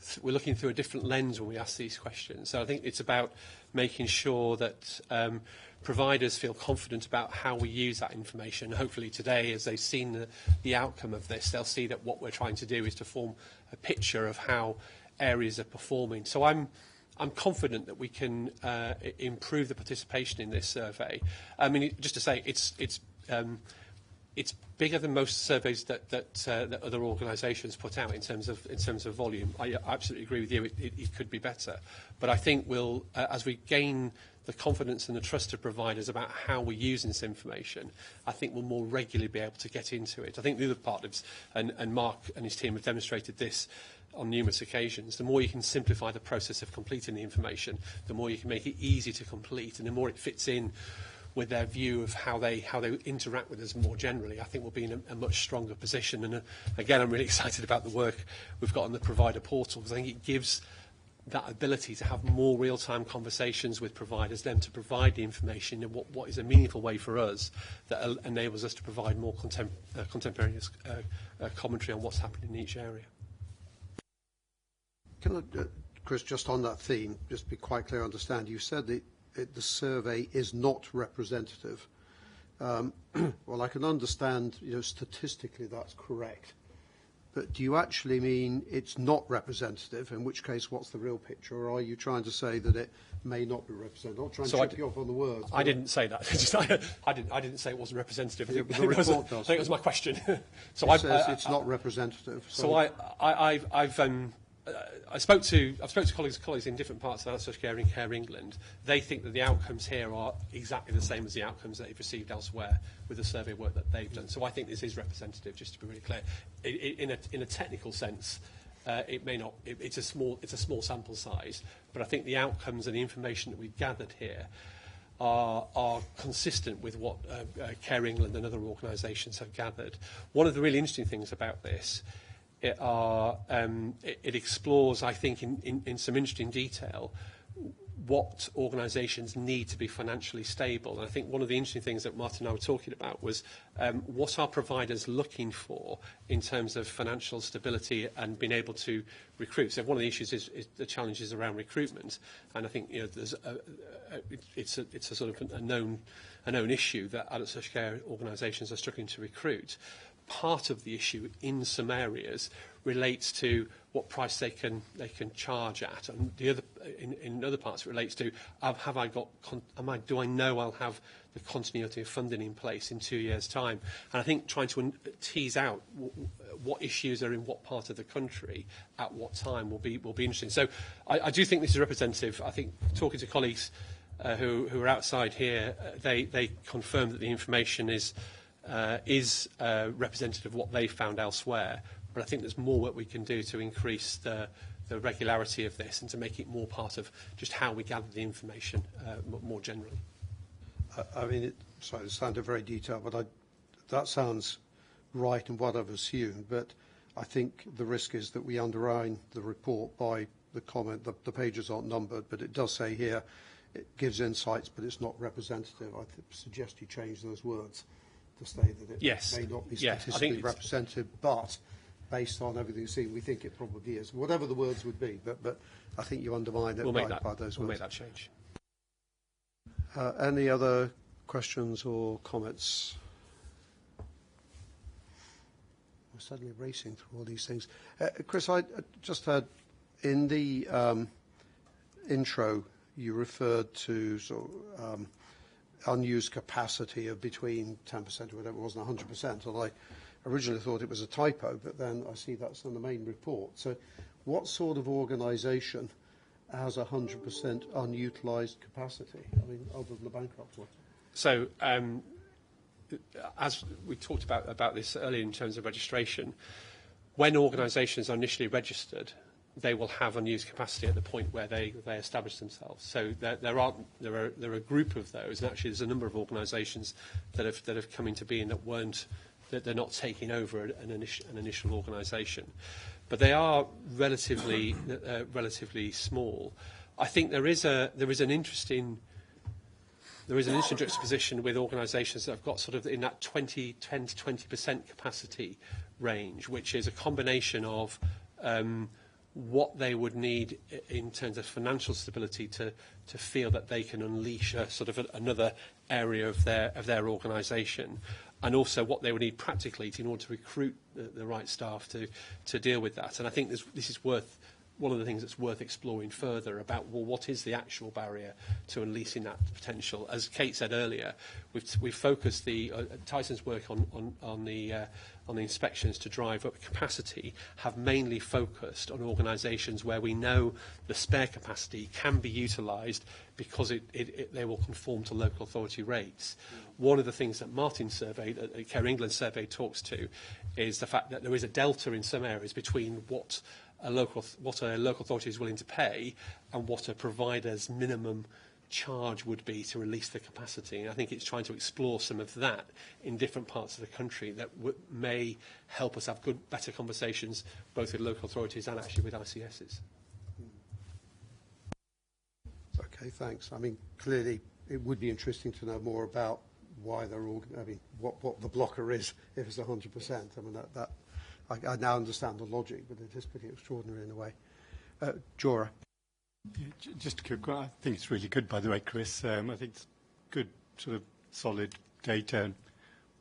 through a different lens when we ask these questions. So I think it's about making sure that providers feel confident about how we use that information. Hopefully today, as they've seen the outcome of this, they'll see that what we're trying to do is to form a picture of how areas are performing. So I'm confident that we can improve the participation in this survey. I mean, just to say, it's bigger than most surveys that other organisations put out in terms of volume. I absolutely agree with you. It could be better, but I think we'll as we gain the confidence and the trust of providers about how we're using this information, I think we'll more regularly be able to get into it. I think the other part of, and Mark and his team have demonstrated this on numerous occasions, the more you can simplify the process of completing the information, the more you can make it easy to complete, and the more it fits in with their view of how they interact with us more generally, I think we'll be in a much stronger position. And again, I'm really excited about the work we've got on the provider portal, because I think it gives that ability to have more real-time conversations with providers, them to provide the information in what is a meaningful way for us that enables us to provide more contemporaneous commentary on what's happening in each area. Can I, Chris, just on that theme, just be quite clear, understand, you said that the survey is not representative. Well, I can understand, statistically that's correct. But do you actually mean it's not representative, in which case what's the real picture? Or are you trying to say that it may not be representative? I'm not trying to trip you off on the words. I didn't say that. I didn't say it wasn't representative. Yeah, the report does. I think it was my question. So it says it's not representative. So I spoke to colleagues in different parts of Adult Social Care in Care England. They think that the outcomes here are exactly the same as the outcomes that they've received elsewhere with the survey work that they've done. So I think this is representative, just to be really clear. In a technical sense, it may not. It's a small sample size, but I think the outcomes and the information that we've gathered here are consistent with what Care England and other organisations have gathered. One of the really interesting things about this. It explores, I think, in some interesting detail, what organisations need to be financially stable. And I think one of the interesting things that Martin and I were talking about was what are providers looking for in terms of financial stability and being able to recruit. So one of the issues is the challenges around recruitment. And I think there's it's a sort of a known issue that adult social care organisations are struggling to recruit. Part of the issue in some areas relates to what price they can charge at, and the other in other parts it relates to do I know I'll have the continuity of funding in place in 2 years' time? And I think trying to tease out what issues are in what part of the country at what time will be interesting. So I do think this is representative. I think talking to colleagues who are outside here, they confirm that the information is representative of what they found elsewhere, but I think there's more work we can do to increase the regularity of this and to make it more part of just how we gather the information more generally. I mean, it sounded very detailed, but that sounds right in what I've assumed, but I think the risk is that we undermine the report by the comment. The pages aren't numbered, but it does say here it gives insights, but it's not representative. I suggest you change those words to say that it may not be statistically representative, but based on everything you've seen, we think it probably is. Whatever the words would be, but I think you undermine it by those words. We'll make that change. Any other questions or comments? suddenly racing through all these things. Chris, I just had in the intro, you referred to sort of, unused capacity of between 10% or whatever it was and 100%. And I originally thought it was a typo, but then I see that's in the main report. So what sort of organisation has 100% unutilised capacity? I mean, other than the bankrupt one. So, as we talked about this earlier in terms of registration, when organisations are initially registered, they will have unused capacity at the point where they establish themselves. So there are a group of those, and actually there's a number of organisations that have come into being that they're not taking over an initial organisation, but they are relatively small. I think there is an interesting juxtaposition with organisations that have got sort of in that 10 to 20% capacity range, which is a combination of what they would need in terms of financial stability to feel that they can unleash a sort of another area of their organisation, and also what they would need practically in order to recruit the right staff to deal with that. And I think this is one of the things that's worth exploring further about, well, what is the actual barrier to unleashing that potential? As Kate said earlier, we've focused Tyson's work on the inspections to drive up capacity have mainly focused on organisations where we know the spare capacity can be utilised because they will conform to local authority rates. One of the things that Martin's survey, Care England's survey, talks to is the fact that there is a delta in some areas between what a local authority is willing to pay and what a provider's minimum charge would be to release the capacity. And I think it's trying to explore some of that in different parts of the country that may help us have better conversations both with local authorities and actually with ICSs. Okay, thanks. I mean, clearly it would be interesting to know more about why they're all, I mean, what the blocker is if it's 100%. I mean, I now understand the logic, but it is pretty extraordinary in a way. Jora. Yeah, just a quick one. I think it's really good, by the way, Chris. I think it's good, sort of solid data, and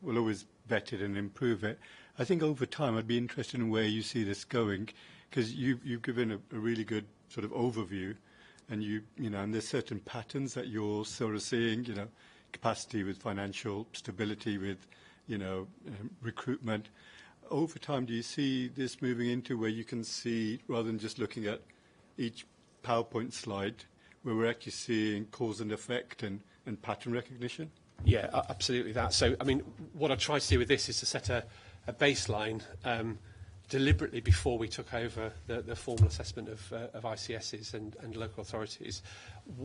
we'll always vet it and improve it. I think over time I'd be interested in where you see this going, because you've given a really good sort of overview, and and there's certain patterns that you're sort of seeing, capacity with financial stability, with, recruitment. Over time, do you see this moving into where you can see, rather than just looking at each PowerPoint slide, where we're actually seeing cause and effect and pattern recognition? Yeah, absolutely that. So, I mean, what I tried to do with this is to set a baseline deliberately before we took over the formal assessment of ICSs and local authorities.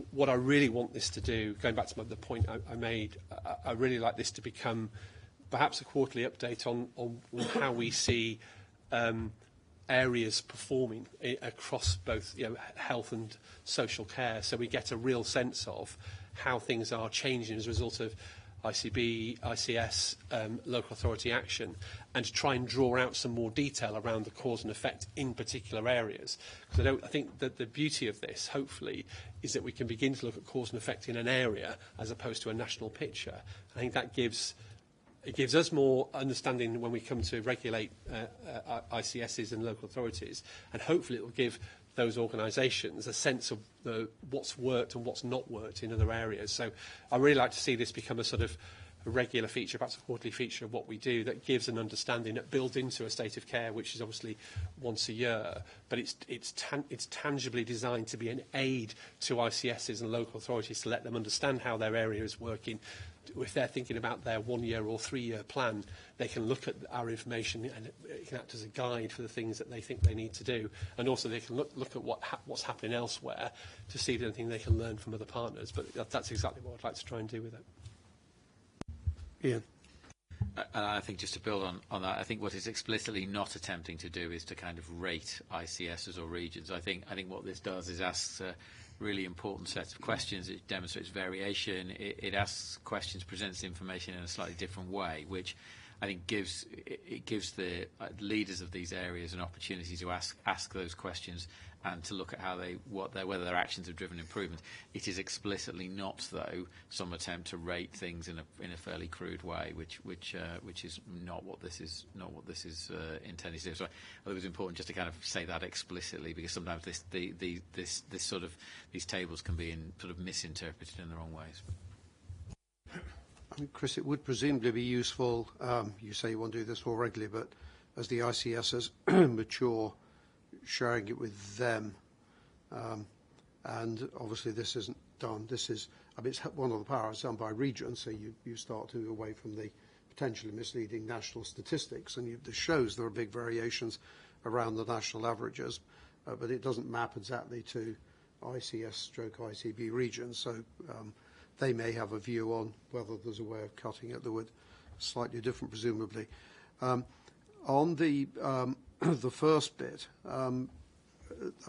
What I really want this to do, going back to the point I made, I really like this to become perhaps a quarterly update on how we see areas performing across both health and social care, so we get a real sense of how things are changing as a result of ICB, ICS, local authority action, and to try and draw out some more detail around the cause and effect in particular areas. Because I think that the beauty of this, hopefully, is that we can begin to look at cause and effect in an area as opposed to a national picture. I think that gives us more understanding when we come to regulate ICSs and local authorities, and hopefully it will give those organisations a sense of what's worked and what's not worked in other areas. So I really like to see this become a sort of a regular feature, perhaps a quarterly feature of what we do that gives an understanding that builds into a state of care, which is obviously once a year, but it's tangibly designed to be an aid to ICSs and local authorities to let them understand how their area is working. If they're thinking about their 1 year or 3 year plan, they can look at our information and it can act as a guide for the things that they think they need to do. And also they can look at what's happening elsewhere to see if there's anything they can learn from other partners. But that's exactly what I'd like to try and do with it. Ian. And I think just to build on that, I think what it's explicitly not attempting to do is to kind of rate ICSs or regions. I think what this does is asks a really important set of questions. It demonstrates variation. It asks questions, presents information in a slightly different way, which I think gives the leaders of these areas an opportunity to ask those questions and to look at how whether their actions have driven improvement. It is explicitly not, though, some attempt to rate things in a fairly crude way, which is not what this is intended to do. So I thought it was important just to kind of say that explicitly, because sometimes this sort of these tables can be sort of misinterpreted in the wrong ways. I mean, Chris, it would presumably be useful. You say you want to do this more regularly, but as the ICSs mature, sharing it with them, and obviously this isn't done. This is, I mean, it's one of the powers done by region, so you start to move away from the potentially misleading national statistics, and this shows there are big variations around the national averages, but it doesn't map exactly to ICS/ICB regions, so they may have a view on whether there's a way of cutting it that would slightly different, presumably. On the first bit, I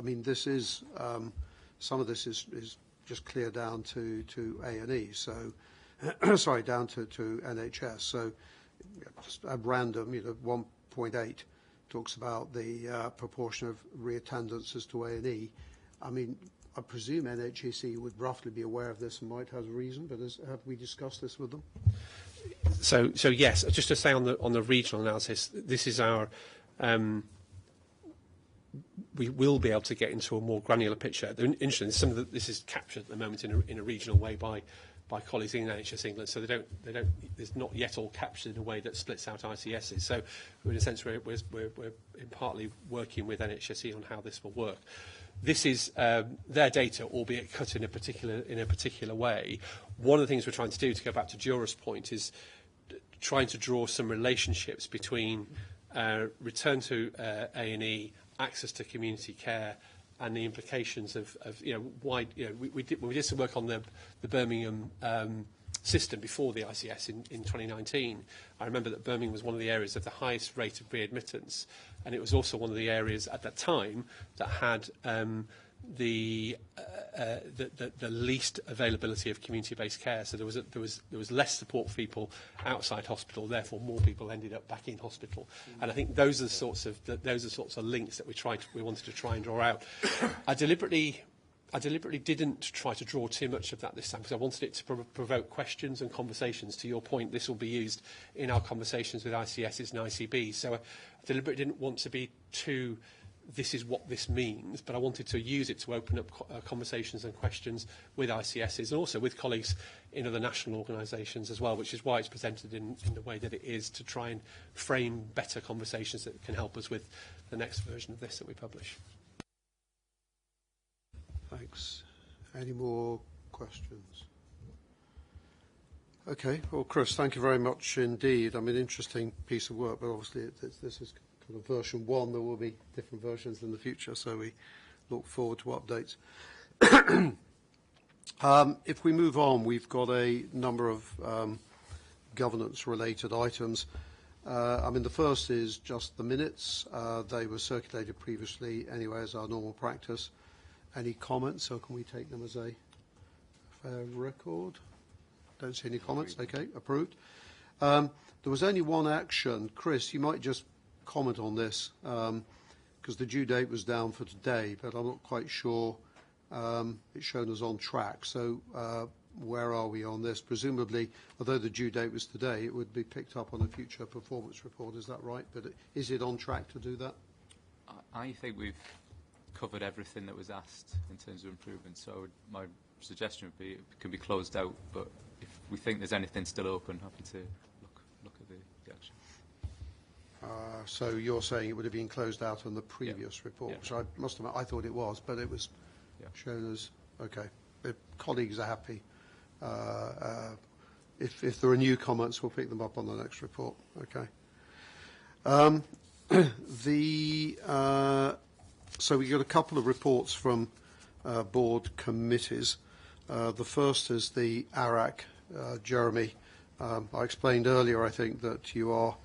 mean, this is some of this is just clear down to A&E, so sorry, down to NHS. So just at random, 1.8 talks about the proportion of reattendances to A&E. I mean, I presume NHEC would roughly be aware of this and might have a reason, but have we discussed this with them? So yes, just to say on the regional analysis, this is our. We will be able to get into a more granular picture. Interesting, some of this is captured at the moment in a regional way by colleagues in NHS England, so they don't. It's not yet all captured in a way that splits out ICSs. So, in a sense, we're in partly working with NHSE on how this will work. This is their data, albeit cut in a particular way. One of the things we're trying to do, to go back to Jura's point, is trying to draw some relationships between return to A&E, access to community care, and the implications of why we did some work on the Birmingham system before the ICS in 2019. I remember that Birmingham was one of the areas of the highest rate of readmittance, and it was also one of the areas at that time that had the least availability of community-based care. So there was less support for people outside hospital. Therefore, more people ended up back in hospital. And I think those are the sorts of links that we wanted to try and draw out. I deliberately didn't try to draw too much of that this time because I wanted it to provoke questions and conversations. To your point, this will be used in our conversations with ICSs and ICBs. So I deliberately didn't want to be too, this is what this means, but I wanted to use it to open up conversations and questions with ICSs and also with colleagues in other national organisations as well, which is why it's presented in the way that it is, to try and frame better conversations that can help us with the next version of this that we publish. Thanks. Any more questions? Okay. Well, Chris, thank you very much indeed. I mean, interesting piece of work, but obviously this is kind of version 1. There will be different versions in the future, so we look forward to updates. If we move on, we've got a number of governance-related items. I mean, the first is just the minutes. They were circulated previously anyway as our normal practice. Any comments, or can we take them as a fair record? Don't see any comments. Okay, approved. There was only one action. Chris, you might just comment on this, because the due date was down for today, but I'm not quite sure it's shown us on track. So where are we on this? Presumably, although the due date was today, it would be picked up on a future performance report. Is that right? But is it on track to do that? I think we've covered everything that was asked in terms of improvement. So my suggestion would be it can be closed out, but if we think there's anything still open, happy to look at the action. So you're saying it would have been closed out on the previous report, which I must admit I thought it was, but it was shown as okay. If colleagues are happy, if there are new comments, we'll pick them up on the next report. Okay. So we got a couple of reports from board committees. The first is the ARAC. Jeremy, I explained earlier, I think, that you are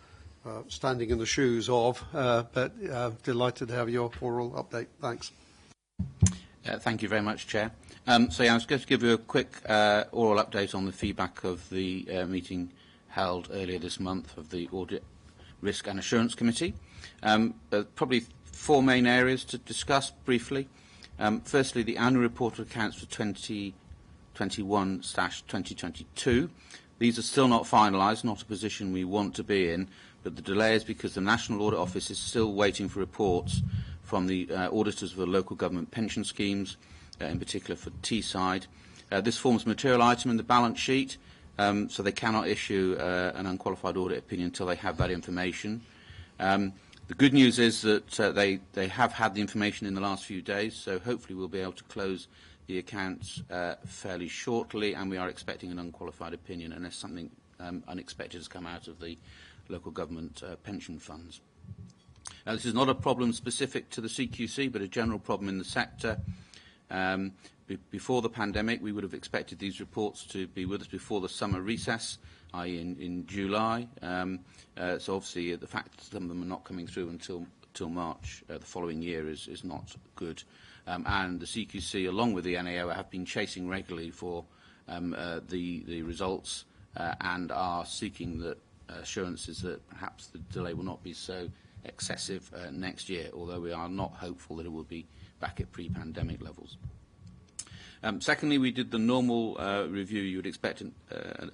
standing in the shoes of, but delighted to have your oral update. Thanks. Thank you very much, Chair. So I was going to give you a quick oral update on the feedback of the meeting held earlier this month of the Audit, Risk and Assurance Committee. Probably four main areas to discuss briefly. Firstly, the annual report of accounts for 2021/2022. These are still not finalised, not a position we want to be in, but the delay is because the National Audit Office is still waiting for reports from the auditors of the local government pension schemes, in particular for Teesside. This forms a material item in the balance sheet, so they cannot issue an unqualified audit opinion until they have that information. The good news is that they have had the information in the last few days, so hopefully we'll be able to close the accounts fairly shortly, and we are expecting an unqualified opinion unless something unexpected has come out of the local government pension funds. This is not a problem specific to the CQC, but a general problem in the sector. Before the pandemic, we would have expected these reports to be with us before the summer recess, i.e. in July. So obviously the fact that some of them are not coming through until March the following year is not good. And the CQC, along with the NAO, have been chasing regularly for the results and are seeking the assurances that perhaps the delay will not be so excessive next year, although we are not hopeful that it will be back at pre-pandemic levels. Secondly, we did the normal review you would expect an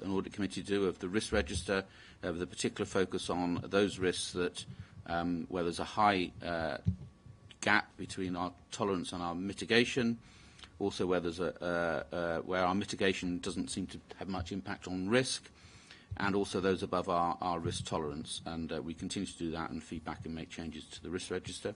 audit committee to do of the risk register, with a particular focus on those risks that where there's a high gap between our tolerance and our mitigation, also where there's where our mitigation doesn't seem to have much impact on risk, and also those above our risk tolerance. And we continue to do that and feedback and make changes to the risk register.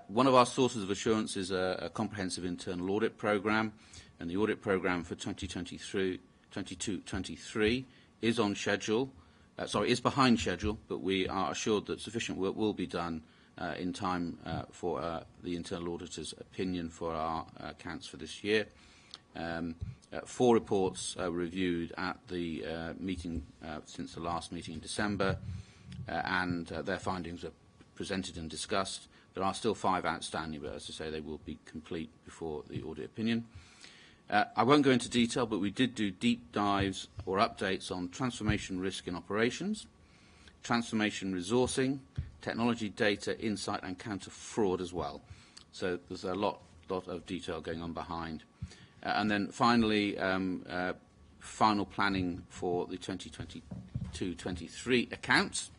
One of our sources of assurance is a comprehensive internal audit programme, and the audit programme for 2022-23 is on schedule. Is behind schedule, but we are assured that sufficient work will be done in time for the internal auditor's opinion for our accounts for this year. 4 reports were reviewed at the meeting since the last meeting in December, and their findings are presented and discussed. There are still 5 outstanding, but as I say, they will be complete before the audit opinion. I won't go into detail, but we did do deep dives or updates on transformation risk in operations, transformation resourcing, technology, data, insight, and counter fraud as well. So there's a lot of detail going on behind. And then finally, final planning for the 2022-23 accounts,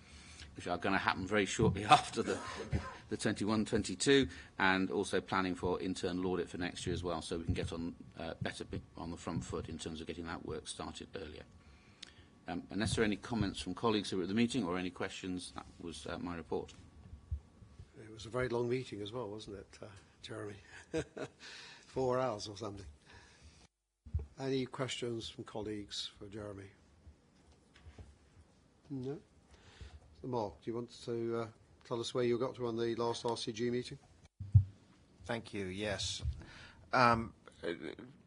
which are going to happen very shortly after the 21-22, and also planning for internal audit for next year as well, so we can get on better on the front foot in terms of getting that work started earlier. Unless there are any comments from colleagues who were at the meeting or any questions, that was my report. It was a very long meeting as well, wasn't it, Jeremy? 4 hours or something. Any questions from colleagues for Jeremy? No? Mark, do you want to tell us where you got to on the last RCG meeting? Thank you, yes.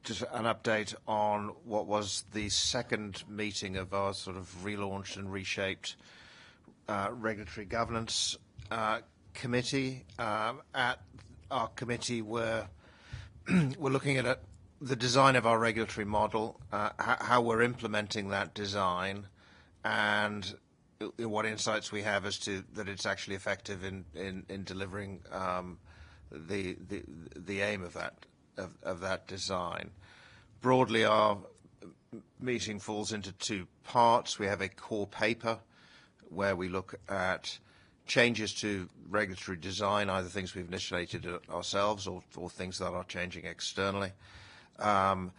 Just an update on what was the second meeting of our sort of relaunched and reshaped regulatory governance committee. At our committee, we're looking at the design of our regulatory model, how we're implementing that design, and what insights we have as to that it's actually effective in delivering the aim of that design. Broadly, our meeting falls into 2 parts. We have a core paper where we look at changes to regulatory design, either things we've initiated ourselves or things that are changing externally. A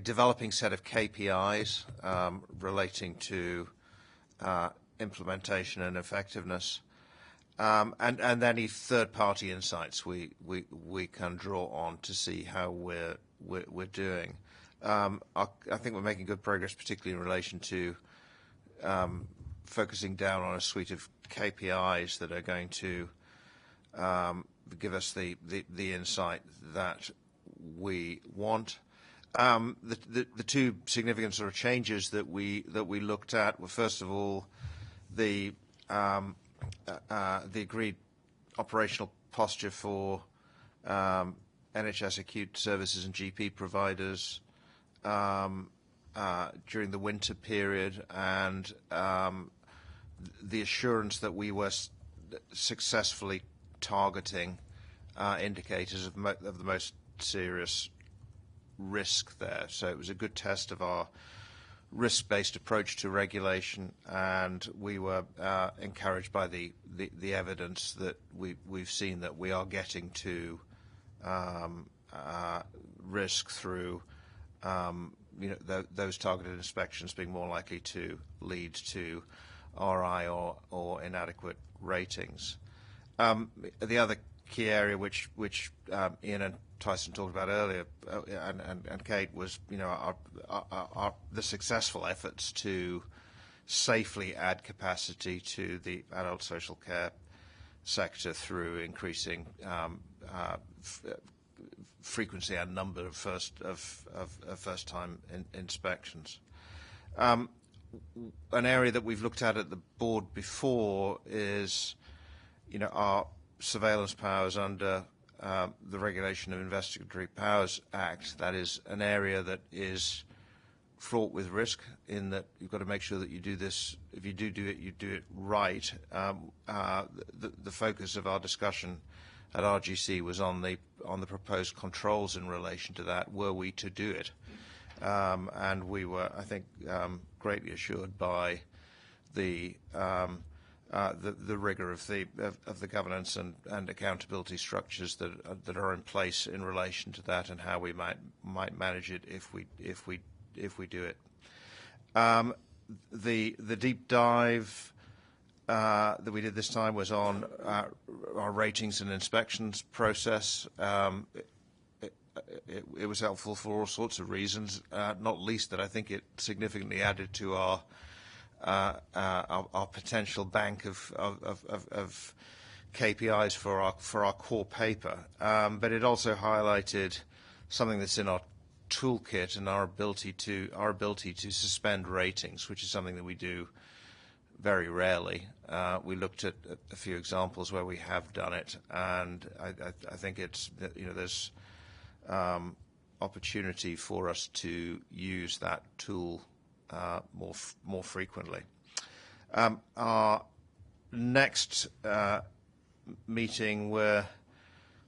developing set of KPIs relating to implementation and effectiveness, and then any third-party insights we can draw on to see how we're doing. I think we're making good progress, particularly in relation to focusing down on a suite of KPIs that are going to give us the insight that we want. The 2 significant sort of changes that we looked at were, first of all, the agreed operational posture for NHS acute services and GP providers during the winter period, and the assurance that we were successfully targeting indicators of the most serious risk there. So it was a good test of our risk-based approach to regulation, and we were encouraged by the evidence that we've seen that we are getting to risk through those targeted inspections being more likely to lead to RI or inadequate ratings. The other key area which Ian and Tyson talked about earlier, and Kate, was the successful efforts to safely add capacity to the adult social care sector through increasing frequency and number of first-time inspections. An area that we've looked at the board before is, our surveillance powers under the Regulation of Investigatory Powers Act. That is an area that is fraught with risk, in that you've got to make sure that you do this. If you do it, you do it right. The focus of our discussion at RGC was on the proposed controls in relation to that. Were we to do it? And we were, I think, greatly assured by the rigour of the governance and accountability structures that are in place in relation to that, and how we might manage it if we do it. The deep dive that we did this time was on our ratings and inspections process. It was helpful for all sorts of reasons, not least that I think it significantly added to our potential bank of KPIs for our core paper. But it also highlighted something that's in our toolkit, and our ability to suspend ratings, which is something that we do very rarely. We looked at a few examples where we have done it, and I think there's opportunity for us to use that tool more frequently. Our next meeting, we're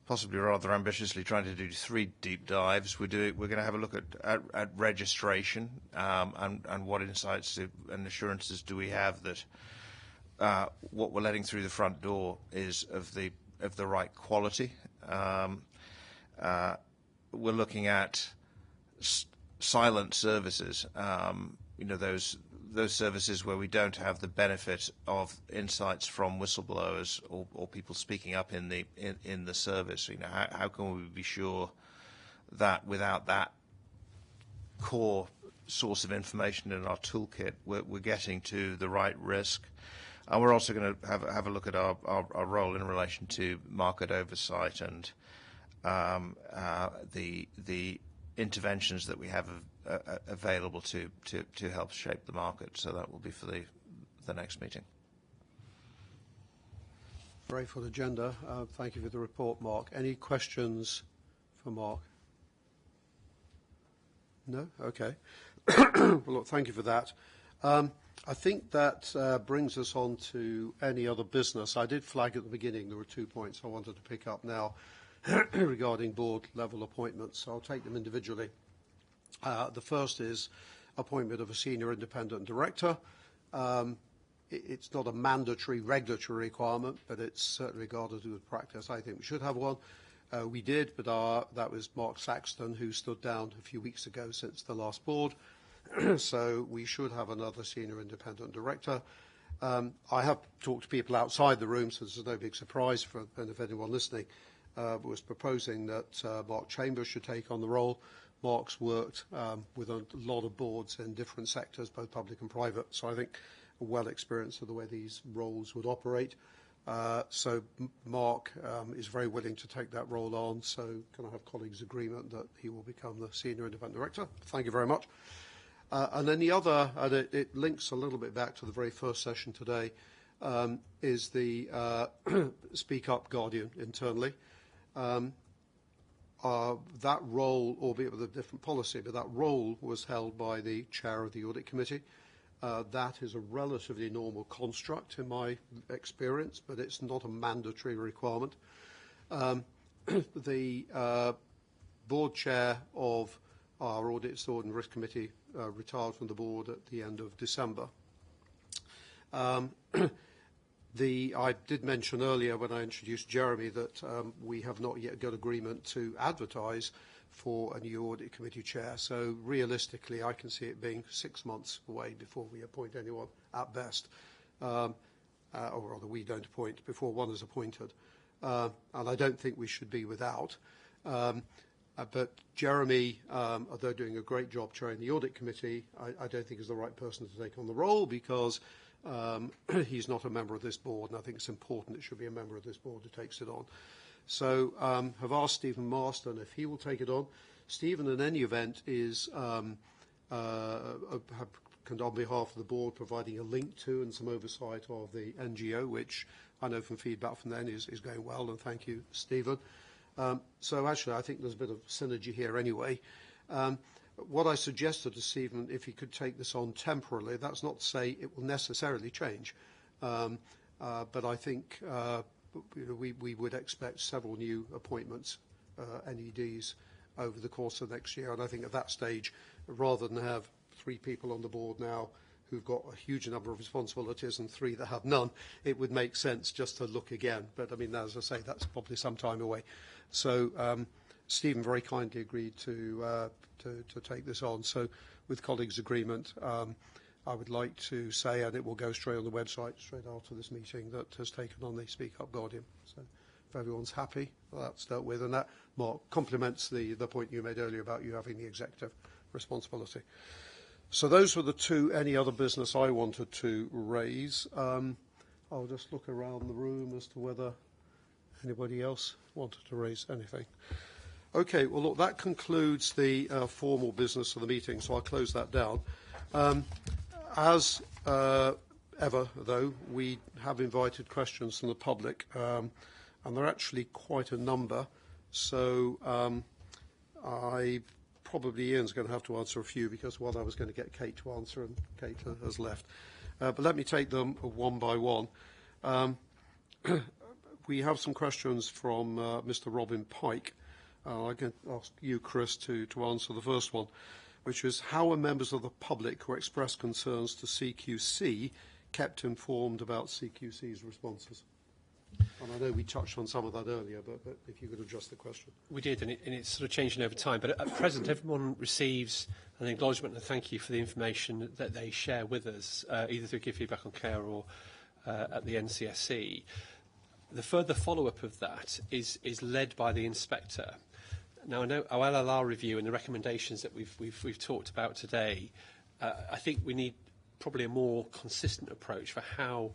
possibly rather ambitiously trying to do 3 deep dives. We're going to have a look at registration, and what insights and assurances do we have that what we're letting through the front door is of the right quality. We're looking at silent services, those services where we don't have the benefit of insights from whistleblowers or people speaking up in the service. How can we be sure that without that core source of information in our toolkit, we're getting to the right risk? And we're also going to have a look at our role in relation to market oversight and the interventions that we have available to help shape the market. So that will be for the next meeting. Very full agenda. Thank you for the report, Mark. Any questions for Mark? No? Okay. Well, look, thank you for that. I think that brings us on to any other business. I did flag at the beginning there were 2 points I wanted to pick up now regarding board-level appointments. So I'll take them individually. The first is appointment of a senior independent director. It's not a mandatory regulatory requirement, but it's certainly regarded as good practice. I think we should have one. We did, but that was Mark Saxton, who stood down a few weeks ago since the last board. So we should have another senior independent director. I have talked to people outside the room, so this is no big surprise for anyone listening. Was proposing that Mark Chambers should take on the role. Mark's worked with a lot of boards in different sectors, both public and private, so I think well experienced of the way these roles would operate. So Mark is very willing to take that role on, so can I have colleagues' agreement that he will become the senior independent director? Thank you very much. And then the other, and it links a little bit back to the very first session today, is the Speak Up Guardian internally. That role, albeit with a different policy, but that role was held by the chair of the audit committee. That is a relatively normal construct in my experience, but it's not a mandatory requirement. The board chair of our Audit, Sword and Risk Committee retired from the board at the end of December. I did mention earlier when I introduced Jeremy that we have not yet got agreement to advertise for a new Audit Committee chair. So realistically, I can see it being 6 months away before we appoint anyone at best. Or rather, we don't appoint before one is appointed. And I don't think we should be without. But Jeremy, although doing a great job chairing the Audit Committee, I don't think is the right person to take on the role because he's not a member of this board, and I think it's important it should be a member of this board who takes it on. So have asked Stephen Marston if he will take it on. Stephen, in any event, is on behalf of the board providing a link to and some oversight of the NGO, which I know from feedback from them is going well, and thank you, Stephen. So actually, I think there's a bit of synergy here anyway. What I suggested to Stephen, if he could take this on temporarily, that's not to say it will necessarily change, but I think we would expect several new appointments, NEDs, over the course of next year. And I think at that stage, rather than have 3 people on the board now who've got a huge number of responsibilities and 3 that have none, it would make sense just to look again. But, I mean, as I say, that's probably some time away. So Stephen very kindly agreed to take this on. So with colleagues' agreement, I would like to say, and it will go straight on the website straight after this meeting, that has taken on the Speak Up Guardian. So if everyone's happy, that's dealt with. And that, Mark, complements the point you made earlier about you having the executive responsibility. So those were the 2 any other business I wanted to raise. I'll just look around the room as to whether anybody else wanted to raise anything. Okay, well, look, that concludes the formal business of the meeting, so I'll close that down. As ever, though, we have invited questions from the public, and there are actually quite a number. So probably Ian's going to have to answer a few because one I was going to get Kate to answer, and Kate has left. But let me take them one by one. We have some questions from Mr. Robin Pike. I can ask you, Chris, to answer the first one, which is how are members of the public who express concerns to CQC kept informed about CQC's responses? And I know we touched on some of that earlier, but if you could address the question. We did, and it's sort of changing over time. But at present, everyone receives an acknowledgement and a thank you for the information that they share with us, either through Give Feedback on Care or at the NCSC. The further follow-up of that is led by the inspector. Now, I know our LLR review and the recommendations that we've talked about today, I think we need probably a more consistent approach for how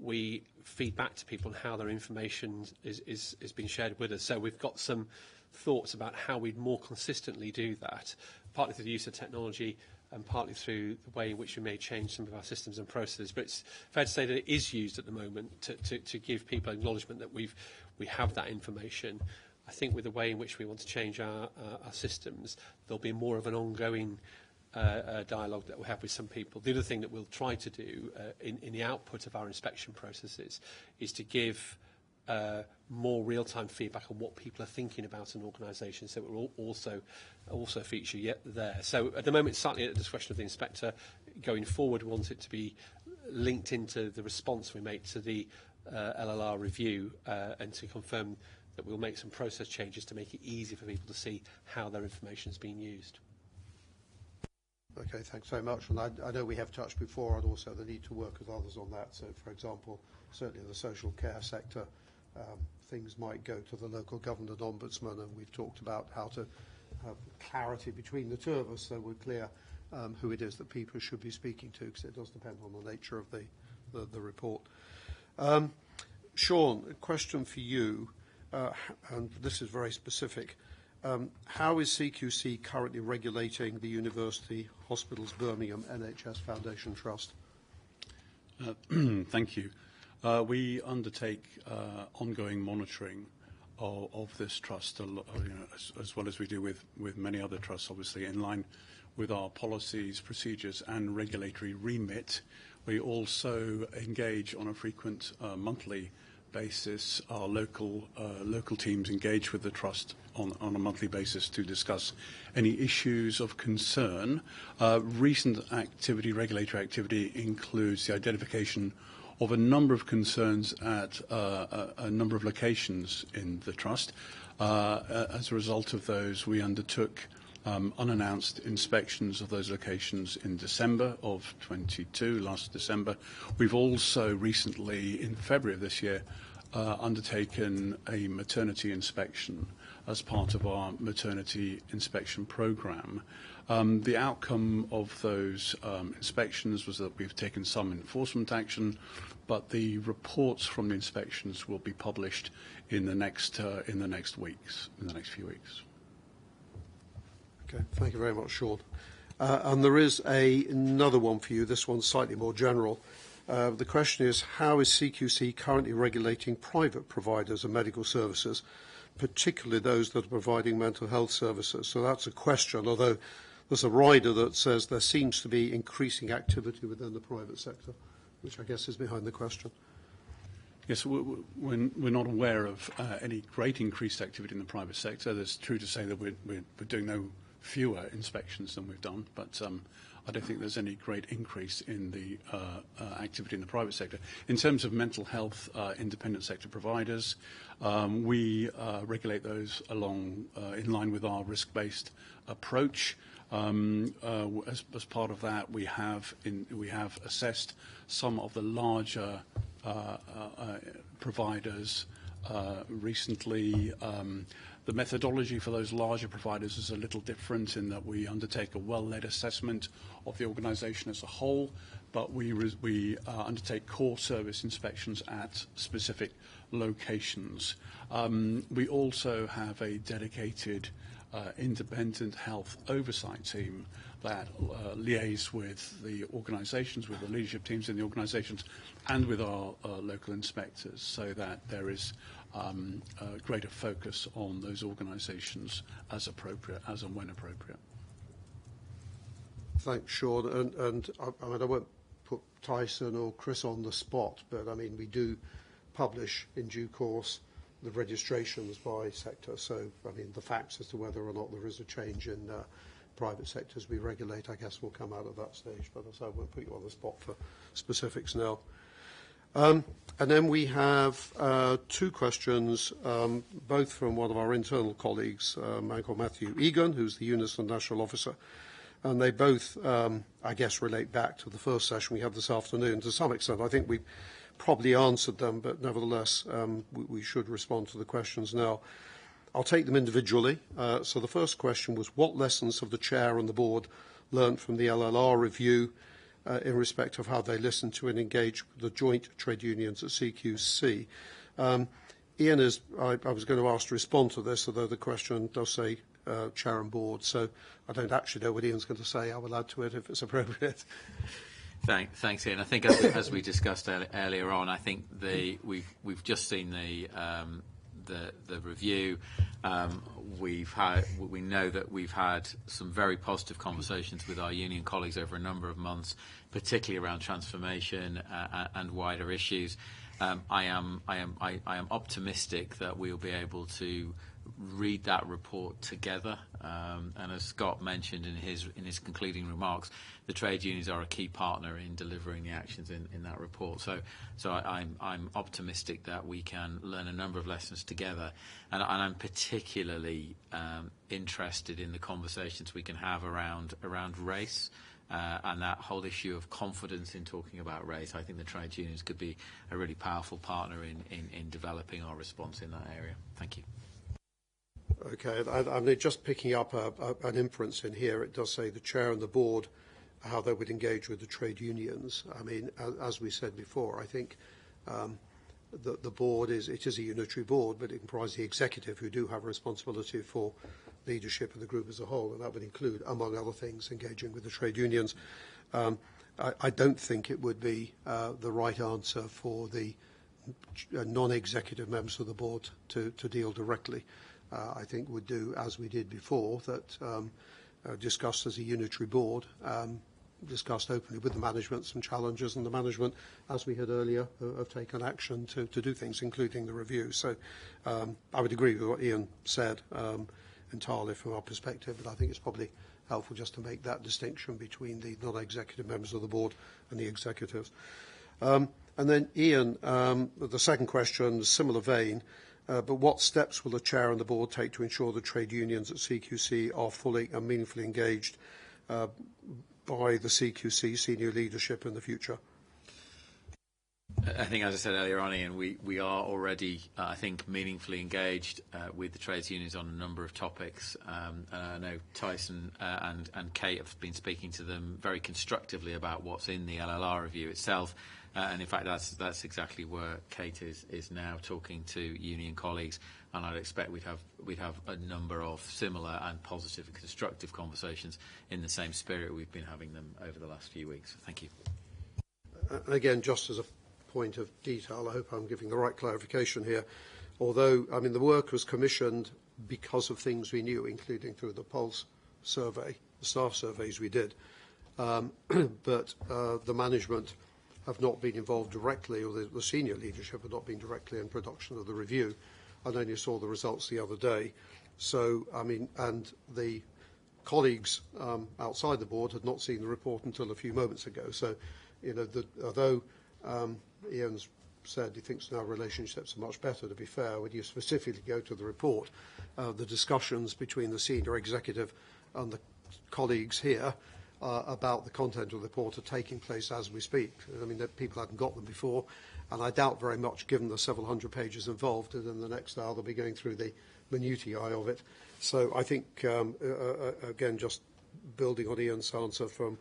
we feed back to people and how their information is being shared with us. So we've got some thoughts about how we'd more consistently do that, partly through the use of technology and partly through the way in which we may change some of our systems and processes. But it's fair to say that it is used at the moment to give people acknowledgement that we have that information. I think with the way in which we want to change our systems, there'll be more of an ongoing dialogue that we'll have with some people. The other thing that we'll try to do in the output of our inspection processes is to give more real-time feedback on what people are thinking about an organisation, so it will also feature there. So at the moment, it's certainly at the discretion of the inspector. Going forward, we want it to be linked into the response we make to the LLR review and to confirm that we'll make some process changes to make it easy for people to see how their information is being used. Okay, thanks very much. And I know we have touched before on also the need to work with others on that. So, for example, certainly in the social care sector, things might go to the local government ombudsman, and we've talked about how to have clarity between the 2 of us so we're clear who it is that people should be speaking to, because it does depend on the nature of the report. Sean, a question for you, and this is very specific. How is CQC currently regulating the University Hospitals Birmingham NHS Foundation Trust? Thank you. We undertake ongoing monitoring of this trust, as well as we do with many other trusts, obviously, in line with our policies, procedures and regulatory remit. We also engage on a frequent monthly basis. Our local teams engage with the Trust on a monthly basis to discuss any issues of concern. Recent activity, regulatory activity, includes the identification of a number of concerns at a number of locations in the Trust. As a result of those, we undertook unannounced inspections of those locations in December of 22, last December. We've also recently, in February of this year, undertaken a maternity inspection as part of our maternity inspection programme. The outcome of those inspections was that we've taken some enforcement action, but the reports from the inspections will be published in the next few weeks. Okay, thank you very much, Sean. And there is another one for you. This one's slightly more general. The question is, how is CQC currently regulating private providers of medical services, particularly those that are providing mental health services? So that's a question, although there's a rider that says there seems to be increasing activity within the private sector, which I guess is behind the question. Yes, we're not aware of any great increased activity in the private sector. It's true to say that we're doing no fewer inspections than we've done, but I don't think there's any great increase in the activity in the private sector. In terms of mental health independent sector providers, we regulate those in line with our risk-based approach. As part of that, we have assessed some of the larger providers recently. The methodology for those larger providers is a little different in that we undertake a well-led assessment of the organisation as a whole, but we undertake core service inspections at specific locations. We also have a dedicated independent health oversight team that liaise with the organisations, with the leadership teams in the organisations, and with our local inspectors, so that there is greater focus on those organisations as appropriate, as and when appropriate. Thanks, Sean. And I mean, I won't put Tyson or Chris on the spot, but I mean, we do publish in due course the registrations by sector. So, I mean, the facts as to whether or not there is a change in private sectors we regulate, I guess, will come out at that stage. But as I won't put you on the spot for specifics now. And then we have two questions, both from one of our internal colleagues, a man called Matthew Egan, who's the Unison National Officer. And they both, I guess, relate back to the first session we had this afternoon. To some extent, I think we probably answered them, but nevertheless, we should respond to the questions now. I'll take them individually. So the first question was, what lessons have the Chair and the Board learnt from the LLR review in respect of how they listen to and engage with the joint trade unions at CQC? Ian, I was going to ask to respond to this, although the question does say Chair and Board, so I don't actually know what Ian's going to say. I will add to it if it's appropriate. Thanks, Ian. I think as we discussed earlier on, I think we've just seen the review. We know that we've had some very positive conversations with our union colleagues over a number of months, particularly around transformation and wider issues. I am optimistic that we'll be able to read that report together. And as Scott mentioned in his concluding remarks, the trade unions are a key partner in delivering the actions in that report. So I'm optimistic that we can learn a number of lessons together. And I'm particularly interested in the conversations we can have around race. And that whole issue of confidence in talking about race. I think the trade unions could be a really powerful partner in developing our response in that area. Thank you. Okay, I mean, just picking up an inference in here, it does say the Chair and the Board, how they would engage with the trade unions. I mean, as we said before, I think the Board is a unitary board, but it comprises the Executive, who do have a responsibility for leadership of the group as a whole, and that would include, among other things, engaging with the trade unions. I don't think it would be the right answer for the non-executive members of the Board to deal directly. I think would do as we did before, that discussed as a unitary board, discussed openly with the management some challenges, and the management, as we heard earlier, have taken action to do things, including the review. So I would agree with what Ian said entirely from our perspective, but I think it's probably helpful just to make that distinction between the non-executive members of the board and the executives. And then Ian, the second question, similar vein, but what steps will the Chair and the Board take to ensure the trade unions at CQC are fully and meaningfully engaged by the CQC senior leadership in the future? I think, as I said earlier on, Ian, we are already, I think, meaningfully engaged with the trades unions on a number of topics. And I know Tyson and Kate have been speaking to them very constructively about what's in the LLR review itself. And in fact, that's exactly where Kate is now talking to union colleagues, and I'd expect we'd have a number of similar and positive and constructive conversations in the same spirit we've been having them over the last few weeks. Thank you. Again, just as a point of detail, I hope I'm giving the right clarification here. Although, I mean, the work was commissioned because of things we knew, including through the Pulse survey, the staff surveys we did, but the management have not been involved directly, or the senior leadership have not been directly in production of the review. I only saw the results the other day. So, I mean, and the colleagues outside the board had not seen the report until a few moments ago. So, you know, although Ian's said he thinks now relationships are much better, to be fair, when you specifically go to the report, the discussions between the senior executive and the colleagues here about the content of the report are taking place as we speak. I mean, people hadn't got them before, and I doubt very much, given the several hundred pages involved, that in the next hour they'll be going through the minutiae of it. So I think, again, just building on Ian's answer from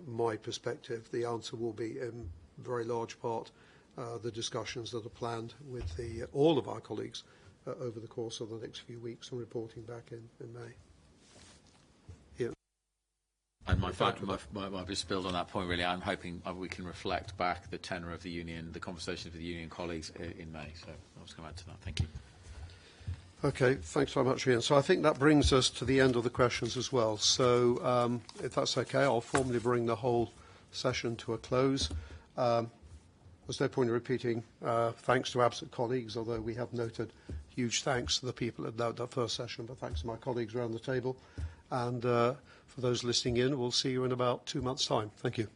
my perspective, the answer will be in very large part the discussions that are planned with all of our colleagues over the course of the next few weeks and reporting back in May. And my just build on that point, really, I'm hoping we can reflect back the tenor of the union, the conversations with the union colleagues in May. So I'll just come back to that. Thank you. Okay, thanks very much, Ian. So I think that brings us to the end of the questions as well. So if that's okay, I'll formally bring the whole session to a close. There's no point in repeating thanks to absent colleagues, although we have noted huge thanks to the people at that first session, but thanks to my colleagues around the table. And for those listening in, we'll see you in about 2 months' time. Thank you.